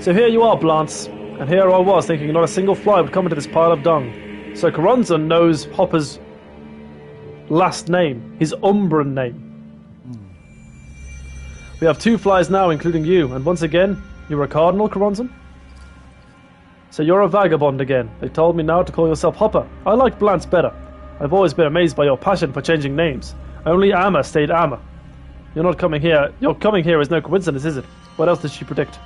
So here you are, Blance, and here I was thinking not a single fly would come into this pile of dung. So Coronzon knows Hopper's last name, his Umbran name. We have 2 flies now, including you, and once again, you're a cardinal, Coronzon? So you're a vagabond again. They told me now to call yourself Hopper. I like Blance better. I've always been amazed by your passion for changing names. Only Amma stayed Amma. You're not coming here. Your coming here is no coincidence, is it? What else did she predict?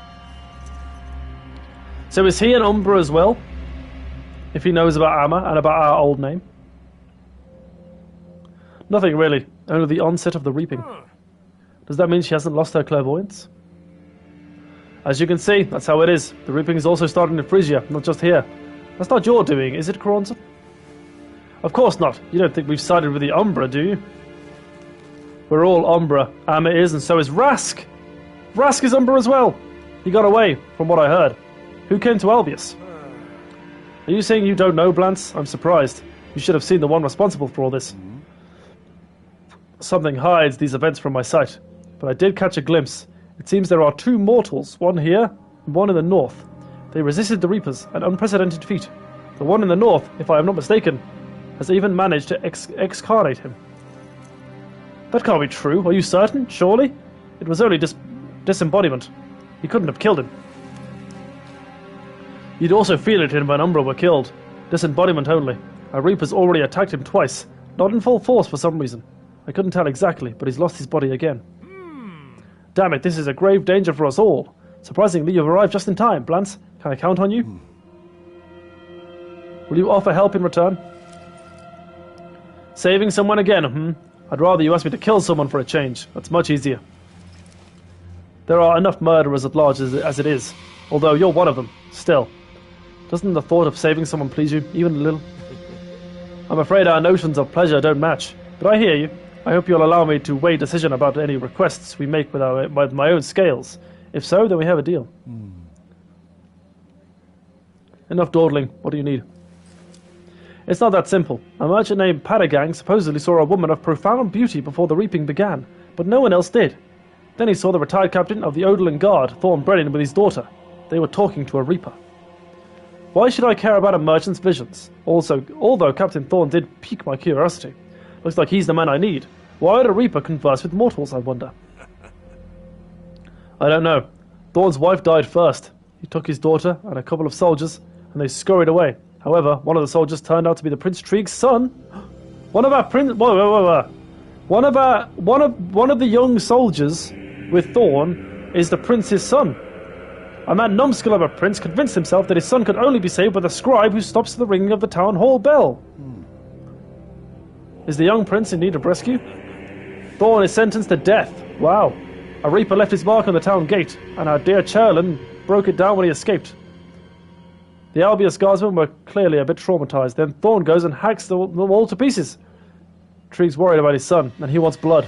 So is he an Umbra as well? If he knows about Amma and about our old name? Nothing really. Only the onset of the reaping. Does that mean she hasn't lost her clairvoyance? As you can see, that's how it is. The reaping is also starting in Frisia, not just here. That's not your doing, is it, Coronson? Of course not. You don't think we've sided with the Umbra, do you? We're all Umbra. Amma is, and so is Rask. Rask is Umbra as well. He got away, from what I heard. Who came to Albius? Are you saying you don't know, Blance? I'm surprised. You should have seen the one responsible for all this. Something hides these events from my sight, but I did catch a glimpse. It seems there are two mortals, one here and one in the north. They resisted the Reapers, an unprecedented feat. The one in the north, if I am not mistaken, has even managed to excarnate him. That can't be true. Are you certain? Surely? It was only disembodiment. He couldn't have killed him. You'd also feel it when Umbra were killed. Disembodiment only. Our Reapers already attacked him twice, not in full force for some reason. I couldn't tell exactly, but he's lost his body again. Damn it, this is a grave danger for us all. Surprisingly, you've arrived just in time, Blance. Can I count on you? Will you offer help in return? Saving someone again, I'd rather you ask me to kill someone for a change. That's much easier. There are enough murderers at large as it is, although you're one of them. Still, doesn't the thought of saving someone please you, even a little? I'm afraid our notions of pleasure don't match, but I hear you. I hope you'll allow me to weigh decision about any requests we make with my own scales. If so, then we have a deal. Enough dawdling. What do you need? It's not that simple. A merchant named Padagang supposedly saw a woman of profound beauty before the reaping began, but no one else did. Then he saw the retired captain of the Odolin Guard, Thorn Brennan, with his daughter. They were talking to a reaper. Why should I care about a merchant's visions? Also, although Captain Thorn did pique my curiosity. Looks like he's the man I need. Why would a reaper converse with mortals, I wonder? I don't know. Thorn's wife died first. He took his daughter and a couple of soldiers, and they scurried away. However, one of the soldiers turned out to be the Prince Trieg's son. One of our prince. Whoa. One of the young soldiers with Thorn is the prince's son. A man numbskull of a prince convinced himself that his son could only be saved by the scribe who stops the ringing of the town hall bell. Is the young prince in need of rescue? Thorn is sentenced to death. Wow. A reaper left his mark on the town gate, and our dear Cherlin broke it down when he escaped. The Albius guardsmen were clearly a bit traumatized. Then Thorn goes and hacks them all to pieces. Trieg's worried about his son, and he wants blood.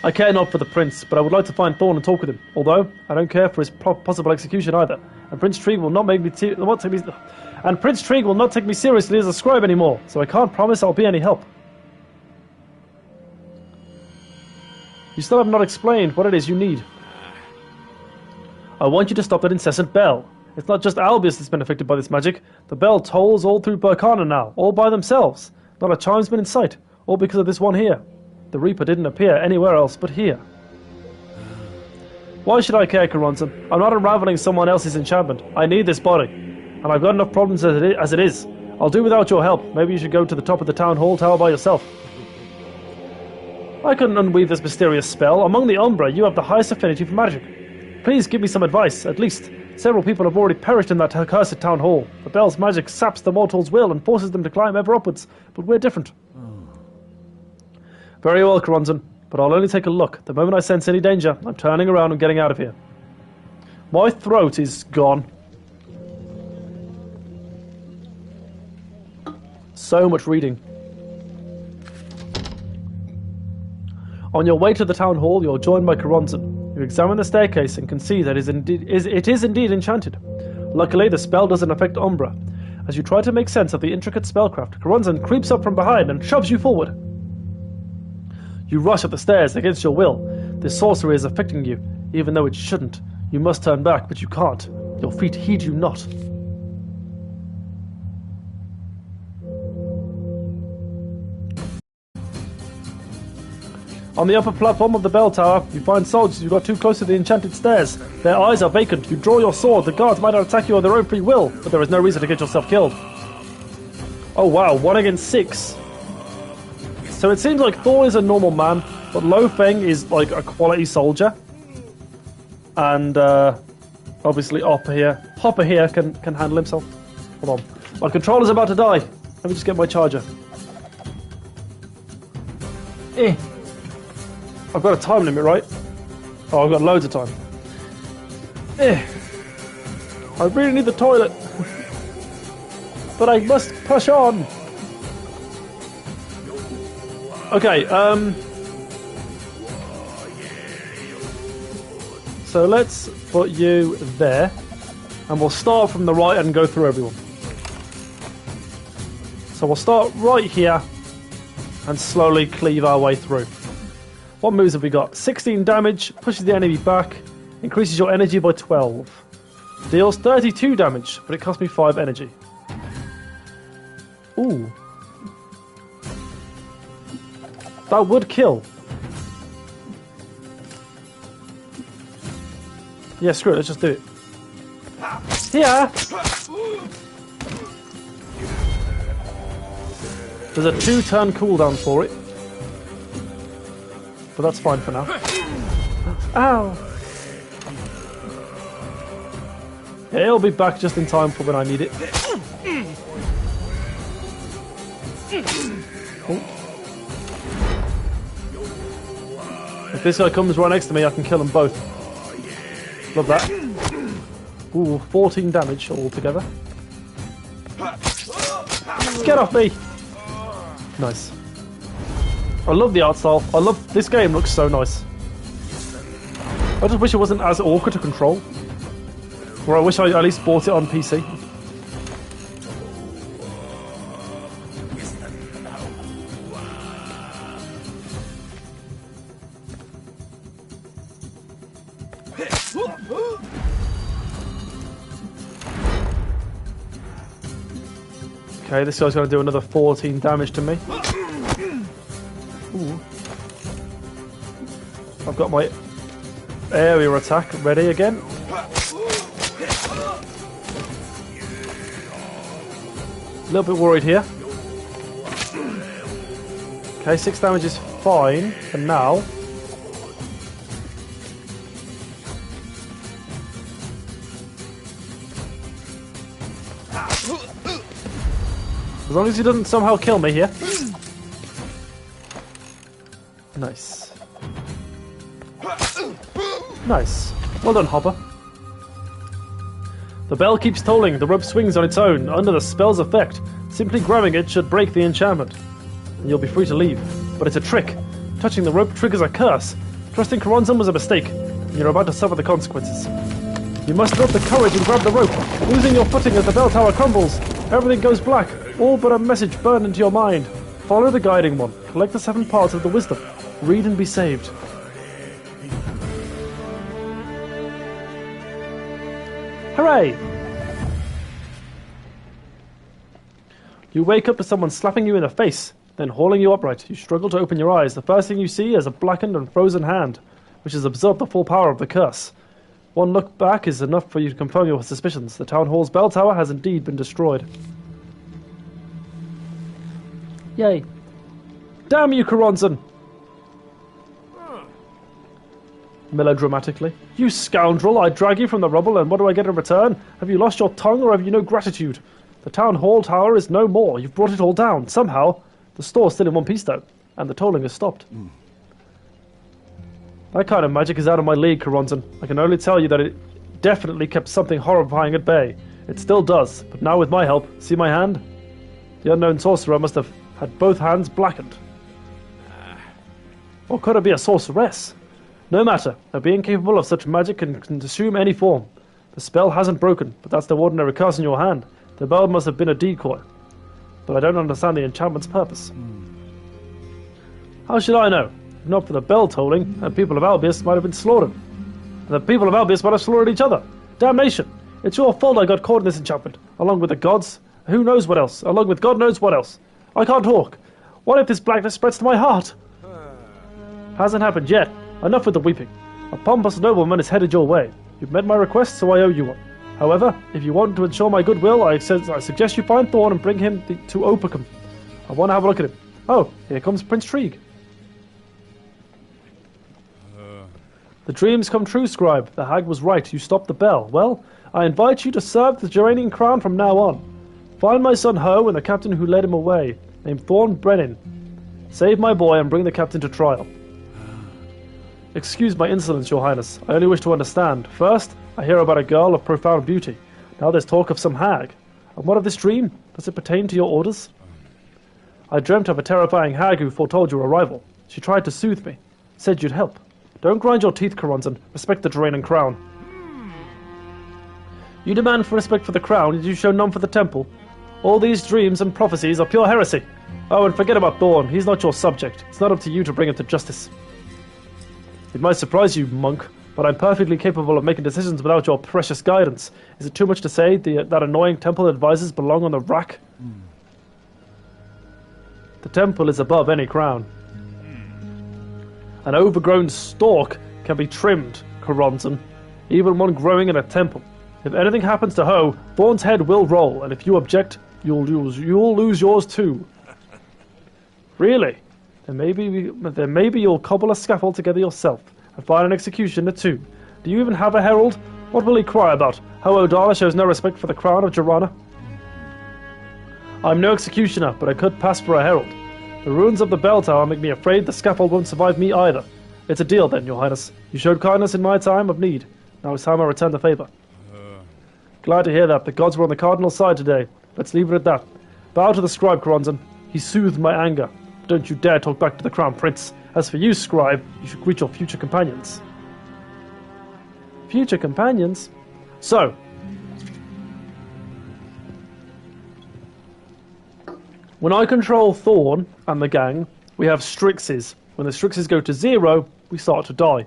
I care not for the prince, but I would like to find Thorn and talk with him. Although I don't care for his possible execution either. And Prince Trieg will not take me seriously as a scribe anymore. So I can't promise I'll be any help. You still have not explained what it is you need. I want you to stop that incessant bell. It's not just Albius that's been affected by this magic. The bell tolls all through Burkana now, all by themselves. Not a chime's been in sight, all because of this one here. The Reaper didn't appear anywhere else but here. Why should I care, Coronson? I'm not unraveling someone else's enchantment. I need this body, and I've got enough problems as it is. I'll do without your help. Maybe you should go to the top of the town hall tower by yourself. I couldn't unweave this mysterious spell. Among the Umbra, you have the highest affinity for magic. Please give me some advice, at least. Several people have already perished in that accursed town hall. The bell's magic saps the mortal's will and forces them to climb ever upwards, but we're different. Very well, Coronson, but I'll only take a look. The moment I sense any danger, I'm turning around and getting out of here. My throat is gone. So much reading. On your way to the town hall, you're joined by Coronson. You examine the staircase and can see that it is indeed enchanted. Luckily, the spell doesn't affect Umbra. As you try to make sense of the intricate spellcraft, Coronson creeps up from behind and shoves you forward. You rush up the stairs against your will. This sorcery is affecting you, even though it shouldn't. You must turn back, but you can't. Your feet heed you not. On the upper platform of the bell tower, you find soldiers who got too close to the enchanted stairs. Their eyes are vacant. You draw your sword. The guards might not attack you of their own free will, but there is no reason to get yourself killed. Oh wow, 1 against 6. So it seems like Thor is a normal man, but Lo Feng is like a quality soldier. And obviously Hopper here can handle himself. Hold on. My controller's about to die. Let me just get my charger. I've got a time limit, right? Oh, I've got loads of time. I really need the toilet. But I must push on. Okay, so let's put you there. And we'll start from the right and go through everyone. So we'll start right here and slowly cleave our way through. What moves have we got? 16 damage, pushes the enemy back, increases your energy by 12. Deals 32 damage, but it costs me 5 energy. Ooh. That would kill. Yeah, screw it, let's just do it. Here! There's a 2-turn cooldown for it. But that's fine for now. Ow! Yeah, it'll be back just in time for when I need it. Oh. If this guy comes right next to me, I can kill them both. Love that. Ooh, 14 damage altogether. Get off me! Nice. I love the art style. I love this game. Looks so nice. I just wish it wasn't as awkward to control. Or I wish I at least bought it on PC. Okay, this guy's going to do another 14 damage to me. Ooh. I've got my area attack ready again. A little bit worried here. Okay, 6 damage is fine for now. As long as he doesn't somehow kill me here. Nice. Nice. Well done, Hopper. The bell keeps tolling. The rope swings on its own, under the spell's effect. Simply grabbing it should break the enchantment. And you'll be free to leave. But it's a trick. Touching the rope triggers a curse. Trusting Karonzan was a mistake. And you're about to suffer the consequences. You muster up the courage and grab the rope, losing your footing as the bell tower crumbles. Everything goes black, all but a message burned into your mind. Follow the guiding one. Collect the 7 parts of the wisdom. Read and be saved. Hooray! You wake up to someone slapping you in the face, then hauling you upright. You struggle to open your eyes. The first thing you see is a blackened and frozen hand, which has absorbed the full power of the curse. One look back is enough for you to confirm your suspicions. The town hall's bell tower has indeed been destroyed. Yay. Damn you, Karonzan! Melodramatically. You scoundrel! I drag you from the rubble, and what do I get in return? Have you lost your tongue, or have you no gratitude? The town hall tower is no more. You've brought it all down. Somehow. The store's still in one piece, though, and the tolling has stopped. That kind of magic is out of my league, Karonzan. I can only tell you that it definitely kept something horrifying at bay. It still does, but now with my help, see my hand? The unknown sorcerer must have had both hands blackened. Or could it be a sorceress? No matter, a being capable of such magic can assume any form. The spell hasn't broken, but that's the ordinary curse in your hand. The bell must have been a decoy. But I don't understand the enchantment's purpose. How should I know? If not for the bell tolling, the people of Albius might have been slaughtered. And the people of Albius might have slaughtered each other. Damnation! It's your fault I got caught in this enchantment, along with the gods. Who knows what else? Along with God knows what else. I can't talk. What if this blackness spreads to my heart? Hasn't happened yet. Enough with the weeping. A pompous nobleman is headed your way. You've met my request, so I owe you one. However, if you want to ensure my goodwill, I suggest you find Thorn and bring him to Opacum. I want to have a look at him. Oh, here comes Prince Trieg. The dreams come true, Scribe. The hag was right. You stopped the bell. Well, I invite you to serve the Geranian crown from now on. Find my son Ho and the captain who led him away, named Thorn Brennan. Save my boy and bring the captain to trial. Excuse my insolence, Your Highness. I only wish to understand. First, I hear about a girl of profound beauty. Now there's talk of some hag. And what of this dream? Does it pertain to your orders? I dreamt of a terrifying hag who foretold your arrival. She tried to soothe me. Said you'd help. Don't grind your teeth, Karonzan. Respect the Draenan crown. You demand for respect for the crown, yet you show none for the temple. All these dreams and prophecies are pure heresy. Oh, and forget about Thorn. He's not your subject. It's not up to you to bring him to justice. It might surprise you, monk, but I'm perfectly capable of making decisions without your precious guidance. Is it too much to say that annoying temple advisors belong on the rack? The temple is above any crown. An overgrown stalk can be trimmed, Karonzan, even one growing in a temple. If anything happens to Ho, Thorn's head will roll, and if you object, you'll lose yours too. Really? Then maybe you'll cobble a scaffold together yourself, and find an executioner too. Do you even have a herald? What will he cry about? How Odala shows no respect for the crown of Jarana? I'm no executioner, but I could pass for a herald. The ruins of the bell tower make me afraid the scaffold won't survive me either. It's a deal then, your highness. You showed kindness in my time of need. Now it's time I return the favour. Glad to hear that. The gods were on the cardinal's side today. Let's leave it at that. Bow to the scribe, Karonzan. He soothed my anger. Don't you dare talk back to the crown prince. As for you, scribe, you should greet your future companions. Future companions? So, when I control Thorn and the gang, we have Strixes. When the Strixes go to 0, we start to die.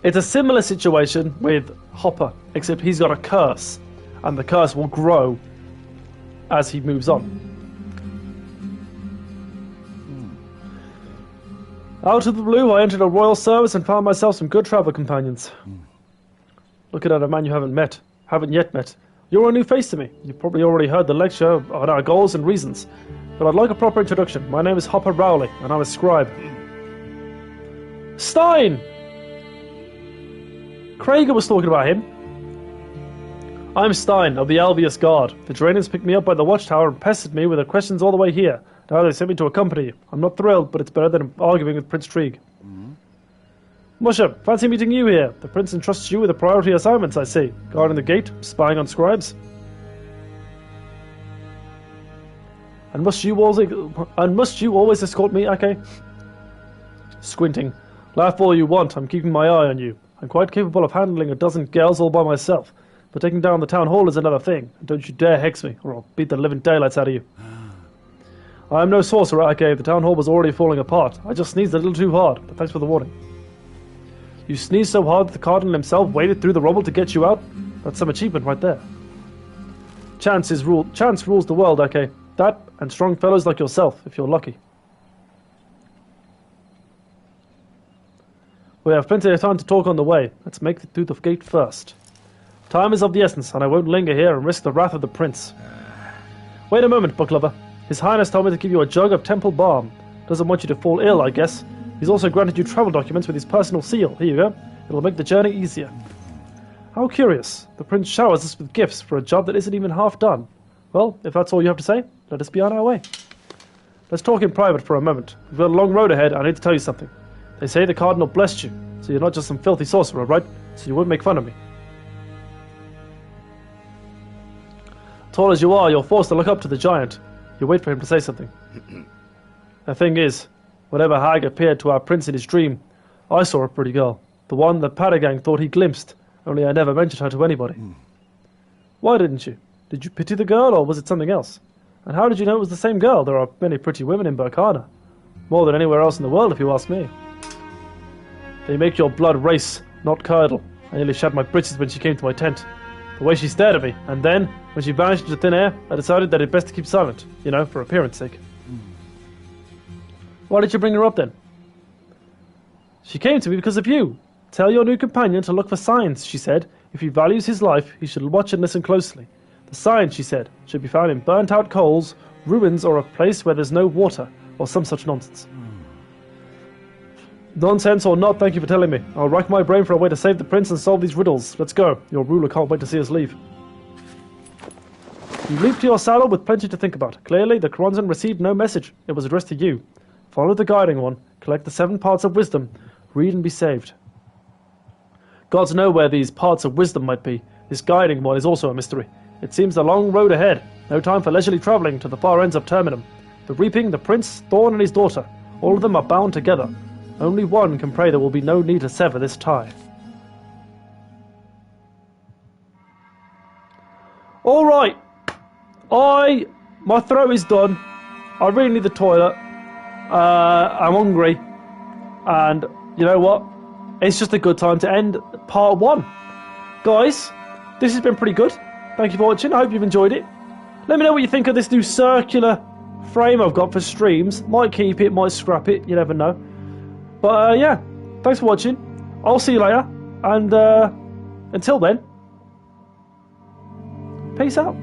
It's a similar situation with Hopper, except he's got a curse, and the curse will grow as he moves on. Out of the blue, I entered a royal service and found myself some good travel companions. Looking at a man you haven't yet met. You're a new face to me. You've probably already heard the lecture on our goals and reasons. But I'd like a proper introduction. My name is Hopper Rowley, and I'm a scribe. Stein! Krager was talking about him. I'm Stein, of the Albius Guard. The Draenans picked me up by the watchtower and pestered me with their questions all the way here. Now they sent me to accompany you. I'm not thrilled, but it's better than arguing with Prince Trieg. Musha, fancy meeting you here. The prince entrusts you with the priority assignments, I see. Guarding the gate, spying on scribes. And must you always escort me, Ake? Squinting. Laugh all you want, I'm keeping my eye on you. I'm quite capable of handling a dozen girls all by myself. But taking down the town hall is another thing. And don't you dare hex me, or I'll beat the living daylights out of you. I am no sorcerer, Ake. The town hall was already falling apart. I just sneezed a little too hard, but thanks for the warning. You sneezed so hard that the cardinal himself waded through the rubble to get you out? That's some achievement right there. Chance rules the world, Ake. That, and strong fellows like yourself, if you're lucky. We have plenty of time to talk on the way. Let's make it through the gate first. Time is of the essence, and I won't linger here and risk the wrath of the prince. Wait a moment, book lover. His Highness told me to give you a jug of temple balm. Doesn't want you to fall ill, I guess. He's also granted you travel documents with his personal seal. Here you go. It'll make the journey easier. How curious. The prince showers us with gifts for a job that isn't even half done. Well, if that's all you have to say, let us be on our way. Let's talk in private for a moment. We've got a long road ahead, and I need to tell you something. They say the cardinal blessed you, so you're not just some filthy sorcerer, right? So you won't make fun of me. Tall as you are, you're forced to look up to the giant. You wait for him to say something. The thing is, whenever hag appeared to our prince in his dream, I saw a pretty girl. The one that Padagang thought he glimpsed, only I never mentioned her to anybody. Why didn't you? Did you pity the girl, or was it something else? And how did you know it was the same girl? There are many pretty women in Burkana. More than anywhere else in the world, if you ask me. They make your blood race, not curdle. I nearly shat my britches when she came to my tent. The way she stared at me, and then, when she vanished into thin air, I decided that it'd best to keep silent. You know, for appearance sake. Why did you bring her up then? She came to me because of you. Tell your new companion to look for signs, she said. If he values his life, he should watch and listen closely. The signs, she said, should be found in burnt-out coals, ruins, or a place where there's no water, or some such nonsense. Nonsense or not, thank you for telling me. I'll rack my brain for a way to save the prince and solve these riddles. Let's go. Your ruler can't wait to see us leave. You leap to your saddle with plenty to think about. Clearly, the Karonzan received no message. It was addressed to you. Follow the guiding one, collect the 7 parts of wisdom, read and be saved. Gods know where these parts of wisdom might be. This guiding one is also a mystery. It seems a long road ahead. No time for leisurely travelling to the far ends of Terminum. The Reaping, the Prince, Thorn and his daughter. All of them are bound together. Only one can pray there will be no need to sever this tie. Alright. My throat is done. I really need the toilet. I'm hungry. And you know what? It's just a good time to end part 1. Guys, this has been pretty good. Thank you for watching. I hope you've enjoyed it. Let me know what you think of this new circular frame I've got for streams. Might keep it, might scrap it. You never know. But yeah, thanks for watching. I'll see you later. And until then, peace out.